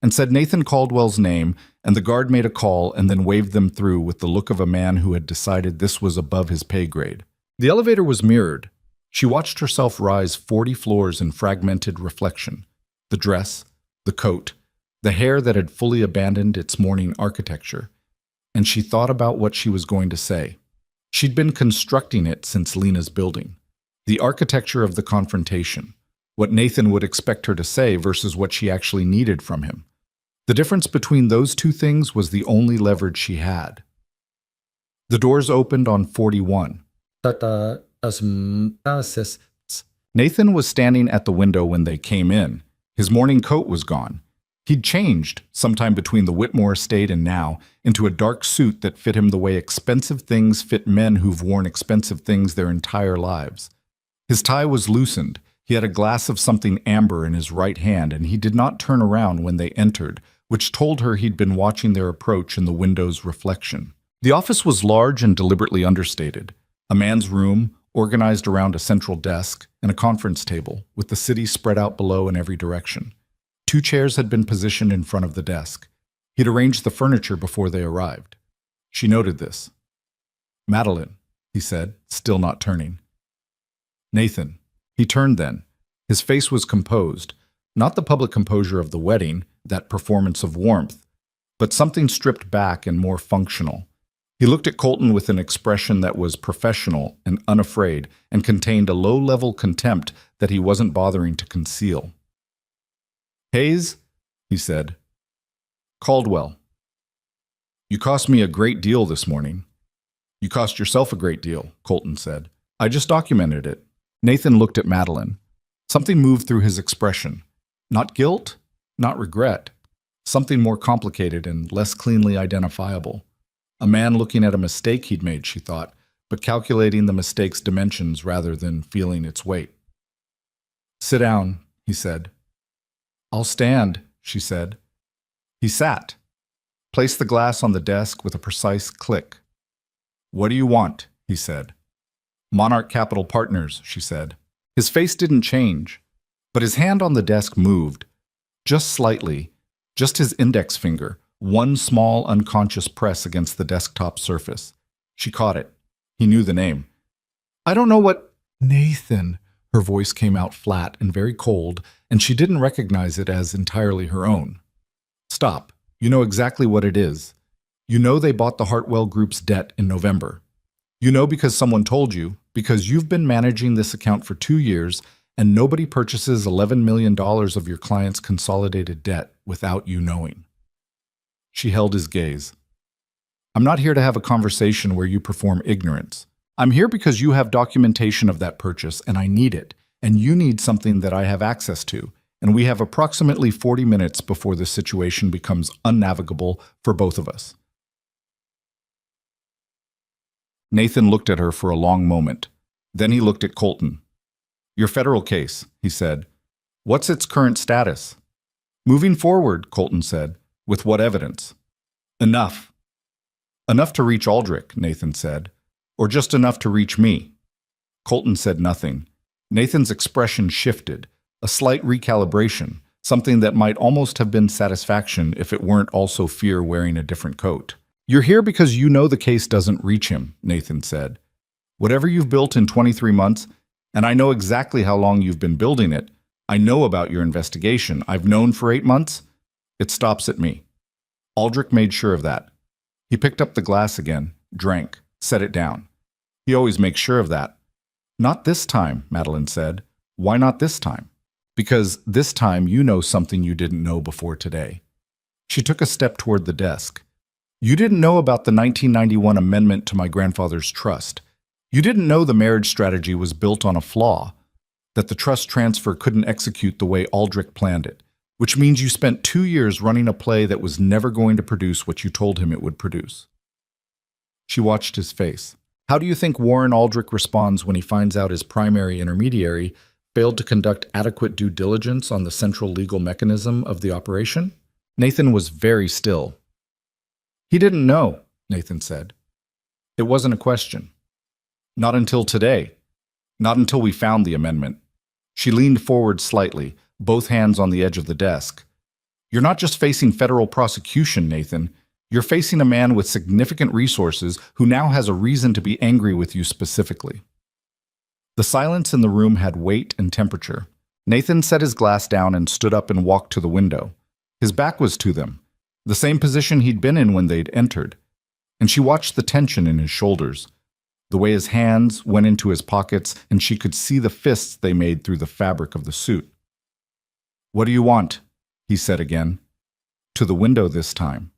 Speaker 1: and said Nathan Caldwell's name, and the guard made a call and then waved them through with the look of a man who had decided this was above his pay grade. The elevator was mirrored. She watched herself rise 40 floors in fragmented reflection. The dress, the coat, the hair that had fully abandoned its morning architecture. And she thought about what she was going to say. She'd been constructing it since Lena's building. The architecture of the confrontation. What Nathan would expect her to say versus what she actually needed from him. The difference between those two things was the only leverage she had. The doors opened on 41. Nathan was standing at the window when they came in. His morning coat was gone. He'd changed, sometime between the Whitmore estate and now, into a dark suit that fit him the way expensive things fit men who've worn expensive things their entire lives. His tie was loosened. He had a glass of something amber in his right hand, and he did not turn around when they entered, which told her he'd been watching their approach in the window's reflection. The office was large and deliberately understated. A man's room, organized around a central desk, and a conference table, with the city spread out below in every direction. 2 chairs had been positioned in front of the desk. He'd arranged the furniture before they arrived. She noted this. "Madeline," he said, still not turning. "Nathan." He turned then. His face was composed, not the public composure of the wedding, that performance of warmth, but something stripped back and more functional. He looked at Colton with an expression that was professional and unafraid and contained a low-level contempt that he wasn't bothering to conceal. "Hayes," he said. "Caldwell. You cost me a great deal this morning." "You cost yourself a great deal," Colton said. "I just documented it." Nathan looked at Madeline. Something moved through his expression. Not guilt, not regret. Something more complicated and less cleanly identifiable. A man looking at a mistake he'd made, she thought, but calculating the mistake's dimensions rather than feeling its weight. "Sit down," he said. "I'll stand," she said. He sat. Placed the glass on the desk with a precise click. "What do you want?" he said. "Monarch Capital Partners," she said. His face didn't change, but his hand on the desk moved, just slightly, just his index finger, one small unconscious press against the desktop surface. She caught it. He knew the name. "I don't know what—" "Nathan." Her voice came out flat and very cold, and she didn't recognize it as entirely her own. "Stop. You know exactly what it is. You know they bought the Hartwell Group's debt in November. You know because someone told you, because you've been managing this account for 2 years, and nobody purchases $11 million of your client's consolidated debt without you knowing." She held his gaze. "I'm not here to have a conversation where you perform ignorance. I'm here because you have documentation of that purchase, and I need it, and you need something that I have access to, and we have approximately 40 minutes before this situation becomes unnavigable for both of us." Nathan looked at her for a long moment. Then he looked at Colton. "Your federal case," he said. "What's its current status?" "Moving forward," Colton said. "With what evidence?" "Enough." "Enough to reach Aldrich," Nathan said. "Or just enough to reach me?" Colton said nothing. Nathan's expression shifted, a slight recalibration, something that might almost have been satisfaction if it weren't also fear wearing a different coat. "You're here because you know the case doesn't reach him," Nathan said. "Whatever you've built in 23 months, and I know exactly how long you've been building it, I know about your investigation, I've known for 8 months, it stops at me." Aldrich made sure of that. He picked up the glass again, drank, set it down. He always makes sure of that. "Not this time," Madeline said. "Why not this time?" "Because this time you know something you didn't know before today." She took a step toward the desk. "You didn't know about the 1991 amendment to my grandfather's trust. You didn't know the marriage strategy was built on a flaw, that the trust transfer couldn't execute the way Aldrich planned it, which means you spent 2 years running a play that was never going to produce what you told him it would produce." She watched his face. "How do you think Warren Aldrich responds when he finds out his primary intermediary failed to conduct adequate due diligence on the central legal mechanism of the operation?" Nathan was very still. He didn't know, Nathan said. It wasn't a question. Not until today. Not until we found the amendment. She leaned forward slightly, both hands on the edge of the desk. You're not just facing federal prosecution, Nathan. You're facing a man with significant resources who now has a reason to be angry with you specifically. The silence in the room had weight and temperature. Nathan set his glass down and stood up and walked to the window. His back was to them, the same position he'd been in when they'd entered. And she watched the tension in his shoulders, the way his hands went into his pockets, and she could see the fists they made through the fabric of the suit. "What do you want?" he said again. To the window this time.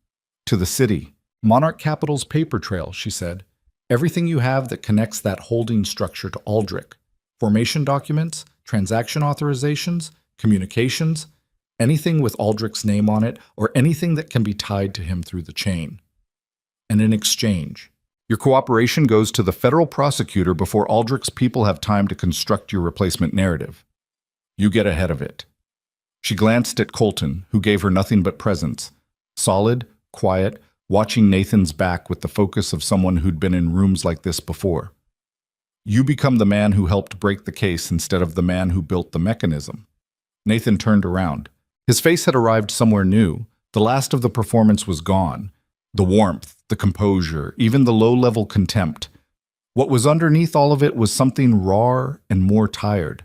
Speaker 1: To the city. Monarch Capital's paper trail, she said. Everything you have that connects that holding structure to Aldrich. Formation documents, transaction authorizations, communications, anything with Aldrich's name on it, or anything that can be tied to him through the chain. And in exchange, your cooperation goes to the federal prosecutor before Aldrich's people have time to construct your replacement narrative. You get ahead of it. She glanced at Colton, who gave her nothing but presence, solid, quiet, watching Nathan's back with the focus of someone who'd been in rooms like this before. You become the man who helped break the case instead of the man who built the mechanism. Nathan turned around. His face had arrived somewhere new. The last of the performance was gone. The warmth, the composure, even the low-level contempt. What was underneath all of it was something raw and more tired.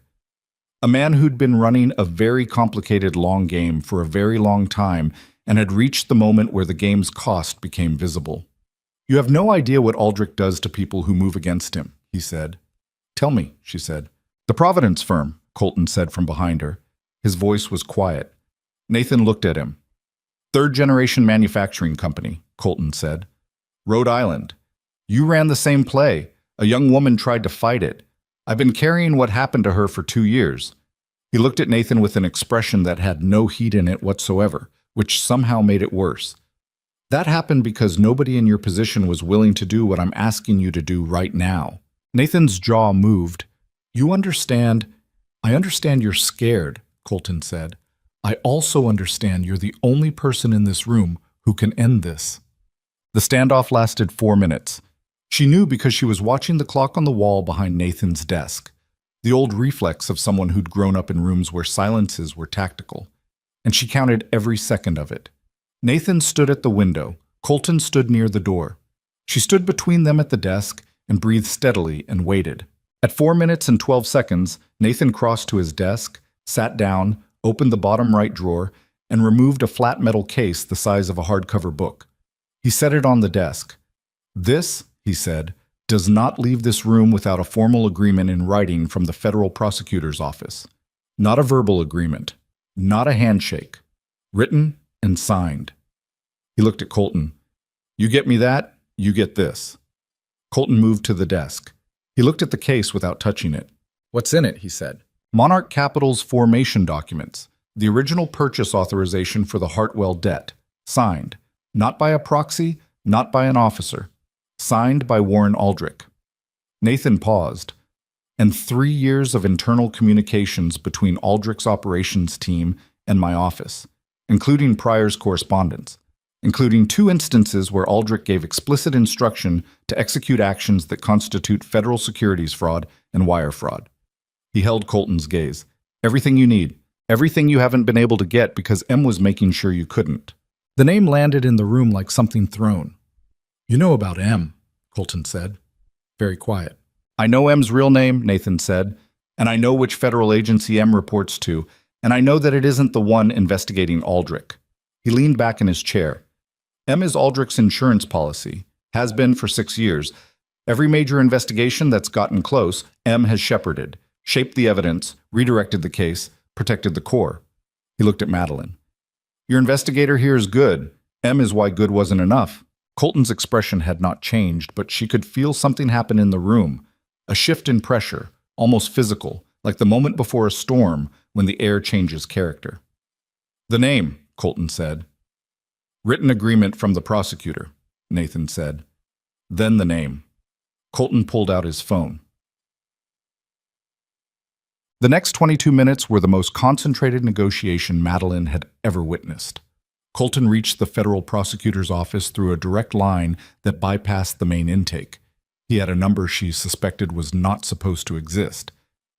Speaker 1: A man who'd been running a very complicated long game for a very long time and had reached the moment where the game's cost became visible. You have no idea what Aldrich does to people who move against him, he said. Tell me, she said. The Providence firm, Colton said from behind her. His voice was quiet. Nathan looked at him. Third-generation manufacturing company, Colton said. Rhode Island. You ran the same play. A young woman tried to fight it. I've been carrying what happened to her for 2 years. He looked at Nathan with an expression that had no heat in it whatsoever, which somehow made it worse. That happened because nobody in your position was willing to do what I'm asking you to do right now. Nathan's jaw moved. You understand? I understand you're scared, Colton said. I also understand you're the only person in this room who can end this. The standoff lasted 4 minutes. She knew because she was watching the clock on the wall behind Nathan's desk, the old reflex of someone who'd grown up in rooms where silences were tactical. And she counted every second of it. Nathan stood at the window. Colton stood near the door. She stood between them at the desk and breathed steadily and waited. At 4 minutes and 12 seconds, Nathan crossed to his desk, sat down, opened the bottom right drawer, and removed a flat metal case the size of a hardcover book. He set it on the desk. This, he said, does not leave this room without a formal agreement in writing from the federal prosecutor's office. Not a verbal agreement. Not a handshake. Written and signed. He looked at Colton. You get me that, you get this. Colton moved to the desk. He looked at the case without touching it. What's in it, he said. Monarch Capital's formation documents. The original purchase authorization for the Hartwell debt. Signed. Not by a proxy, not by an officer. Signed by Warren Aldrich. Nathan paused. And 3 years of internal communications between Aldrich's operations team and my office, including Pryor's correspondence, including 2 instances where Aldrich gave explicit instruction to execute actions that constitute federal securities fraud and wire fraud. He held Colton's gaze. Everything you need. Everything you haven't been able to get because M was making sure you couldn't. The name landed in the room like something thrown. You know about M, Colton said. Very quiet. I know M's real name, Nathan said, and I know which federal agency M reports to, and I know that it isn't the one investigating Aldrich. He leaned back in his chair. M is Aldrich's insurance policy, has been for 6 years. Every major investigation that's gotten close, M has shepherded, shaped the evidence, redirected the case, protected the core. He looked at Madeline. Your investigator here is good. M is why good wasn't enough. Colton's expression had not changed, but she could feel something happen in the room. A shift in pressure, almost physical, like the moment before a storm when the air changes character. The name, Colton said. Written agreement from the prosecutor, Nathan said. Then the name. Colton pulled out his phone. The next 22 minutes were the most concentrated negotiation Madeline had ever witnessed. Colton reached the federal prosecutor's office through a direct line that bypassed the main intake. He had a number she suspected was not supposed to exist.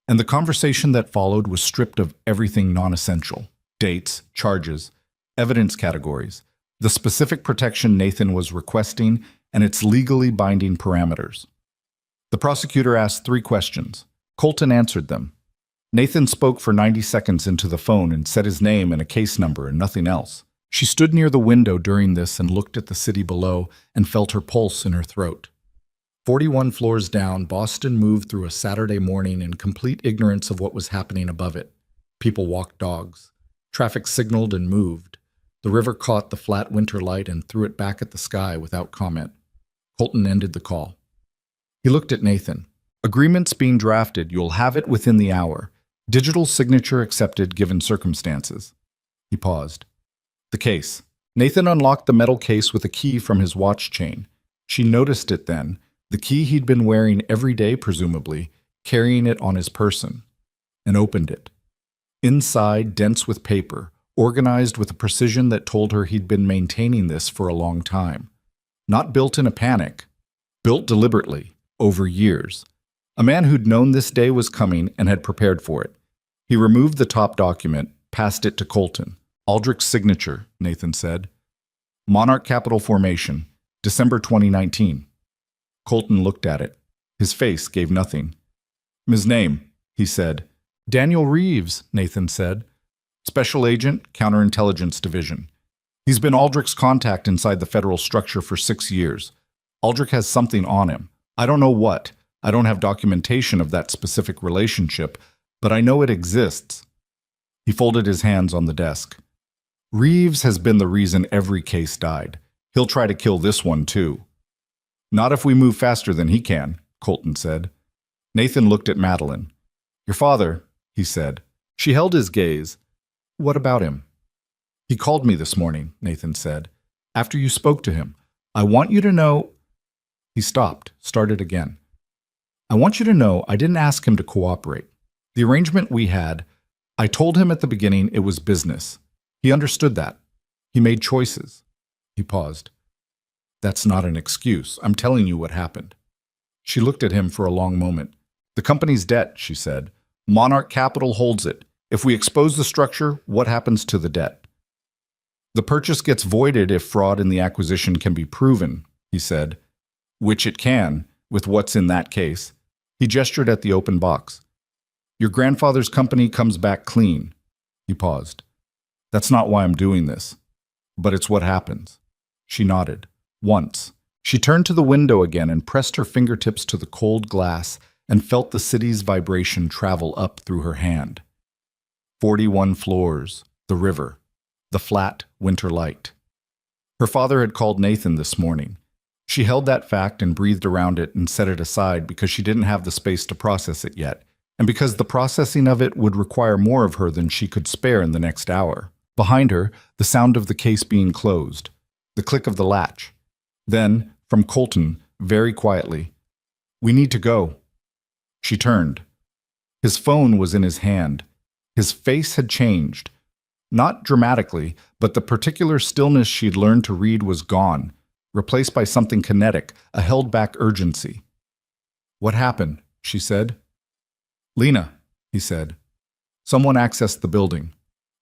Speaker 1: And the conversation that followed was stripped of everything non-essential: dates, charges, evidence categories, the specific protection Nathan was requesting, and its legally binding parameters. The prosecutor asked 3 questions. Colton answered them. Nathan spoke for 90 seconds into the phone and said his name and a case number and nothing else. She stood near the window during this and looked at the city below and felt her pulse in her throat. 41 floors down, Boston moved through a Saturday morning in complete ignorance of what was happening above it. People walked dogs. Traffic signaled and moved. The river caught the flat winter light and threw it back at the sky without comment. Colton ended the call. He looked at Nathan. Agreements being drafted. You'll have it within the hour. Digital signature accepted given circumstances. He paused. The case. Nathan unlocked the metal case with a key from his watch chain. She noticed it then, the key he'd been wearing every day presumably, carrying it on his person, and opened it. Inside, dense with paper, organized with a precision that told her he'd been maintaining this for a long time. Not built in a panic, built deliberately, over years. A man who'd known this day was coming and had prepared for it. He removed the top document, passed it to Colton. Aldrich's signature, Nathan said. Monarch Capital Formation, December 2019. Colton looked at it. His face gave nothing. His name, he said. Daniel Reeves, Nathan said. Special Agent, Counterintelligence Division. He's been Aldrich's contact inside the federal structure for 6 years. Aldrich has something on him. I don't know what. I don't have documentation of that specific relationship, but I know it exists. He folded his hands on the desk. Reeves has been the reason every case died. He'll try to kill this one too. Not if we move faster than he can, Colton said. Nathan looked at Madeline. Your father, he said. She held his gaze. What about him? He called me this morning, Nathan said. After you spoke to him. I want you to know... He stopped, started again. I want you to know I didn't ask him to cooperate. The arrangement we had, I told him at the beginning it was business. He understood that. He made choices. He paused. That's not an excuse. I'm telling you what happened. She looked at him for a long moment. The company's debt, she said. Monarch Capital holds it. If we expose the structure, what happens to the debt? The purchase gets voided if fraud in the acquisition can be proven, he said. Which it can, with what's in that case. He gestured at the open box. Your grandfather's company comes back clean. He paused. That's not why I'm doing this. But it's what happens. She nodded. Once. She turned to the window again and pressed her fingertips to the cold glass and felt the city's vibration travel up through her hand. 41 floors, the river, the flat winter light. Her father had called Nathan this morning. She held that fact and breathed around it and set it aside because she didn't have the space to process it yet, and because the processing of it would require more of her than she could spare in the next hour. Behind her, the sound of the case being closed, the click of the latch. Then, from Colton, very quietly, "We need to go." She turned. His phone was in his hand. His face had changed. Not dramatically, but the particular stillness she'd learned to read was gone, replaced by something kinetic, a held-back urgency. "What happened?" she said. "Lena," he said. Someone accessed the building.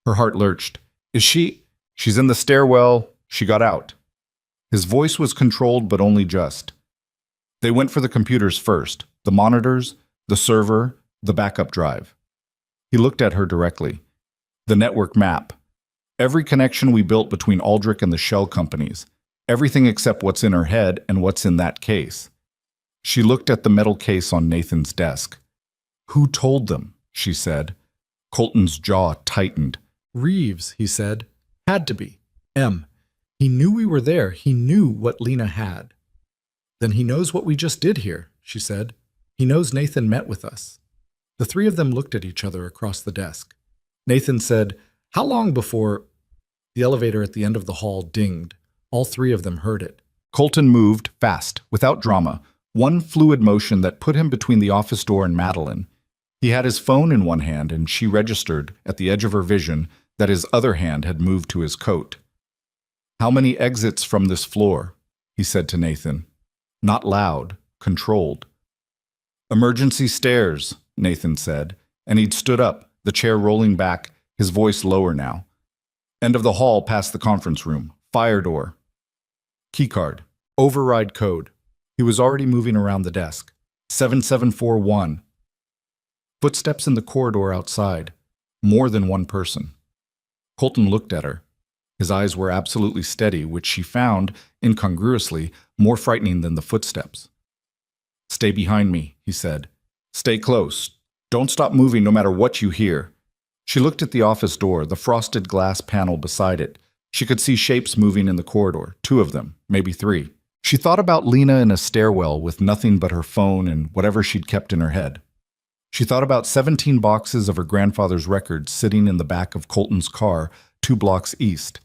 Speaker 1: Her heart lurched. "Is she?" "She's in the stairwell. She got out." His voice was controlled, but only just. They went for the computers first, the monitors, the server, the backup drive. He looked at her directly. The network map. Every connection we built between Aldrich and the shell companies. Everything except what's in her head and what's in that case. She looked at the metal case on Nathan's desk. "Who told them?" she said. Colton's jaw tightened. "Reeves," he said. "Had to be. M. He knew we were there. He knew what Lena had." "Then he knows what we just did here," she said. "He knows Nathan met with us." The three of them looked at each other across the desk. Nathan said, "How long before—" The elevator at the end of the hall dinged. All three of them heard it. Colton moved, fast, without drama, one fluid motion that put him between the office door and Madeline. He had his phone in one hand, and she registered, at the edge of her vision, that his other hand had moved to his coat. How many exits from this floor? He said to Nathan. Not loud, controlled. Emergency stairs, Nathan said, and he'd stood up, the chair rolling back, his voice lower now. End of the hall past the conference room. Fire door. Keycard. Override code. He was already moving around the desk. 7741. Footsteps in the corridor outside. More than one person. Colton looked at her. His eyes were absolutely steady, which she found, incongruously, more frightening than the footsteps. Stay behind me, he said. Stay close. Don't stop moving no matter what you hear. She looked at the office door, the frosted glass panel beside it. She could see shapes moving in the corridor, 2 of them, maybe 3. She thought about Lena in a stairwell with nothing but her phone and whatever she'd kept in her head. She thought about 17 boxes of her grandfather's records sitting in the back of Colton's car, 2 blocks east.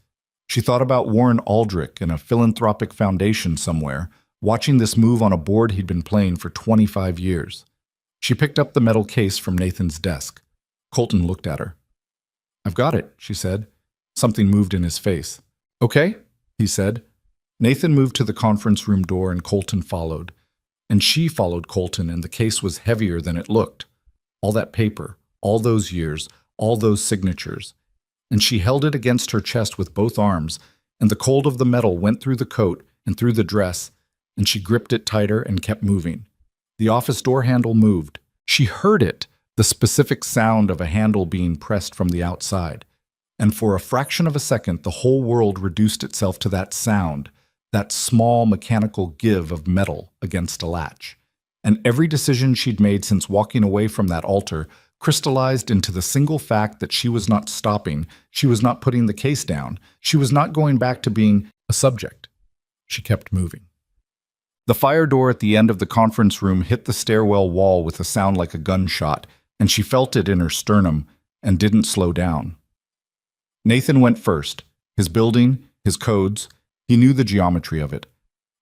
Speaker 1: She thought about Warren Aldrich and a philanthropic foundation somewhere, watching this move on a board he'd been playing for 25 years. She picked up the metal case from Nathan's desk. Colton looked at her. I've got it, she said. Something moved in his face. Okay, he said. Nathan moved to the conference room door and Colton followed. And she followed Colton, and the case was heavier than it looked. All that paper, all those years, all those signatures. And she held it against her chest with both arms, and the cold of the metal went through the coat and through the dress, and she gripped it tighter and kept moving. The office door handle moved. She heard it, the specific sound of a handle being pressed from the outside. And for a fraction of a second, the whole world reduced itself to that sound, that small mechanical give of metal against a latch. And every decision she'd made since walking away from that altar crystallized into the single fact that she was not stopping, she was not putting the case down, she was not going back to being a subject. She kept moving. The fire door at the end of the conference room hit the stairwell wall with a sound like a gunshot, and she felt it in her sternum and didn't slow down. Nathan went first. His building, his codes, he knew the geometry of it.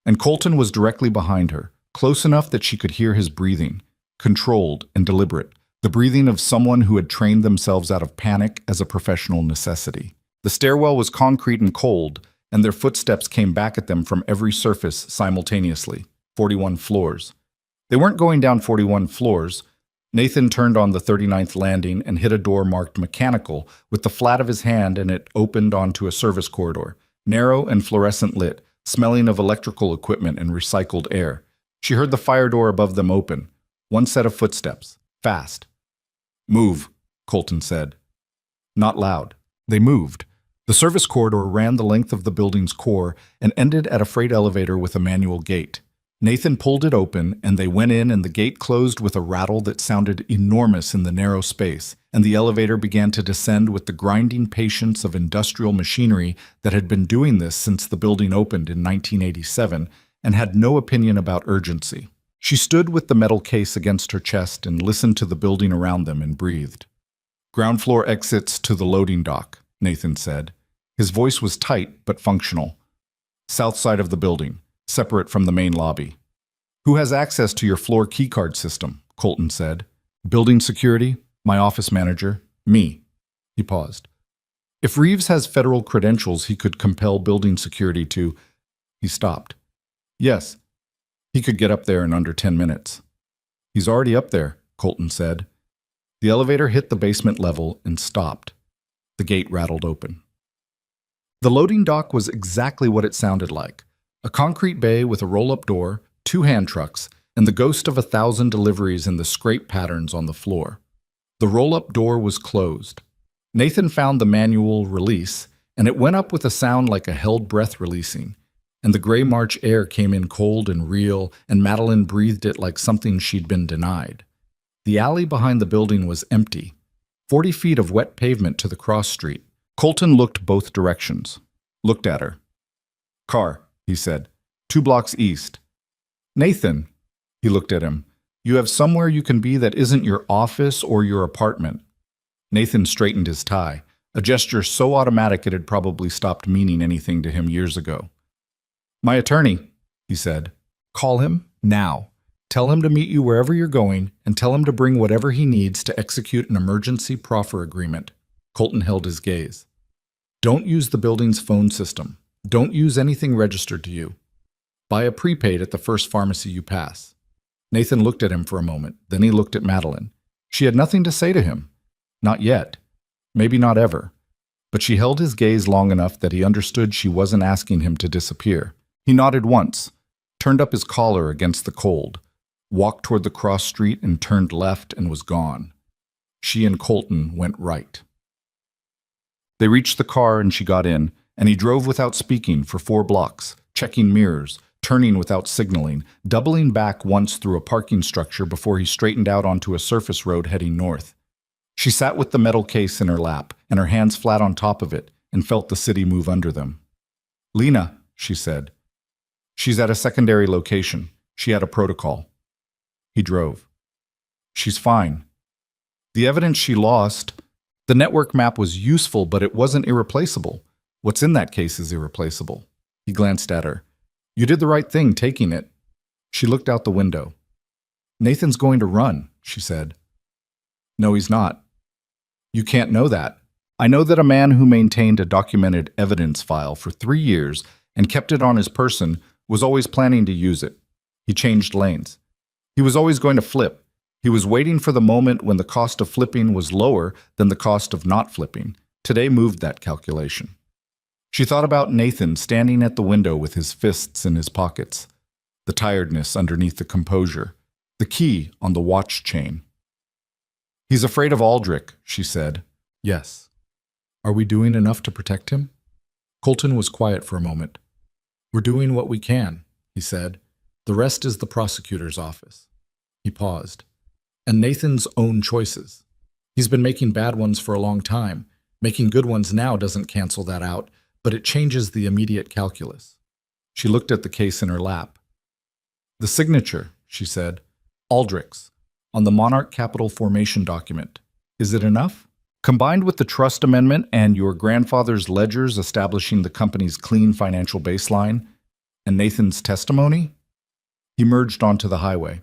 Speaker 1: And Colton was directly behind her, close enough that she could hear his breathing, controlled and deliberate, the breathing of someone who had trained themselves out of panic as a professional necessity. The stairwell was concrete and cold, and their footsteps came back at them from every surface simultaneously, 41 floors. They weren't going down 41 floors. Nathan turned on the 39th landing and hit a door marked mechanical with the flat of his hand, and it opened onto a service corridor, narrow and fluorescent lit, smelling of electrical equipment and recycled air. She heard the fire door above them open. One set of footsteps. Fast. Move, Colton said. Not loud. They moved. The service corridor ran the length of the building's core and ended at a freight elevator with a manual gate. Nathan pulled it open, and they went in, and the gate closed with a rattle that sounded enormous in the narrow space, and the elevator began to descend with the grinding patience of industrial machinery that had been doing this since the building opened in 1987 and had no opinion about urgency. She stood with the metal case against her chest and listened to the building around them and breathed. Ground floor exits to the loading dock, Nathan said. His voice was tight but functional. South side of the building, separate from the main lobby. Who has access to your floor keycard system? Colton said. Building security, my office manager, me. He paused. If Reeves has federal credentials, he could compel building security to... He stopped. Yes. He could get up there in under 10 minutes. He's already up there, Colton said. The elevator hit the basement level and stopped. The gate rattled open. The loading dock was exactly what it sounded like. A concrete bay with a roll-up door, 2 hand trucks, and the ghost of 1,000 deliveries in the scrape patterns on the floor. The roll-up door was closed. Nathan found the manual release, and it went up with a sound like a held breath releasing. And the gray March air came in cold and real, and Madeline breathed it like something she'd been denied. The alley behind the building was empty. 40 feet of wet pavement to the cross street. Colton looked both directions. Looked at her. Car, he said. 2 blocks east. Nathan, he looked at him. You have somewhere you can be that isn't your office or your apartment. Nathan straightened his tie, a gesture so automatic it had probably stopped meaning anything to him years ago. My attorney, he said. Call him now. Tell him to meet you wherever you're going, and tell him to bring whatever he needs to execute an emergency proffer agreement. Colton held his gaze. Don't use the building's phone system. Don't use anything registered to you. Buy a prepaid at the first pharmacy you pass. Nathan looked at him for a moment. Then he looked at Madeline. She had nothing to say to him. Not yet. Maybe not ever. But she held his gaze long enough that he understood she wasn't asking him to disappear. He nodded once, turned up his collar against the cold, walked toward the cross street and turned left and was gone. She and Colton went right. They reached the car and she got in, and he drove without speaking for 4 blocks, checking mirrors, turning without signaling, doubling back once through a parking structure before he straightened out onto a surface road heading north. She sat with the metal case in her lap and her hands flat on top of it and felt the city move under them. "Lena," she said. "She's at a secondary location. She had a protocol." He drove. "She's fine. The evidence she lost, the network map was useful, but it wasn't irreplaceable. What's in that case is irreplaceable." He glanced at her. "You did the right thing taking it." She looked out the window. "Nathan's going to run," she said. "No, he's not." "You can't know that. I know that a man who maintained a documented evidence file for 3 years and kept it on his person was always planning to use it. He changed lanes. He was always going to flip. He was waiting for the moment when the cost of flipping was lower than the cost of not flipping. Today moved that calculation." She thought about Nathan standing at the window with his fists in his pockets, the tiredness underneath the composure, the key on the watch chain. "He's afraid of Aldrich," she said. "Yes. Are we doing enough to protect him?" Colton was quiet for a moment. "We're doing what we can," he said. "The rest is the prosecutor's office." He paused. "And Nathan's own choices. He's been making bad ones for a long time. Making good ones now doesn't cancel that out, but it changes the immediate calculus." She looked at the case in her lap. "The signature," she said. "Aldrich's, on the Monarch Capital formation document. Is it enough? Combined with the trust amendment and your grandfather's ledgers establishing the company's clean financial baseline, and Nathan's testimony?" He merged onto the highway.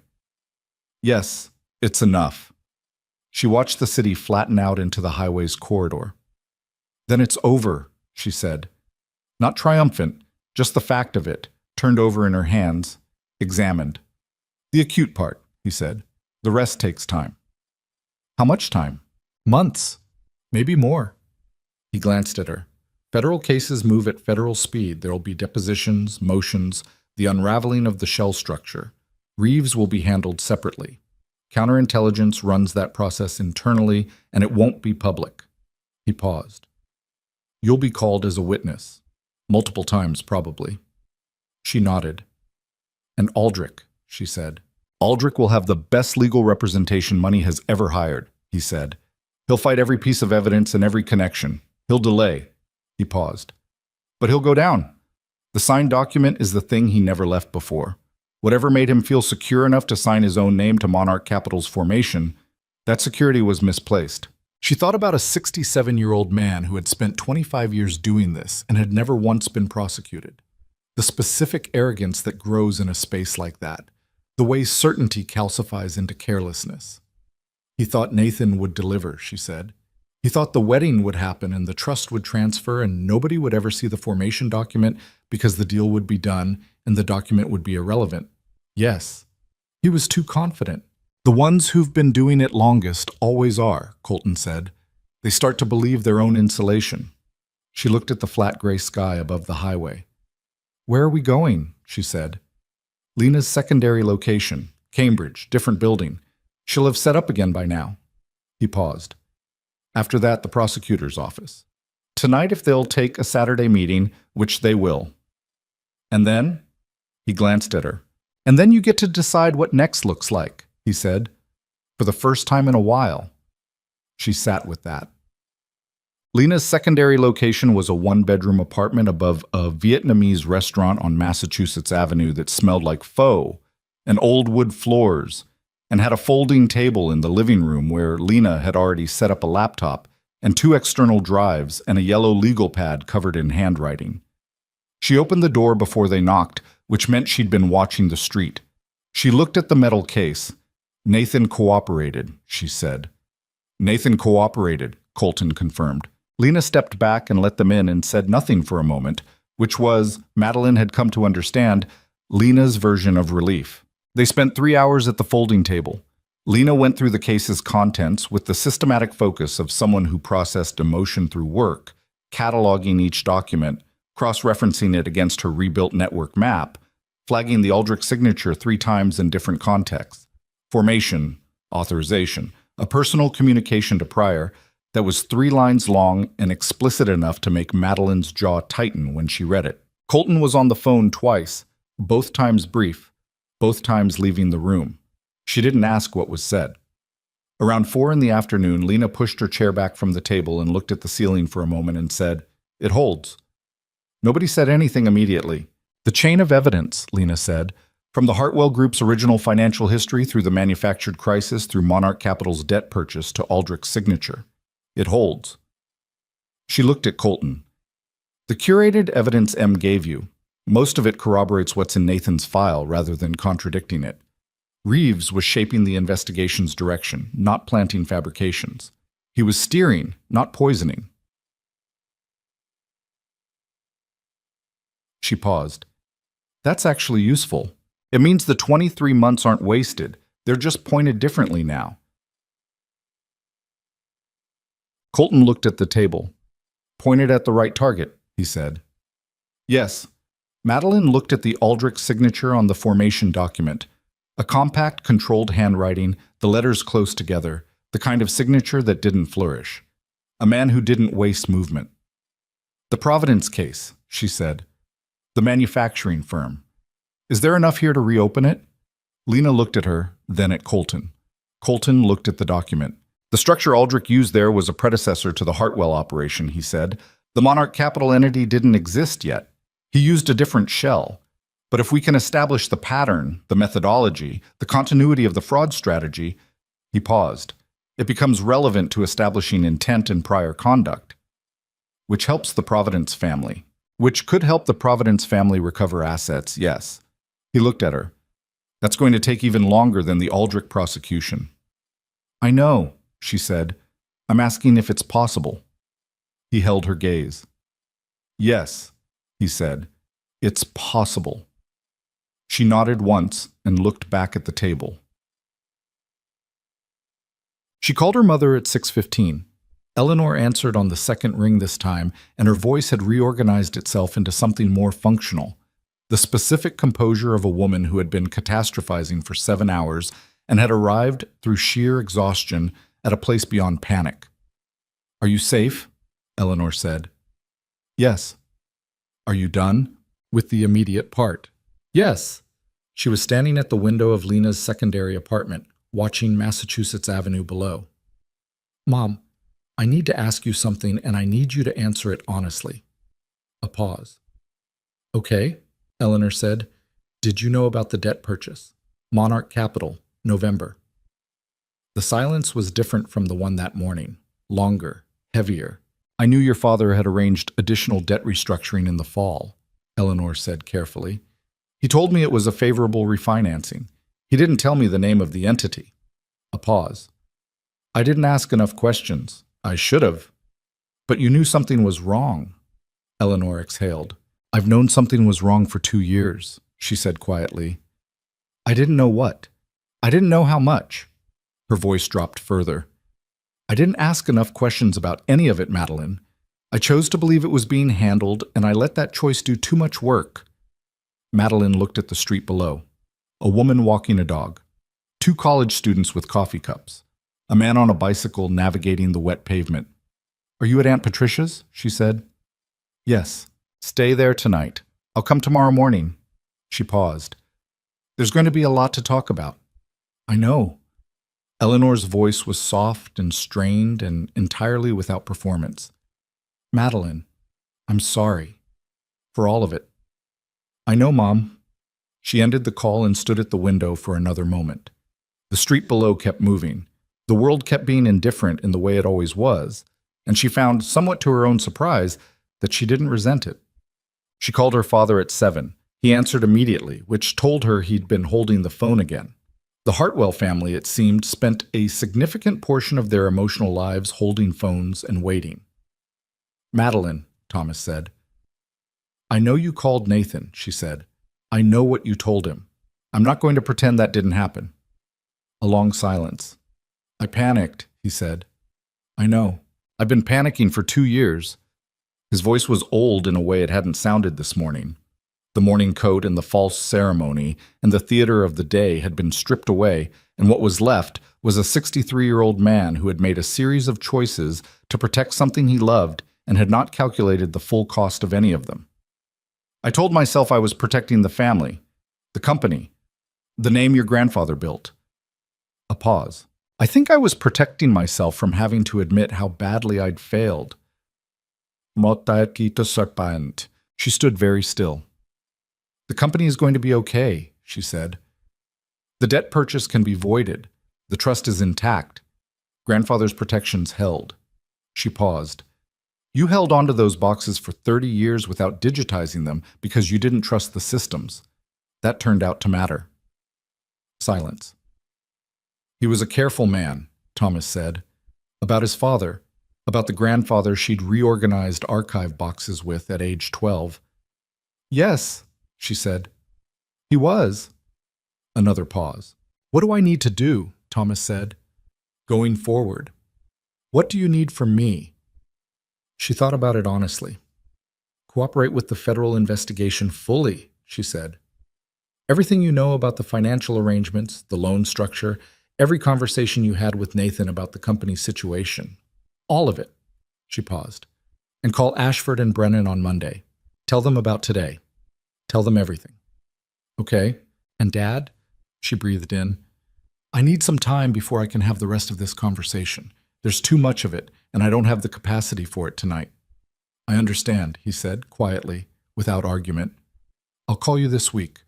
Speaker 1: "Yes, it's enough." She watched the city flatten out into the highway's corridor. "Then it's over," she said. Not triumphant, just the fact of it, turned over in her hands, examined. "The acute part," he said. "The rest takes time." "How much time?" "Months. Maybe more." He glanced at her. "Federal cases move at federal speed. There'll be depositions, motions, the unraveling of the shell structure. Reeves will be handled separately. Counterintelligence runs that process internally, and it won't be public." He paused. "You'll be called as a witness. Multiple times, probably." She nodded. "And Aldrich," she said. "Aldrich will have the best legal representation money has ever hired," he said. "He'll fight every piece of evidence and every connection. He'll delay." He paused. "But he'll go down. The signed document is the thing he never left before. Whatever made him feel secure enough to sign his own name to Monarch Capital's formation, that security was misplaced." She thought about a 67-year-old man who had spent 25 years doing this and had never once been prosecuted. The specific arrogance that grows in a space like that, the way certainty calcifies into carelessness. He thought Nathan would deliver, she said. He thought the wedding would happen and the trust would transfer and nobody would ever see the formation document because the deal would be done and the document would be irrelevant. Yes, he was too confident. "The ones who've been doing it longest always are," Colton said. "They start to believe their own insulation." She looked at the flat gray sky above the highway. "Where are we going?" she said. "Lena's secondary location, Cambridge, different building. She'll have set up again by now." He paused. "After that, the prosecutor's office. Tonight, if they'll take a Saturday meeting, which they will. And then?" He glanced at her. "And then you get to decide what next looks like," he said. "For the first time in a while." She sat with that. Lena's secondary location was a one-bedroom apartment above a Vietnamese restaurant on Massachusetts Avenue that smelled like pho and old wood floors, and had a folding table in the living room where Lena had already set up a laptop and 2 external drives and a yellow legal pad covered in handwriting. She opened the door before they knocked, which meant she'd been watching the street. She looked at the metal case. "Nathan cooperated," she said. "Nathan cooperated," Colton confirmed. Lena stepped back and let them in and said nothing for a moment, which was, Madeline had come to understand, Lena's version of relief. They spent 3 hours at the folding table. Lena went through the case's contents with the systematic focus of someone who processed emotion through work, cataloging each document, cross-referencing it against her rebuilt network map, flagging the Aldrich signature 3 times in different contexts. Formation, authorization, a personal communication to Pryor that was 3 lines long and explicit enough to make Madeline's jaw tighten when she read it. Colton was on the phone twice, both times brief, both times leaving the room. She didn't ask what was said. Around 4 in the afternoon, Lena pushed her chair back from the table and looked at the ceiling for a moment and said, "It holds." Nobody said anything immediately. "The chain of evidence," Lena said, "from the Hartwell Group's original financial history through the manufactured crisis through Monarch Capital's debt purchase to Aldrich's signature. It holds." She looked at Colton. "The curated evidence M gave you, most of it corroborates what's in Nathan's file rather than contradicting it. Reeves was shaping the investigation's direction, not planting fabrications. He was steering, not poisoning." She paused. "That's actually useful. It means the 23 months aren't wasted. They're just pointed differently now." Colton looked at the table. "Pointed at the right target," he said. "Yes." Madeline looked at the Aldrich signature on the formation document. A compact, controlled handwriting, the letters close together, the kind of signature that didn't flourish. A man who didn't waste movement. "The Providence case," she said. "The manufacturing firm. Is there enough here to reopen it?" Lena looked at her, then at Colton. Colton looked at the document. "The structure Aldrich used there was a predecessor to the Hartwell operation," he said. "The Monarch Capital entity didn't exist yet. He used a different shell. But if we can establish the pattern, the methodology, the continuity of the fraud strategy," he paused, "it becomes relevant to establishing intent and prior conduct, which helps the Providence family. Which could help the Providence family recover assets, yes." He looked at her. "That's going to take even longer than the Aldrich prosecution." "I know," she said. "I'm asking if it's possible." He held her gaze. "Yes," he said. "It's possible." She nodded once and looked back at the table. She called her mother at 6:15. Eleanor answered on the second ring this time, and her voice had reorganized itself into something more functional. The specific composure of a woman who had been catastrophizing for 7 hours and had arrived, through sheer exhaustion, at a place beyond panic. "Are you safe?" Eleanor said. "Yes." "Are you done with the immediate part?" "Yes." She was standing at the window of Lena's secondary apartment, watching Massachusetts Avenue below. "Mom, I need to ask you something, and I need you to answer it honestly." A pause. "Okay," Eleanor said. "Did you know about the debt purchase? Monarch Capital, November." The silence was different from the one that morning. Longer, heavier. "I knew your father had arranged additional debt restructuring in the fall," Eleanor said carefully. "He told me it was a favorable refinancing. He didn't tell me the name of the entity." A pause. "I didn't ask enough questions. I should have." "But you knew something was wrong," Eleanor exhaled. "I've known something was wrong for 2 years," she said quietly. "I didn't know what. I didn't know how much." Her voice dropped further. "I didn't ask enough questions about any of it, Madeline. I chose to believe it was being handled, and I let that choice do too much work." Madeline looked at the street below. A woman walking a dog. 2 college students with coffee cups. A man on a bicycle navigating the wet pavement. "Are you at Aunt Patricia's?" she said. "Yes. Stay there tonight. I'll come tomorrow morning." She paused. "There's going to be a lot to talk about." "I know." Eleanor's voice was soft and strained and entirely without performance. "Madeline, I'm sorry. For all of it." "I know, Mom." She ended the call and stood at the window for another moment. The street below kept moving. The world kept being indifferent in the way it always was, and she found, somewhat to her own surprise, that she didn't resent it. She called her father at 7. He answered immediately, which told her he'd been holding the phone again. The Hartwell family, it seemed, spent a significant portion of their emotional lives holding phones and waiting. "Madeline," Thomas said. I know you called Nathan, she said. I know what you told him. I'm not going to pretend that didn't happen. A long silence. I panicked, he said. I know. I've been panicking for 2 years. His voice was old in a way it hadn't sounded this morning. The morning coat and the false ceremony and the theater of the day had been stripped away, and what was left was a 63-year-old man who had made a series of choices to protect something he loved and had not calculated the full cost of any of them. I told myself I was protecting the family, the company, the name your grandfather built. A pause. I think I was protecting myself from having to admit how badly I'd failed. She stood very still. The company is going to be okay, she said. The debt purchase can be voided. The trust is intact. Grandfather's protections held. She paused. You held onto those boxes for 30 years without digitizing them because you didn't trust the systems. That turned out to matter. Silence. He was a careful man, Thomas said. About his father, about the grandfather she'd reorganized archive boxes with at age 12. Yes, she said. He was. Another pause. What do I need to do? Thomas said. Going forward. What do you need from me? She thought about it honestly. Cooperate with the federal investigation fully, she said. Everything you know about the financial arrangements, the loan structure, every conversation you had with Nathan about the company's situation. All of it. She paused. And call Ashford and Brennan on Monday. Tell them about today. Tell them everything. Okay. And Dad? She breathed in. I need some time before I can have the rest of this conversation. There's too much of it, and I don't have the capacity for it tonight. I understand, he said, quietly, without argument. I'll call you this week.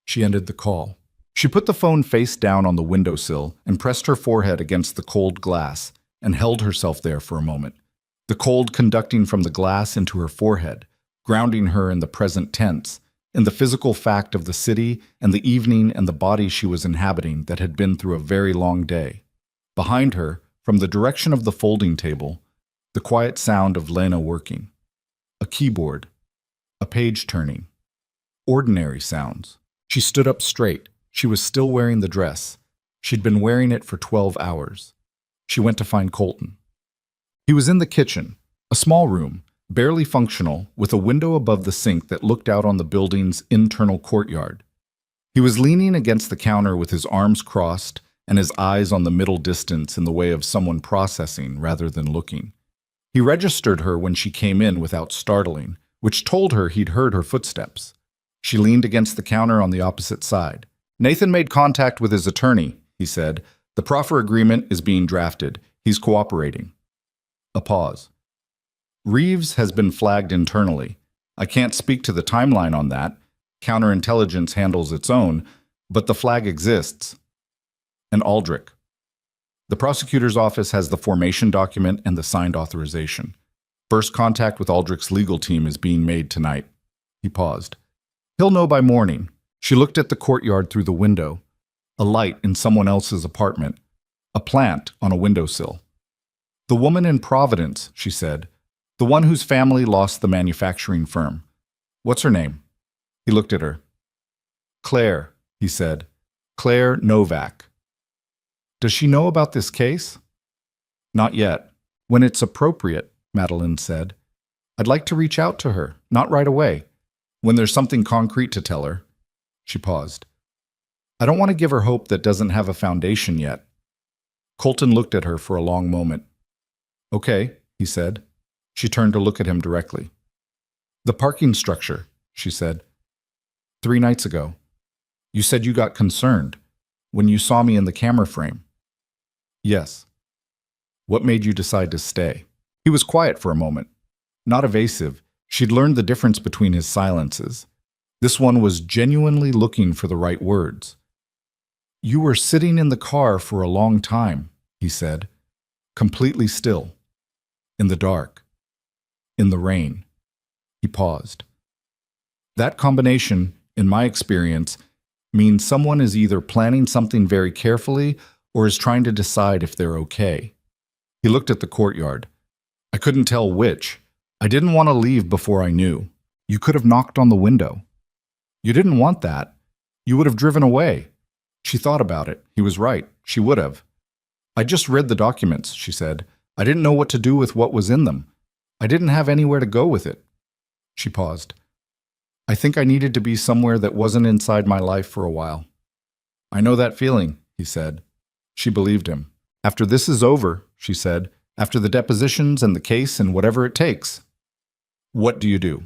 Speaker 1: She ended the call. She put the phone face down on the windowsill and pressed her forehead against the cold glass and held herself there for a moment, the cold conducting from the glass into her forehead, grounding her in the present tense, in the physical fact of the city and the evening and the body she was inhabiting that had been through a very long day. Behind her, from the direction of the folding table, the quiet sound of Lena working. A keyboard. A page turning. Ordinary sounds. She stood up straight. She was still wearing the dress. She'd been wearing it for 12 hours. She went to find Colton. He was in the kitchen, a small room, barely functional, with a window above the sink that looked out on the building's internal courtyard. He was leaning against the counter with his arms crossed and his eyes on the middle distance in the way of someone processing rather than looking. He registered her when she came in without startling, which told her he'd heard her footsteps. She leaned against the counter on the opposite side. Nathan made contact with his attorney, he said. The proffer agreement is being drafted. He's cooperating. A pause. Reeves has been flagged internally. I can't speak to the timeline on that. Counterintelligence handles its own, but the flag exists. And Aldrich. The prosecutor's office has the formation document and the signed authorization. First contact with Aldrich's legal team is being made tonight. He paused. He'll know by morning. She looked at the courtyard through the window. A light in someone else's apartment. A plant on a windowsill. The woman in Providence, she said. The one whose family lost the manufacturing firm. What's her name? He looked at her. Claire, he said. Claire Novak. Does she know about this case? Not yet. When it's appropriate, Madeline said. I'd like to reach out to her, not right away. When there's something concrete to tell her. She paused. I don't want to give her hope that doesn't have a foundation yet. Colton looked at her for a long moment. Okay, he said. She turned to look at him directly. The parking structure, she said. 3 nights ago. You said you got concerned when you saw me in the camera frame. Yes. What made you decide to stay? He was quiet for a moment. Not evasive. She'd learned the difference between his silences. This one was genuinely looking for the right words. You were sitting in the car for a long time, he said. Completely still. In the dark. In the rain. He paused. That combination, in my experience, means someone is either planning something very carefully or is trying to decide if they're okay. He looked at the courtyard. I couldn't tell which. I didn't want to leave before I knew. You could have knocked on the window. You didn't want that. You would have driven away. She thought about it. He was right. She would have. I just read the documents, she said. I didn't know what to do with what was in them. I didn't have anywhere to go with it. She paused. I think I needed to be somewhere that wasn't inside my life for a while. I know that feeling, he said. She believed him. After this is over, she said, after the depositions and the case and whatever it takes. What do you do?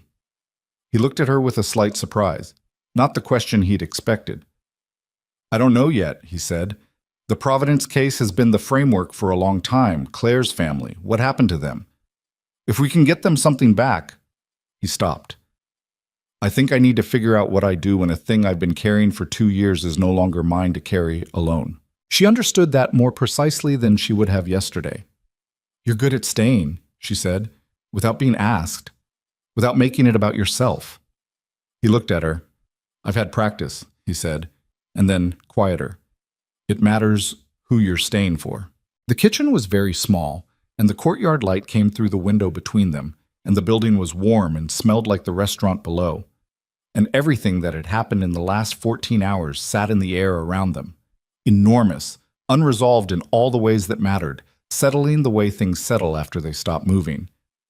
Speaker 1: He looked at her with a slight surprise, not the question he'd expected. I don't know yet, he said. The Providence case has been the framework for a long time. Claire's family. What happened to them? If we can get them something back. He stopped. I think I need to figure out what I do when a thing I've been carrying for 2 years is no longer mine to carry alone. She understood that more precisely than she would have yesterday. You're good at staying, she said, without being asked, without making it about yourself. He looked at her. I've had practice, he said, and then quieter. It matters who you're staying for. The kitchen was very small, and the courtyard light came through the window between them, and the building was warm and smelled like the restaurant below. And everything that had happened in the last 14 hours sat in the air around them. Enormous, unresolved in all the ways that mattered, settling the way things settle after they stop moving.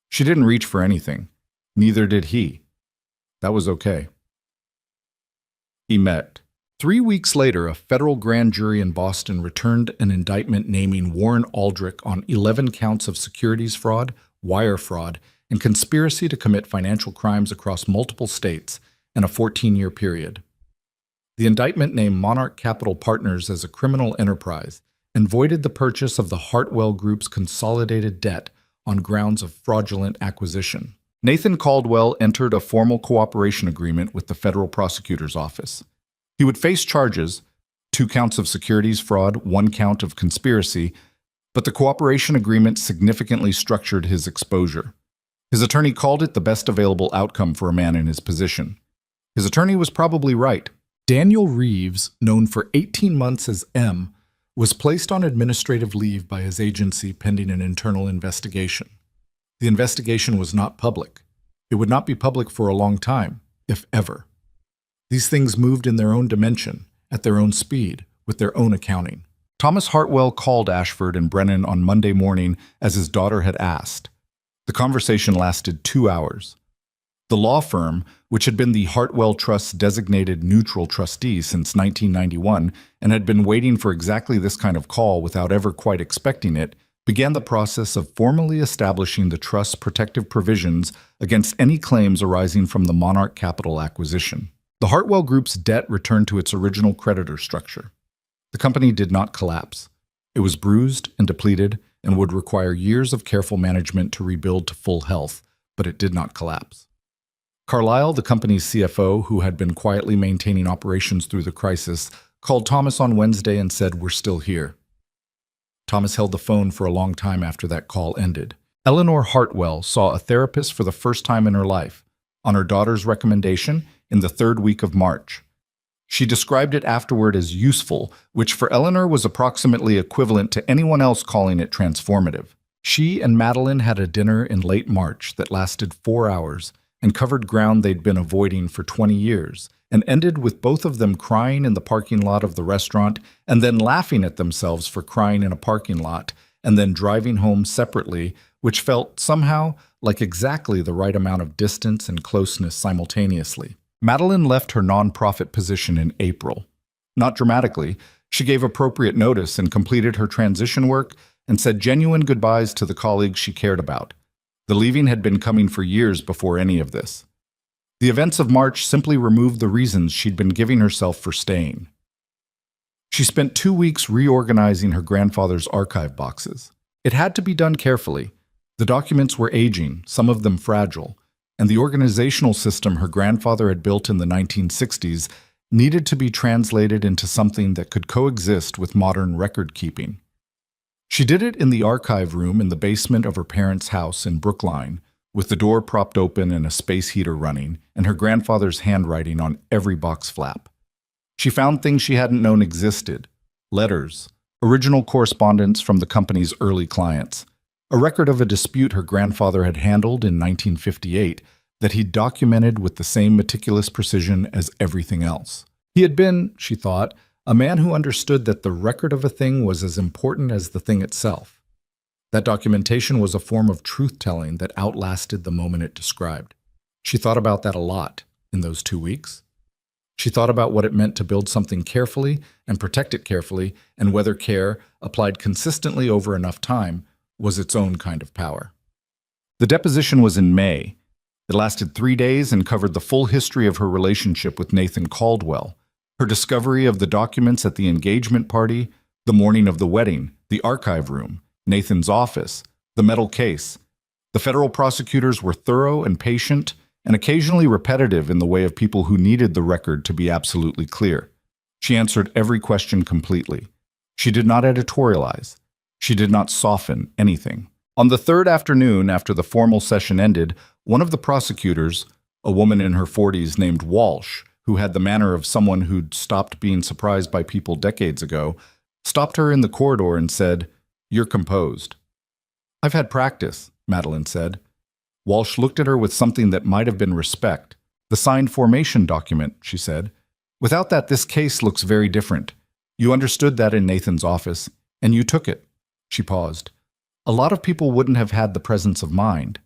Speaker 1: She didn't reach for anything. Neither did he. That was okay. He met. 3 weeks later, a federal grand jury in Boston returned an indictment naming Warren Aldrich on 11 counts of securities fraud, wire fraud, and conspiracy to commit financial crimes across multiple states in a 14-year period. The indictment named Monarch Capital Partners as a criminal enterprise and voided the purchase of the Hartwell Group's consolidated debt on grounds of fraudulent acquisition. Nathan Caldwell entered a formal cooperation agreement with the federal prosecutor's office. He would face charges, 2 counts of securities fraud, 1 count of conspiracy, but the cooperation agreement significantly structured his exposure. His attorney called it the best available outcome for a man in his position. His attorney was probably right. Daniel Reeves, known for 18 months as M, was placed on administrative leave by his agency pending an internal investigation. The investigation was not public. It would not be public for a long time, if ever. These things moved in their own dimension, at their own speed, with their own accounting. Thomas Hartwell called Ashford and Brennan on Monday morning as his daughter had asked. The conversation lasted 2 hours. The law firm, which had been the Hartwell Trust's designated neutral trustee since 1991 and had been waiting for exactly this kind of call without ever quite expecting it, began the process of formally establishing the trust's protective provisions against any claims arising from the Monarch Capital acquisition. The Hartwell Group's debt returned to its original creditor structure. The company did not collapse. It was bruised and depleted and would require years of careful management to rebuild to full health, but it did not collapse. Carlyle, the company's CFO, who had been quietly maintaining operations through the crisis, called Thomas on Wednesday and said, "We're still here." Thomas held the phone for a long time after that call ended. Eleanor Hartwell saw a therapist for the first time in her life, on her daughter's recommendation, in the 3rd week of March. She described it afterward as useful, which for Eleanor was approximately equivalent to anyone else calling it transformative. She and Madeline had a dinner in late March that lasted 4 hours and covered ground they'd been avoiding for 20 years, and ended with both of them crying in the parking lot of the restaurant and then laughing at themselves for crying in a parking lot, and then driving home separately, which felt somehow like exactly the right amount of distance and closeness simultaneously. Madeline left her nonprofit position in April. Not dramatically, she gave appropriate notice and completed her transition work and said genuine goodbyes to the colleagues she cared about. The leaving had been coming for years before any of this. The events of March simply removed the reasons she'd been giving herself for staying. She spent 2 weeks reorganizing her grandfather's archive boxes. It had to be done carefully. The documents were aging, some of them fragile, and the organizational system her grandfather had built in the 1960s needed to be translated into something that could coexist with modern record-keeping. She did it in the archive room in the basement of her parents' house in Brookline, with the door propped open and a space heater running, and her grandfather's handwriting on every box flap. She found things she hadn't known existed: letters, original correspondence from the company's early clients, a record of a dispute her grandfather had handled in 1958, that he'd documented with the same meticulous precision as everything else. He had been, she thought, a man who understood that the record of a thing was as important as the thing itself. That documentation was a form of truth-telling that outlasted the moment it described. She thought about that a lot in those 2 weeks. She thought about what it meant to build something carefully and protect it carefully, and whether care, applied consistently over enough time, was its own kind of power. The deposition was in May. It lasted 3 days and covered the full history of her relationship with Nathan Caldwell, her discovery of the documents at the engagement party, the morning of the wedding, the archive room, Nathan's office, the metal case. The federal prosecutors were thorough and patient, and occasionally repetitive in the way of people who needed the record to be absolutely clear. She answered every question completely. She did not editorialize. She did not soften anything. On the third afternoon after the formal session ended, one of the prosecutors, a woman in her 40s named Walsh, who had the manner of someone who'd stopped being surprised by people decades ago, stopped her in the corridor and said, "You're composed." "I've had practice," Madeline said. Walsh looked at her with something that might have been respect. "The signed formation document," she said. "Without that, this case looks very different. You understood that in Nathan's office, and you took it." She paused. A lot of people wouldn't have had the presence of mind.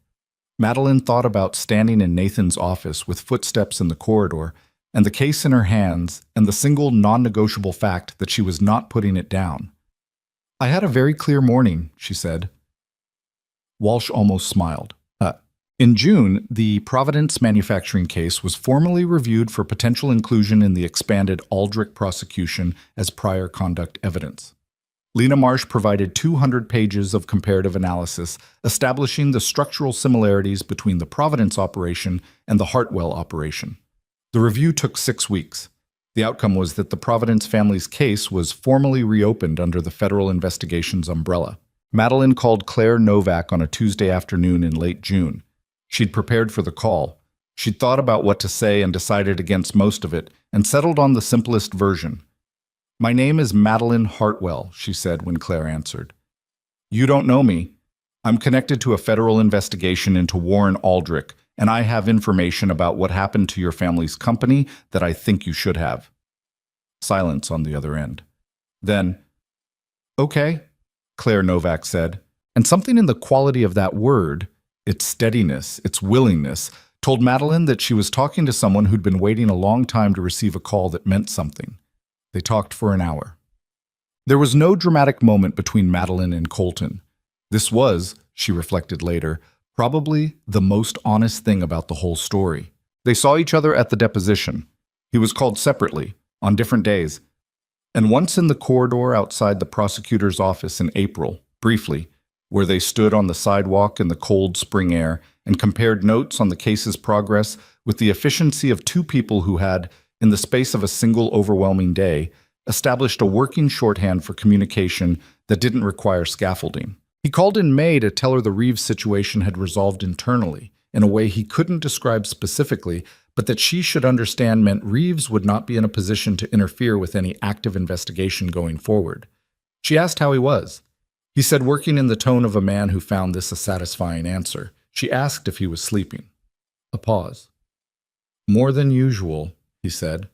Speaker 1: Madeline thought about standing in Nathan's office with footsteps in the corridor, and the case in her hands, and the single non-negotiable fact that she was not putting it down. "I had a very clear morning," she said. Walsh almost smiled. In June, the Providence manufacturing case was formally reviewed for potential inclusion in the expanded Aldrich prosecution as prior conduct evidence. Lena Marsh provided 200 pages of comparative analysis, establishing the structural similarities between the Providence operation and the Hartwell operation. The review took 6 weeks. The outcome was that the Providence family's case was formally reopened under the federal investigation's umbrella. Madeline called Claire Novak on a Tuesday afternoon in late June. She'd prepared for the call. She'd thought about what to say and decided against most of it, and settled on the simplest version. "My name is Madeline Hartwell," she said when Claire answered. "You don't know me. I'm connected to a federal investigation into Warren Aldrich, and I have information about what happened to your family's company that I think you should have." Silence on the other end. Then, "Okay," Claire Novak said, and something in the quality of that word, its steadiness, its willingness, told Madeline that she was talking to someone who'd been waiting a long time to receive a call that meant something. They talked for an hour. There was no dramatic moment between Madeline and Colton. This was, she reflected later, probably the most honest thing about the whole story. They saw each other at the deposition. He was called separately, on different days, and once in the corridor outside the prosecutor's office in April, briefly, where they stood on the sidewalk in the cold spring air and compared notes on the case's progress with the efficiency of two people who had, in the space of a single overwhelming day, established a working shorthand for communication that didn't require scaffolding. He called in May to tell her the Reeves situation had resolved internally, in a way he couldn't describe specifically, but that she should understand meant Reeves would not be in a position to interfere with any active investigation going forward. She asked how he was. He said, working in the tone of a man who found this a satisfying answer. She asked if he was sleeping. A pause. "More than usual," he said.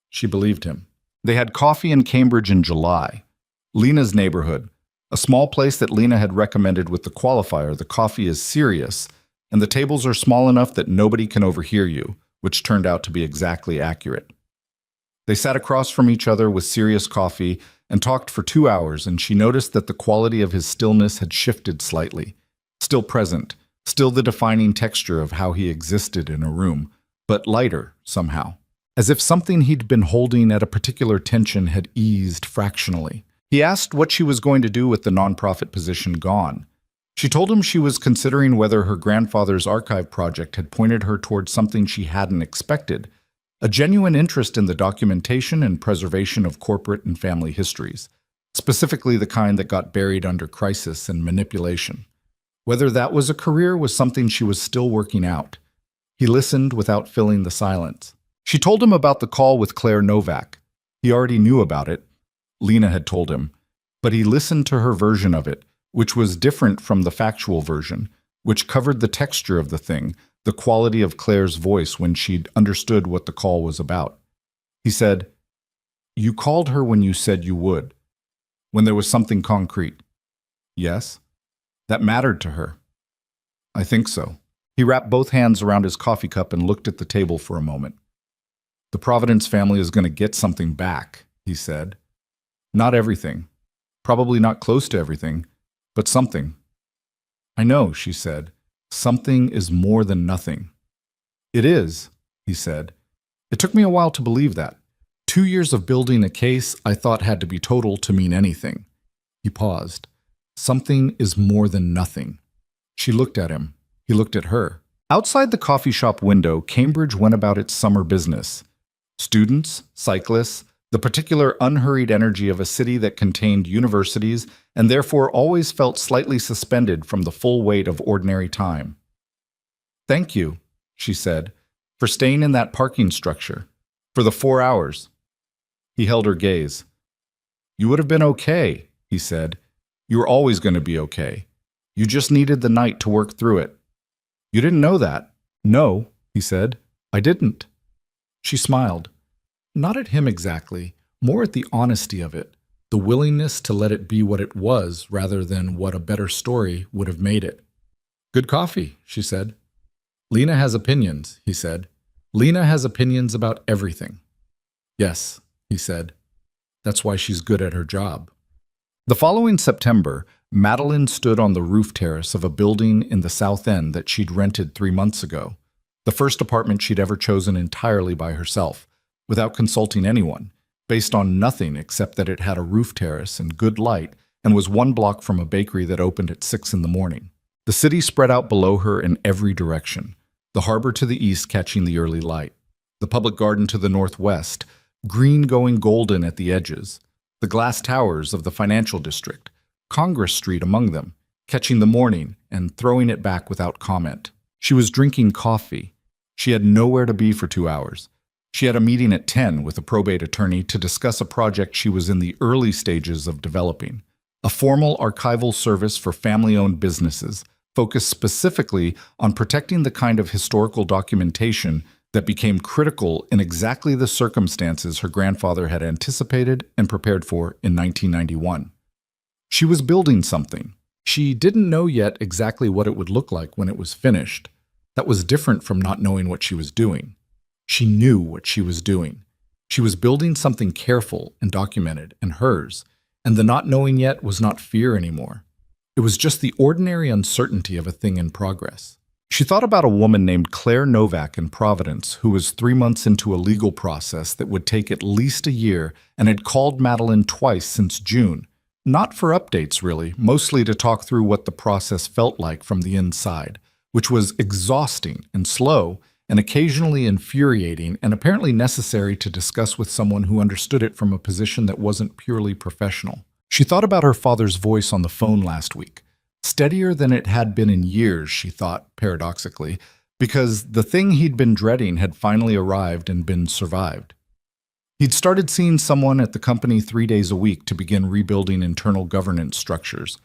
Speaker 1: She believed him. They had coffee in Cambridge in July. Lena's neighborhood, a small place that Lena had recommended with the qualifier, "The coffee is serious, and the tables are small enough that nobody can overhear you," which turned out to be exactly accurate. They sat across from each other with serious coffee and talked for 2 hours, and she noticed that the quality of his stillness had shifted slightly. Still present, still the defining texture of how he existed in a room, but lighter somehow, as if something he'd been holding at a particular tension had eased fractionally. He asked what she was going to do with the nonprofit position gone. She told him she was considering whether her grandfather's archive project had pointed her towards something she hadn't expected, a genuine interest in the documentation and preservation of corporate and family histories, specifically the kind that got buried under crisis and manipulation. Whether that was a career was something she was still working out. He listened without filling the silence. She told him about the call with Claire Novak. He already knew about it. Lena had told him. But he listened to her version of it, which was different from the factual version, which covered the texture of the thing, the quality of Claire's voice when she'd understood what the call was about. He said, "You called her when you said you would, when there was something concrete." "Yes." "That mattered to her." "I think so." He wrapped both hands around his coffee cup and looked at the table for a moment. "The Providence family is going to get something back," he said. "Not everything. Probably not close to everything, but something." "I know," she said. "Something is more than nothing." "It is," he said. "It took me a while to believe that. 2 years of building a case I thought had to be total to mean anything." He paused. "Something is more than nothing." She looked at him. He looked at her. Outside the coffee shop window, Cambridge went about its summer business. Students, cyclists, the particular unhurried energy of a city that contained universities and therefore always felt slightly suspended from the full weight of ordinary time. "Thank you," she said, "for staying in that parking structure, for the 4 hours." He held her gaze. "You would have been okay," he said. "You were always going to be okay. You just needed the night to work through it." "You didn't know that." "No," he said, "I didn't." She smiled. Not at him exactly, more at the honesty of it, the willingness to let it be what it was rather than what a better story would have made it. "Good coffee," she said. "Lena has opinions," he said. "Lena has opinions about everything." "Yes," he said. "That's why she's good at her job." The following September, Madeline stood on the roof terrace of a building in the South End that she'd rented 3 months ago, the first apartment she'd ever chosen entirely by herself, without consulting anyone, based on nothing except that it had a roof terrace and good light and was 1 block from a bakery that opened at 6 in the morning. The city spread out below her in every direction, the harbor to the east catching the early light, the public garden to the northwest, green going golden at the edges, the glass towers of the financial district, Congress Street among them, catching the morning and throwing it back without comment. She was drinking coffee. She had nowhere to be for 2 hours. She had a meeting at 10 with a probate attorney to discuss a project she was in the early stages of developing, a formal archival service for family-owned businesses, focused specifically on protecting the kind of historical documentation that became critical in exactly the circumstances her grandfather had anticipated and prepared for in 1991. She was building something. She didn't know yet exactly what it would look like when it was finished. That was different from not knowing what she was doing. She knew what she was doing. She was building something careful and documented and hers, and the not knowing yet was not fear anymore. It was just the ordinary uncertainty of a thing in progress. She thought about a woman named Claire Novak in Providence who was 3 months into a legal process that would take at least a year and had called Madeline twice since June. Not for updates, really, mostly to talk through what the process felt like from the inside, which was exhausting and slow and occasionally infuriating and apparently necessary to discuss with someone who understood it from a position that wasn't purely professional. She thought about her father's voice on the phone last week, steadier than it had been in years, she thought, paradoxically, because the thing he'd been dreading had finally arrived and been survived. He'd started seeing someone at the company 3 days a week to begin rebuilding internal governance structures.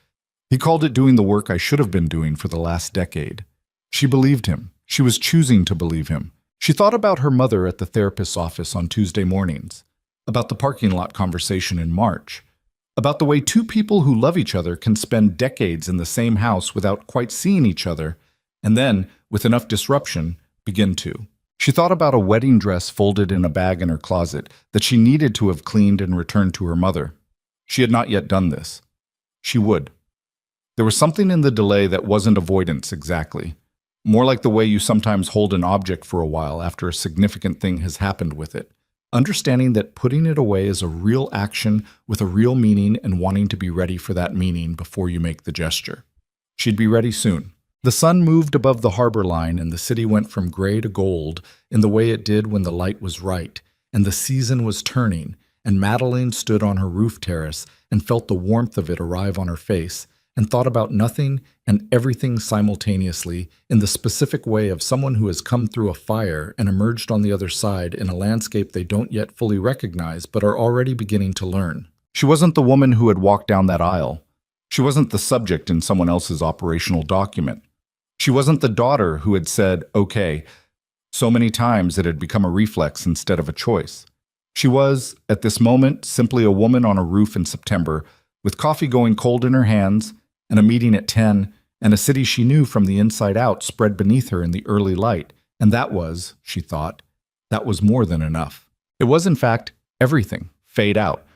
Speaker 1: He called it doing the work I should have been doing for the last decade. She believed him. She was choosing to believe him. She thought about her mother at the therapist's office on Tuesday mornings, about the parking lot conversation in March, about the way 2 people who love each other can spend decades in the same house without quite seeing each other, and then, with enough disruption, begin to. She thought about a wedding dress folded in a bag in her closet that she needed to have cleaned and returned to her mother. She had not yet done this. She would. There was something in the delay that wasn't avoidance exactly, more like the way you sometimes hold an object for a while after a significant thing has happened with it, understanding that putting it away is a real action with a real meaning and wanting to be ready for that meaning before you make the gesture. She'd be ready soon. The sun moved above the harbor line and the city went from gray to gold in the way it did when the light was right, and the season was turning, and Madeline stood on her roof terrace and felt the warmth of it arrive on her face, and thought about nothing and everything simultaneously in the specific way of someone who has come through a fire and emerged on the other side in a landscape they don't yet fully recognize but are already beginning to learn. She wasn't the woman who had walked down that aisle. She wasn't the subject in someone else's operational document. She wasn't the daughter who had said, okay, so many times it had become a reflex instead of a choice. She was, at this moment, simply a woman on a roof in September, with coffee going cold in her hands, and a meeting at 10, and a city she knew from the inside out spread beneath her in the early light. And that was, she thought, that was more than enough. It was, in fact, everything, fade out.